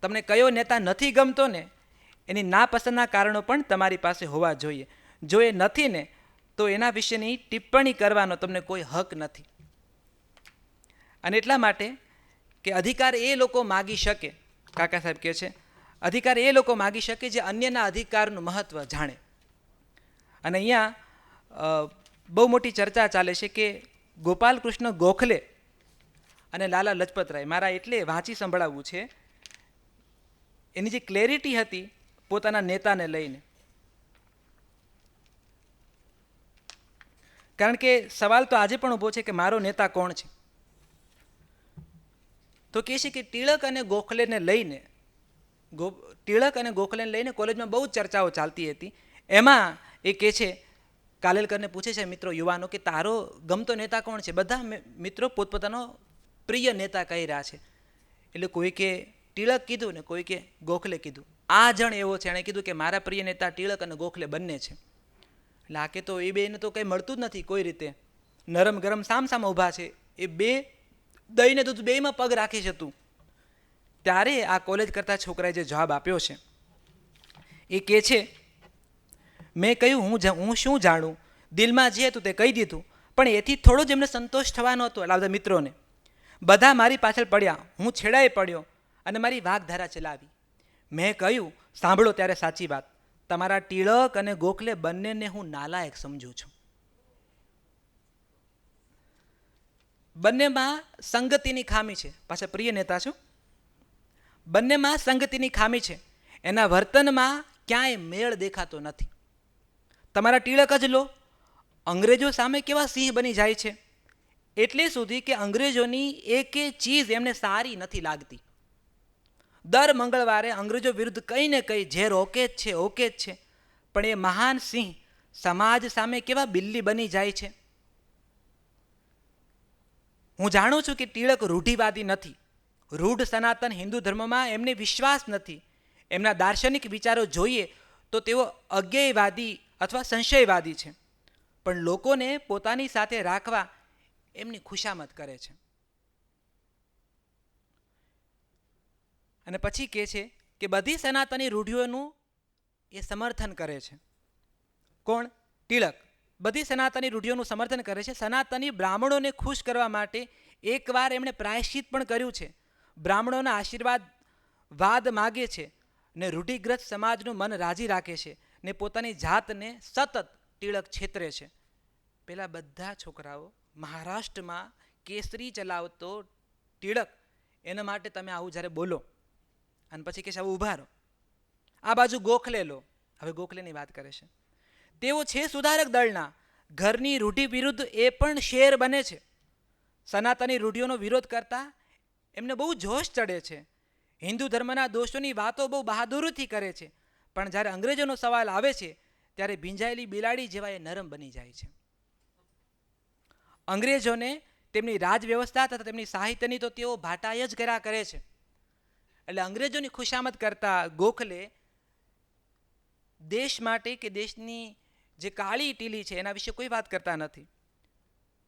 તમને કયો નેતા નથી ગમતો ને, એની નાપસંદના કારણો પણ તમારી પાસે હોવા જોઈએ. જો એ નથી ને તો એના વિશેની ટિપ્પણી કરવાનો તમને કોઈ હક નથી. અને એટલા માટે કે અધિકાર એ લોકો માગી શકે, કાકા સાહેબ કહે છે, અધિકાર એ લોકો માગી શકે જે અન્યના અધિકારનું મહત્ત્વ જાણે. અને અહીંયા બહુ મોટી ચર્ચા ચાલે છે કે ગોપાલ કૃષ્ણ ગોખલે અને લાલા લજપતરાય, મારા એટલે વાંચી સંભળાવવું છે, એની જે ક્લેરિટી હતી પોતાના નેતાને લઈને. કારણ કે સવાલ તો આજે પણ ઊભો છે કે મારો નેતા કોણ છે? તો કહે છે કે ટિળક અને ગોખલેને લઈને કોલેજમાં બહુ ચર્ચાઓ ચાલતી હતી. એમાં એ કહે છે, કાલેલકરને પૂછે છે મિત્રો યુવાનો કે તારો ગમતો નેતા કોણ છે? બધા મિત્રો પોતપોતાનો પ્રિય નેતા કહી રહ્યા છે. એટલે કોઈ કે ટિળક કીધું ને કોઈ કે ગોખલે કીધું. આ જણ એવો છે, એણે કીધું કે મારા પ્રિય નેતા ટિળક અને ગોખલે બંને છે. એટલે આ કે તો એ બેને તો કંઈ મળતું જ નથી કોઈ રીતે, નરમ ગરમ સામસામા ઊભા છે, એ બે દહીંને દૂધ બેયમાં પગ રાખી છે તું. ત્યારે આ કોલેજ કરતા છોકરાએ જે જવાબ આપ્યો છે એ કહે છે, મેં કહ્યું હું શું જાણું, દિલમાં જે હતું તે કહી દીધું, પણ એથી થોડો જ એમને સંતોષ થવાનો હતો. એટલે બધા મિત્રોને બધા મારી પાછળ પડ્યા, હું છેડાએ પડ્યો અને મારી વાગધારા ચલાવી. મેં કહ્યું સાંભળો ત્યારે સાચી વાત, તમારા ટિળક અને ગોખલે બંનેને હું નાલાયક સમજું છું. બંનેમાં સંગતિની ખામી છે. પાછા પ્રિય નેતા છું. બંનેમાં સંગતિની ખામી છે. એના વર્તનમાં ક્યાંય મેળ દેખાતો નથી. તમારા ટિળક જ લો, અંગ્રેજો સામે કેવા સિંહ બની જાય છે, એટલે સુધી કે અંગ્રેજોની એકે ચીજ એમને સારી નથી લાગતી. દર મંગળવારે અંગ્રેજો વિરુદ્ધ કંઈ ને કંઈ ઝેર ઓકે જ છે. પણ એ મહાન સિંહ સમાજ સામે કેવા બિલ્લી બની જાય છે. હું જાણું છું કે ટિળક રૂઢિવાદી નથી. રૂઢ સનાતન હિન્દુ ધર્મમાં એમને વિશ્વાસ નથી. એમના દાર્શનિક વિચારો જોઈએ તો તેઓ અજ્ઞેયવાદી અથવા સંશયવાદી છે, પણ લોકોને પોતાની સાથે રાખવા એમની ખુશામત કરે છે. અને પછી કહે છે કે બધી સનાતની રૂઢિઓનું એ સમર્થન કરે છે. કોણ? ટિળક. બધી સનાતની રૂઢિઓનું સમર્થન કરે છે. સનાતની બ્રાહ્મણોને ખુશ કરવા માટે એકવાર એમણે પ્રાયશ્ચિત પણ કર્યું છે. બ્રાહ્મણોના આશીર્વાદ વાદ માગે છે ને રૂઢિગ્રસ્ત સમાજનું મન રાજી રાખે છે ને પોતાની જાતને સતત ટિળક છેતરે છે. પેલા બધા છોકરાઓ મહારાષ્ટ્રમાં કેસરી ચલાવતો ટિળક, એના માટે તમે આવું જ્યારે બોલો અને પછી કે છે આવું ઊભા રહો. આ બાજુ ગોખલે લો. હવે ગોખલેની વાત કરે છે. તેઓ છે સુધારક દળના. ઘરની રૂઢિ વિરુદ્ધ એ પણ શેર બને છે. સનાતની રૂઢિઓનો વિરોધ કરતા એમને બહુ જોશ ચડે છે. હિન્દુ ધર્મના દોષોની વાતો બહુ બહાદુરીથી કરે છે, પણ જ્યારે અંગ્રેજોનો સવાલ આવે છે ત્યારે ભીંજાયેલી બિલાડી જેવા એ નરમ બની જાય છે. અંગ્રેજોને તેમની રાજવ્યવસ્થા તથા તેમની સાહિત્યની તો તેઓ ભાટાઈ જ કર્યા કરે છે. એટલે અંગ્રેજોની ખુશામત કરતા ગોખલે દેશ માટે કે દેશની જે કાળી ટીલી છે એના વિશે કોઈ વાત કરતા નથી.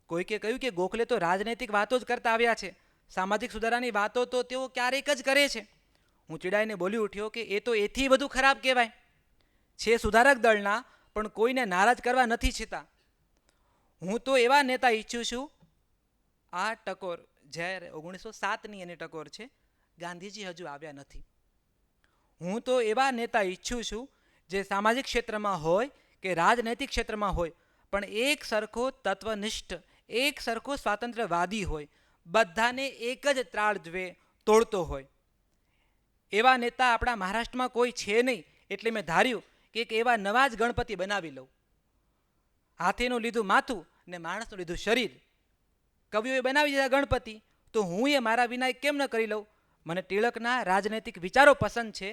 કોઈકે કહ્યું કે ગોખલે તો રાજનૈતિક વાતો જ કરતા આવ્યા છે, સામાજિક સુધારાની વાતો તો તેઓ ક્યારેક જ કરે છે. હું ચીડાઈને બોલી ઉઠ્યો કે એ તો એથી વધુ ખરાબ કહેવાય. છે સુધારક દળના, પણ કોઈને નારાજ કરવા નથી ઈચ્છતા. હું તો એવા નેતા ઈચ્છું છું. આ ટકોર જ્યારે 1907ની એની ટકોર છે, ગાંધીજી હજુ આવ્યા નથી. હું તો એવા નેતા ઈચ્છું છું જે સામાજિક ક્ષેત્રમાં હોય કે રાજનૈતિક ક્ષેત્રમાં હોય, પણ એક સરખો તત્વનિષ્ઠ, એક સરખો સ્વાતંત્ર્યવાદી હોય, બધાને એક જ ત્રાળ તોડતો હોય. એવા નેતા આપણા મહારાષ્ટ્રમાં કોઈ છે નહીં, એટલે મેં ધાર્યું કે એક એવા નવા જ ગણપતિ બનાવી લઉં. હાથીનું લીધું માથું ને માણસનું લીધું શરીર. કવિઓએ બનાવી દીધા ગણપતિ, તો હું એ મારા વિના કેમ ન કરી લઉં? મને ટિળકના રાજનૈતિક વિચારો પસંદ છે,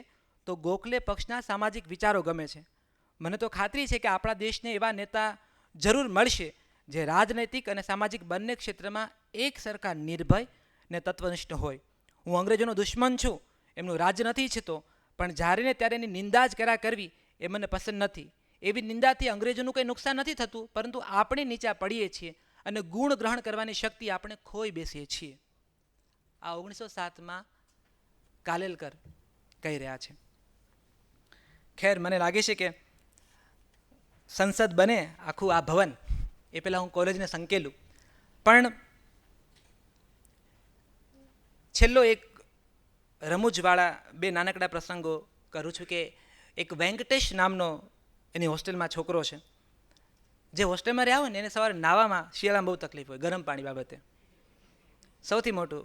તો ગોખલે પક્ષના સામાજિક વિચારો ગમે છે. મને તો ખાતરી છે કે આપણા દેશને એવા નેતા જરૂર મળશે જે રાજનૈતિક અને સામાજિક બંને ક્ષેત્રમાં એક સરખા નિર્ભય ને તત્વનિષ્ઠ હોય. હું અંગ્રેજોનો દુશ્મન છું, એમનું રાજ્ય નથી ઈચ્છતો, પણ જ્યારે ને ત્યારે એની નિંદા જ કર્યા કરવી એ મને પસંદ નથી. એવી નિંદાથી અંગ્રેજોનું કંઈ નુકસાન નથી થતું, પરંતુ આપણે નીચા પડીએ છીએ અને ગુણ ગ્રહણ કરવાની શક્તિ આપણે ખોઈ બેસીએ છીએ. આ 1907માં કાલેલકર કહી રહ્યા છે. ખેર, મને લાગે છે કે સંસદ બને આખું આ ભવન એ પહેલાં હું કોલેજને સંકેલું. પણ છેલ્લો એક રમૂજવાળા બે નાનકડા પ્રસંગો કરું છું કે એક વેંકટેશ નામનો એની હોસ્ટેલમાં છોકરો છે. જે હોસ્ટેલમાં રહ્યા હોય ને એને સવારે નાવામાં શિયાળામાં બહુ તકલીફ હોય ગરમ પાણી બાબતે. સૌથી મોટું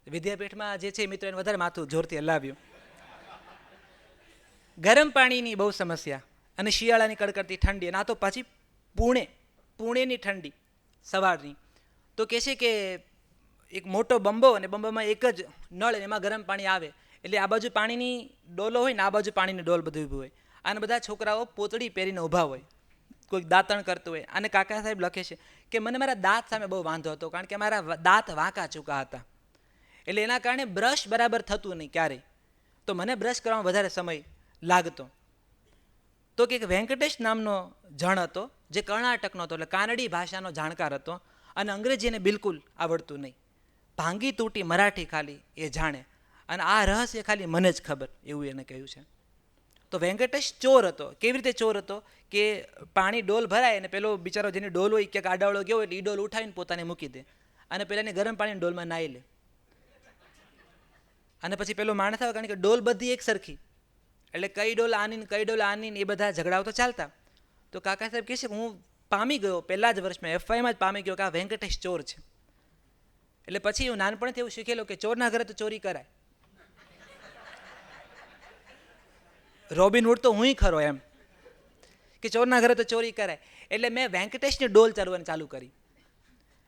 વિદ્યાપીઠમાં જે છે મિત્રો એને વધારે માથું જોરથી હલાવ્યું. ગરમ પાણીની બહુ સમસ્યા અને શિયાળાની કડકડતી ઠંડી, અને આ તો પાછી પુણેની ઠંડી સવારની. તો કહે છે કે એક મોટો બંબો અને બંબામાં એક જ નળ, એમાં ગરમ પાણી આવે એટલે આ બાજુ પાણીની ડોલો હોય ને આ બાજુ પાણીની ડોલ બધું ઊભું હોય, અને બધા છોકરાઓ પોતળી પહેરીને ઊભા હોય, કોઈક દાંતણ કરતું હોય. અને કાકા સાહેબ લખે છે કે મને મારા દાંત સામે બહુ વાંધો હતો, કારણ કે મારા દાંત વાંકા ચૂકા હતા, એટલે એના કારણે બ્રશ બરાબર થતું નહીં ક્યારેય, તો મને બ્રશ કરવામાં વધારે સમય લાગતો. તો કે વેંકટેશ નામનો જણ હતો જે કર્ણાટકનો હતો, એટલે કાનડી ભાષાનો જાણકાર હતો, અને અંગ્રેજીને બિલકુલ આવડતું નહીં. ભાંગી તૂટી મરાઠી ખાલી એ જાણે, અને આ રહસ્ય ખાલી મને જ ખબર, એવું એને કહ્યું છે. તો વેંકટેશ ચોર હતો. કેવી રીતે ચોર હતો કે પાણી ડોલ ભરાય અને પેલો બિચારો જેની ડોલ હોય ક્યાંક આડાવડો ગયો એટલે એ ડોલ ઉઠાવીને પોતાને મૂકી દે, અને પેલાને ગરમ પાણીની ડોલમાં નાહી લે. અને પછી પેલો માણસ આવે, કારણ કે ડોલ બધી એક સરખી, એટલે કઈ ડોલ આની કઈ ડોલ આની એ બધા ઝઘડાઓ તો ચાલતા. તો કાકા સાહેબ કહે છે હું પામી ગયો પહેલા જ વર્ષમાં FYમાં જ પામી ગયો કે આ વેંકટેશ ચોર છે. એટલે પછી હું નાનપણથી એવું શીખેલો કે ચોરના ઘરે તો ચોરી કરાય. રોબિનહૂડ તો હુંય ખરો એમ કે ચોરના ઘરે તો ચોરી કરાય. એટલે મેં વેંકટેશની ડોલ ચાલવાની ચાલુ કરી.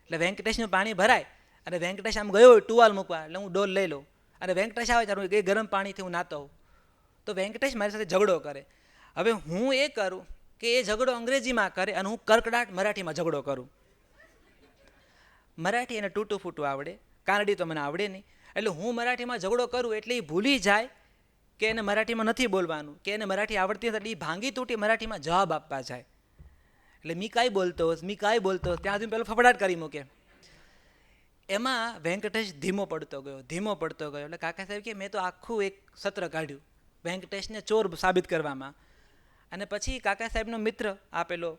એટલે વેંકટેશનું પાણી ભરાય અને વેંકટેશ આમ ગયો હોય ટુવાલ મૂકવા, એટલે હું ડોલ લઈ લઉં, અને વેંકટેશ આવે ત્યારે એ ગરમ પાણીથી હું નાતો હોઉં. તો વેંકટેશ મારી સાથે ઝઘડો કરે. હવે હું એ કરું કે એ ઝઘડો અંગ્રેજીમાં કરે અને હું કડકડાટ મરાઠીમાં ઝઘડો કરું. મરાઠી એને તૂટું ફૂટું આવડે, કાનડી તો મને આવડે નહીં, એટલે હું મરાઠીમાં ઝઘડો કરું એટલે એ ભૂલી જાય કે એને મરાઠીમાં નથી બોલવાનું, કે એને મરાઠી આવડતી નથી, એટલે એ ભાંગી તૂટી મરાઠીમાં જવાબ આપવા જાય. એટલે મી કાંઈ બોલતો હોસ, મી કાંઈ બોલતો હોસ, ત્યાં સુધી પેલો ફફડાટ કરી મૂકે. એમાં વેંકટેશ ધીમો પડતો ગયો. એટલે કાકા સાહેબ કે મેં તો આખું એક સત્ર કાઢ્યું વેંકટેશને ચોર સાબિત કરવામાં. અને પછી કાકા સાહેબનો મિત્ર આપેલો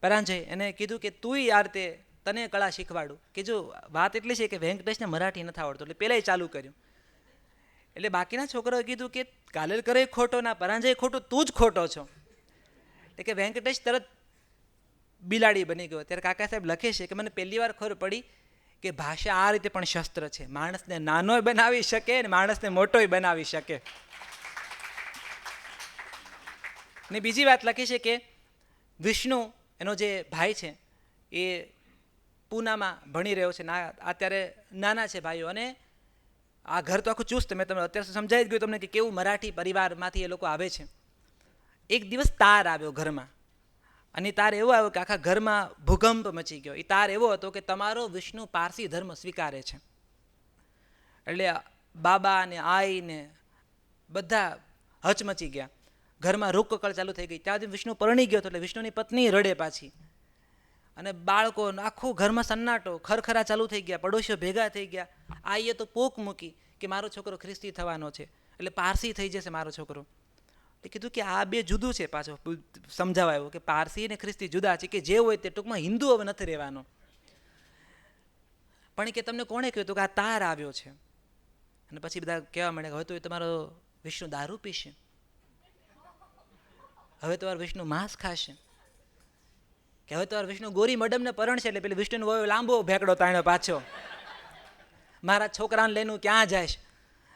પરાંજય એને કીધું કે તુંય આ રીતે તને કળા શીખવાડું. કે જો વાત એટલી છે કે વેંકટેશને મરાઠી નથી આવડતું, એટલે પહેલાંય ચાલુ કર્યું. એટલે બાકીના છોકરાઓએ કીધું કે કાલેલકરે ખોટો ના પરાંજય ખોટું, તું જ ખોટો છો. એટલે કે વેંકટેશ તરત બિલાડી બની ગયો. ત્યારે કાકા સાહેબ લખે છે કે મને પહેલી વાર ખબર પડી કે ભાષા આ રીતે પણ શસ્ત્ર છે, માણસને નાનોય બનાવી શકે ને માણસને મોટોય બનાવી શકે. ને બીજી વાત લખી છે કે વિષ્ણુ એનો જે ભાઈ છે એ પૂનામાં ભણી રહ્યો છે, અત્યારે નાના છે ભાઈઓ, અને આ ઘર તો આખું ચુસ્ત, મેં તમને અત્યારે સમજાવી જ ગયું તમને કે કેવું મરાઠી પરિવારમાંથી એ લોકો આવે છે. એક દિવસ તાર આવ્યો ઘરમાં, અને તાર એવો આવ્યો કે આખા ઘરમાં ભૂકંપ મચી ગયો. એ તાર એવો હતો કે તમારો વિષ્ણુ પારસી ધર્મ સ્વીકારે છે. એટલે બાબા ને આઈ ને બધા હચમચી ગયા, ઘરમાં રૂકકળ ચાલુ થઈ ગઈ. ત્યાં વિષ્ણુ પરણી ગયો હતો, એટલે વિષ્ણુની પત્ની રડે પાછી, અને બાળકો આખું ઘરમાં સન્નાટો, ખરખરા ચાલુ થઈ ગયા, પડોશીઓ ભેગા થઈ ગયા. આઈએ તો પોક મૂકી કે મારો છોકરો ખ્રિસ્તી થવાનો છે, એટલે પારસી થઈ જશે મારો છોકરો. એટલે કીધું કે આ બે જુદું છે. પાછો સમજાવવા આવ્યો કે પારસી અને ખ્રિસ્તી જુદા છે, કે જે હોય તે ટૂંકમાં હિન્દુ હવે નથી રહેવાનો. પણ કે તમને કોણે કહ્યું કે આ તાર આવ્યો છે? અને પછી બધા કહેવા માંડ્યા હવે તો એ તમારો વિષ્ણુ દારૂ પીશે, હવે તમારો વિષ્ણુ માંસ ખાશે, કે હવે તમારો વિષ્ણુ ગોરી મડમને પરણશે. એટલે પેલી વિષ્ણુનો લાંબો ભેકડો તાણ્યો પાછો, મારા છોકરાને લઈને ક્યાં જાય?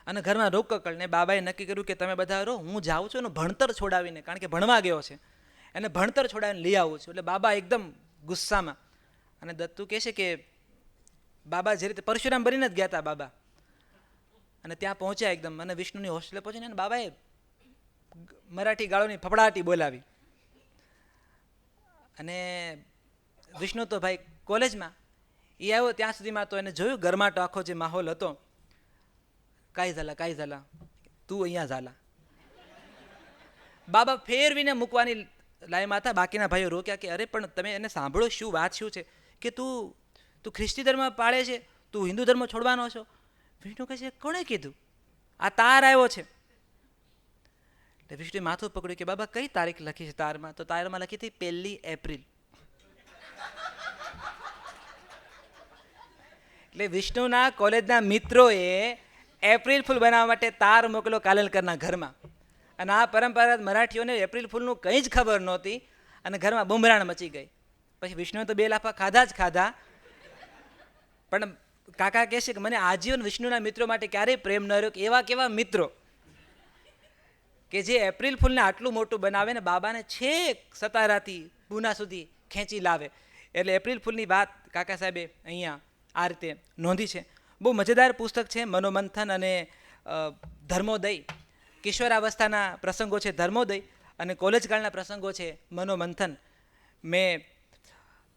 અને ઘરમાં રોકકળ. ને બાબાએ નક્કી કર્યું કે તમે બધા રહો, હું જાઉં છું એનું ભણતર છોડાવીને, કારણ કે ભણવા ગયો છે, એને ભણતર છોડાવીને લઈ આવું છું. એટલે બાબા એકદમ ગુસ્સામાં. અને દત્તુ કહે છે કે બાબા જે રીતે પરશુરામ બનીને જ ગયા હતા બાબા, અને ત્યાં પહોંચ્યા એકદમ, અને વિષ્ણુની હોસ્ટેલે પહોંચીને બાબાએ મરાઠી ગાળોની ફફડાટી બોલાવી. અને વિષ્ણુ તો ભાઈ કોલેજમાં એ આવ્યો ત્યાં સુધીમાં તો એને જોયું ગરમાટો આખો જે માહોલ હતો. કાંઈ ઝાલા તું અહીંયા ઝાલા. બાબા ફેરવીને મૂકવાની લાઈમાં હતા. બાકીના ભાઈઓ રોક્યા કે અરે પણ તમે એને સાંભળો, શું વાત શું છે? કે તું ખ્રિસ્તી ધર્મ પાળે છે, તું હિન્દુ ધર્મ છોડવાનો છો? વિષ્ણુ કહે છે કોણે કીધું? આ તાર આવ્યો છે. એટલે વિષ્ણુએ માથું પકડ્યું કે બાબા કઈ તારીખ લખી છે તારમાં? તો તારમાં લખી હતી 1 એપ્રિલ. એટલે વિષ્ણુના કોલેજના મિત્રોએ એપ્રિલ ફૂલ બનાવવા માટે તાર મોકલો કાલેલકરના ઘરમાં. અને આ પરંપરાગત મરાઠીઓને એપ્રિલ ફૂલનું કંઈ જ ખબર નહોતી, અને ઘરમાં બુમરાણ મચી ગઈ. પછી વિષ્ણુએ તો 2 લાફા ખાધા જ ખાધા. પણ કાકા કહે છે કે મને આજીવન વિષ્ણુના મિત્રો માટે ક્યારેય પ્રેમ ન રહ્યો. કે એવા કેવા મિત્રો કે જે એપ્રિલ ફૂલને આટલું મોટું બનાવે ને બાબાને છેક સતારાથી પૂના સુધી ખેંચી લાવે. એટલે એપ્રિલ ફૂલની વાત કાકા સાહેબે અહીંયા આ રીતે નોંધી છે. બહુ મજેદાર પુસ્તક છે મનોમંથન અને ધર્મોદય. કિશોરાવસ્થાના પ્રસંગો છે ધર્મોદય, અને કોલેજકાળના પ્રસંગો છે મનોમંથન. મેં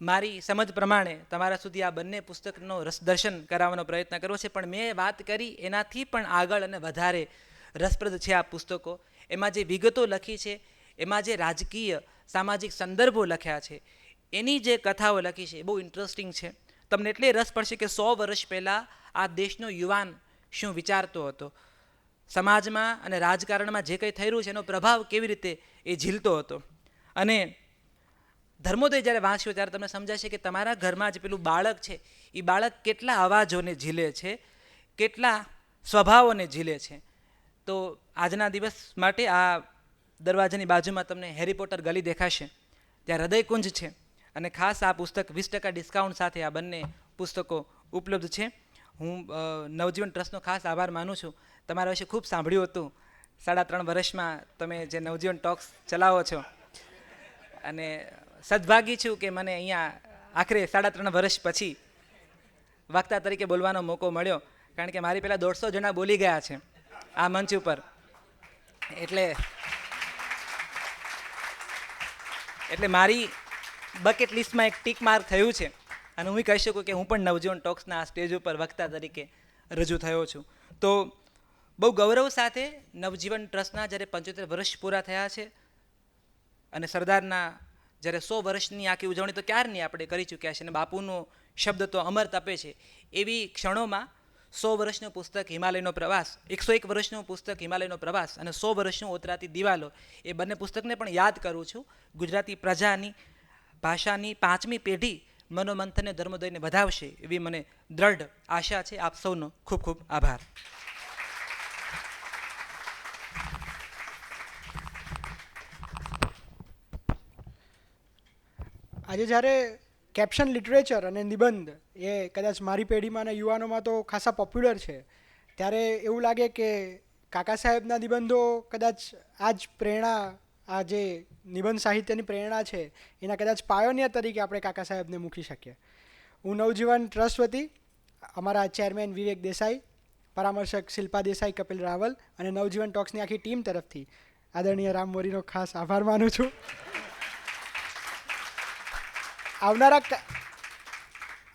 મારી સમજ પ્રમાણે તમારા સુધી આ બંને પુસ્તકનો રસદર્શન કરાવવાનો પ્રયત્ન કર્યો છે. પણ મેં વાત કરી એનાથી પણ આગળ અને વધારે રસપ્રદ છે આ પુસ્તકો. એમાં જે વિગતો લખી છે, એમાં જે રાજકીય સામાજિક સંદર્ભો લખ્યા છે, એની જે કથાઓ લખી છે એ બહુ ઇન્ટરેસ્ટિંગ છે. તમને એટલે રસ પડશે કે 100 વર્ષ પહેલાં આ દેશનો યુવાન શું વિચારતો હતો, સમાજમાં અને રાજકારણમાં જે કંઈ થઈ રહ્યું છે એનો પ્રભાવ કેવી રીતે એ ઝીલતો હતો. અને ધર્મોદય જ્યારે વાંચ્યો ત્યારે તમને સમજાશે કે તમારા ઘરમાં જે પેલું બાળક છે એ બાળક કેટલા અવાજોને ઝીલે છે, કેટલા સ્વભાવોને ઝીલે છે. તો આજના દિવસ માટે આ દરવાજાની બાજુમાં તમને હેરી પોટર ગલી દેખાશે, ત્યાં હૃદયકુંજ છે, અને ખાસ આ પુસ્તક 20% ડિસ્કાઉન્ટ સાથે આ બંને પુસ્તકો ઉપલબ્ધ છે. હું નવજીવન ટ્રસ્ટનો ખાસ આભાર માનું છું. તમારા વિશે ખૂબ સાંભળ્યું હતું. 3.5 વર્ષમાં તમે જે નવજીવન ટોક્સ ચલાવો છો, અને સદભાગી છું કે મને અહીંયા આખરે 3.5 વર્ષ પછી વક્તા તરીકે બોલવાનો મોકો મળ્યો. કારણ કે મારી પહેલાં 150 જણા બોલી ગયા છે આ મંચ ઉપર. એટલે મારી બકેટ લિસ્ટમાં એક ટીક માર્ક થયું છે, અને હું કહી શકું કે હું પણ નવજીવન ટોક્સના સ્ટેજ ઉપર વક્તા તરીકે રજૂ થયો છું. તો બહુ ગૌરવ સાથે નવજીવન ટ્રસ્ટના જ્યારે 75 વર્ષ પૂરા થયા છે અને સરદારના જ્યારે 100 વર્ષની આખી ઉજવણી તો ક્યારની આપણે કરી ચૂક્યા છે અને બાપુનો શબ્દ તો અમર તપે છે, એવી ક્ષણોમાં 100 વર્ષનું પુસ્તક હિમાલયનો પ્રવાસ, 101 વર્ષનું પુસ્તક હિમાલયનો પ્રવાસ અને 100 વર્ષનું ઓતરાતી દિવાલો, એ બંને પુસ્તકને પણ યાદ કરું છું. ગુજરાતી પ્રજાની ભાષાની 5મી પેઢી મનોમંથનને ધર્મોદયને વધાવશે એવી મને દ્રઢ આશા છે. આપ સૌનો ખૂબ ખૂબ આભાર. આજે જ્યારે કેપ્શન લિટરેચર અને નિબંધ એ કદાચ મારી પેઢીમાં અને યુવાનોમાં તો ખાસા પોપ્યુલર છે, ત્યારે એવું લાગે કે કાકા સાહેબના નિબંધો કદાચ આ જ પ્રેરણા, આ જે નિબંધ સાહિત્યની પ્રેરણા છે એના કદાચ પાયોનિયર તરીકે આપણે કાકા સાહેબને મૂકી શકીએ. હું નવજીવન ટ્રસ્ટ વતી અમારા ચેરમેન વિવેક દેસાઈ, પરામર્શક શિલ્પા દેસાઈ, કપિલ રાવલ અને નવજીવન ટોક્સની આખી ટીમ તરફથી આદરણીય રામ મોરીનો ખાસ આભાર માનું છું.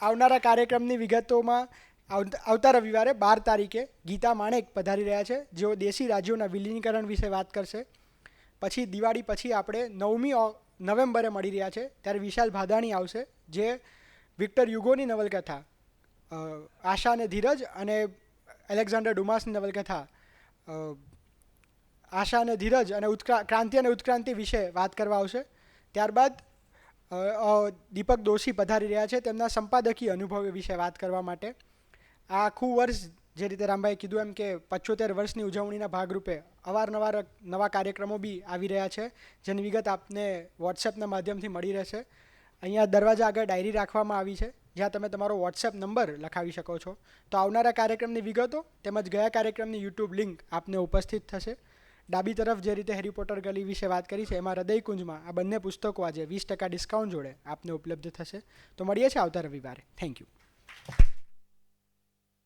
આવનારા કાર્યક્રમની વિગતોમાં આવતા રવિવારે 12 તારીખે ગીતા માણેક પધારી રહ્યા છે, જેઓ દેશી રાજ્યોના વિલીનીકરણ વિશે વાત કરશે. પછી દિવાળી પછી આપણે 9મી નવેમ્બરે મળી રહ્યા છે, ત્યારે વિશાલ ભાદાણી આવશે, જે વિક્ટર યુગોની નવલકથા આશા અને ધીરજ અને એલેક્ઝાન્ડર ડુમાસની નવલકથા આશા અને ધીરજ અને ક્રાંતિ અને ઉત્ક્રાંતિ વિશે વાત કરવા આવશે. ત્યારબાદ દીપક દોશી પધારી રહ્યા છે, તેમના સંપાદકીય અનુભવ વિશે વાત કરવા માટે. આ આખું વર્ષ, જે રીતે રામભાઈએ કીધું એમ કે 75 વર્ષની ઉજવણીના ભાગરૂપે અવારનવાર નવા કાર્યક્રમો બી આવી રહ્યા છે, જેની વિગત આપને વોટ્સએપના માધ્યમથી મળી રહેશે. અહીંયા દરવાજા આગળ ડાયરી રાખવામાં આવી છે, જ્યાં તમે તમારો વોટ્સએપ નંબર લખાવી શકો છો. તો આવનારા કાર્યક્રમની વિગતો તેમજ ગયા કાર્યક્રમની યુટ્યુબ લિંક આપને ઉપસ્થિત થશે. ડાબી તરફ જે રીતે હેરી પોટર ગલી વિશે વાત કરી છે, એમાં હૃદયકુંજમાં આ બંને પુસ્તકો આજે 20% ડિસ્કાઉન્ટ જોડે આપને ઉપલબ્ધ થશે. તો મળીએ છીએ આવતા રવિવારે. Thank you.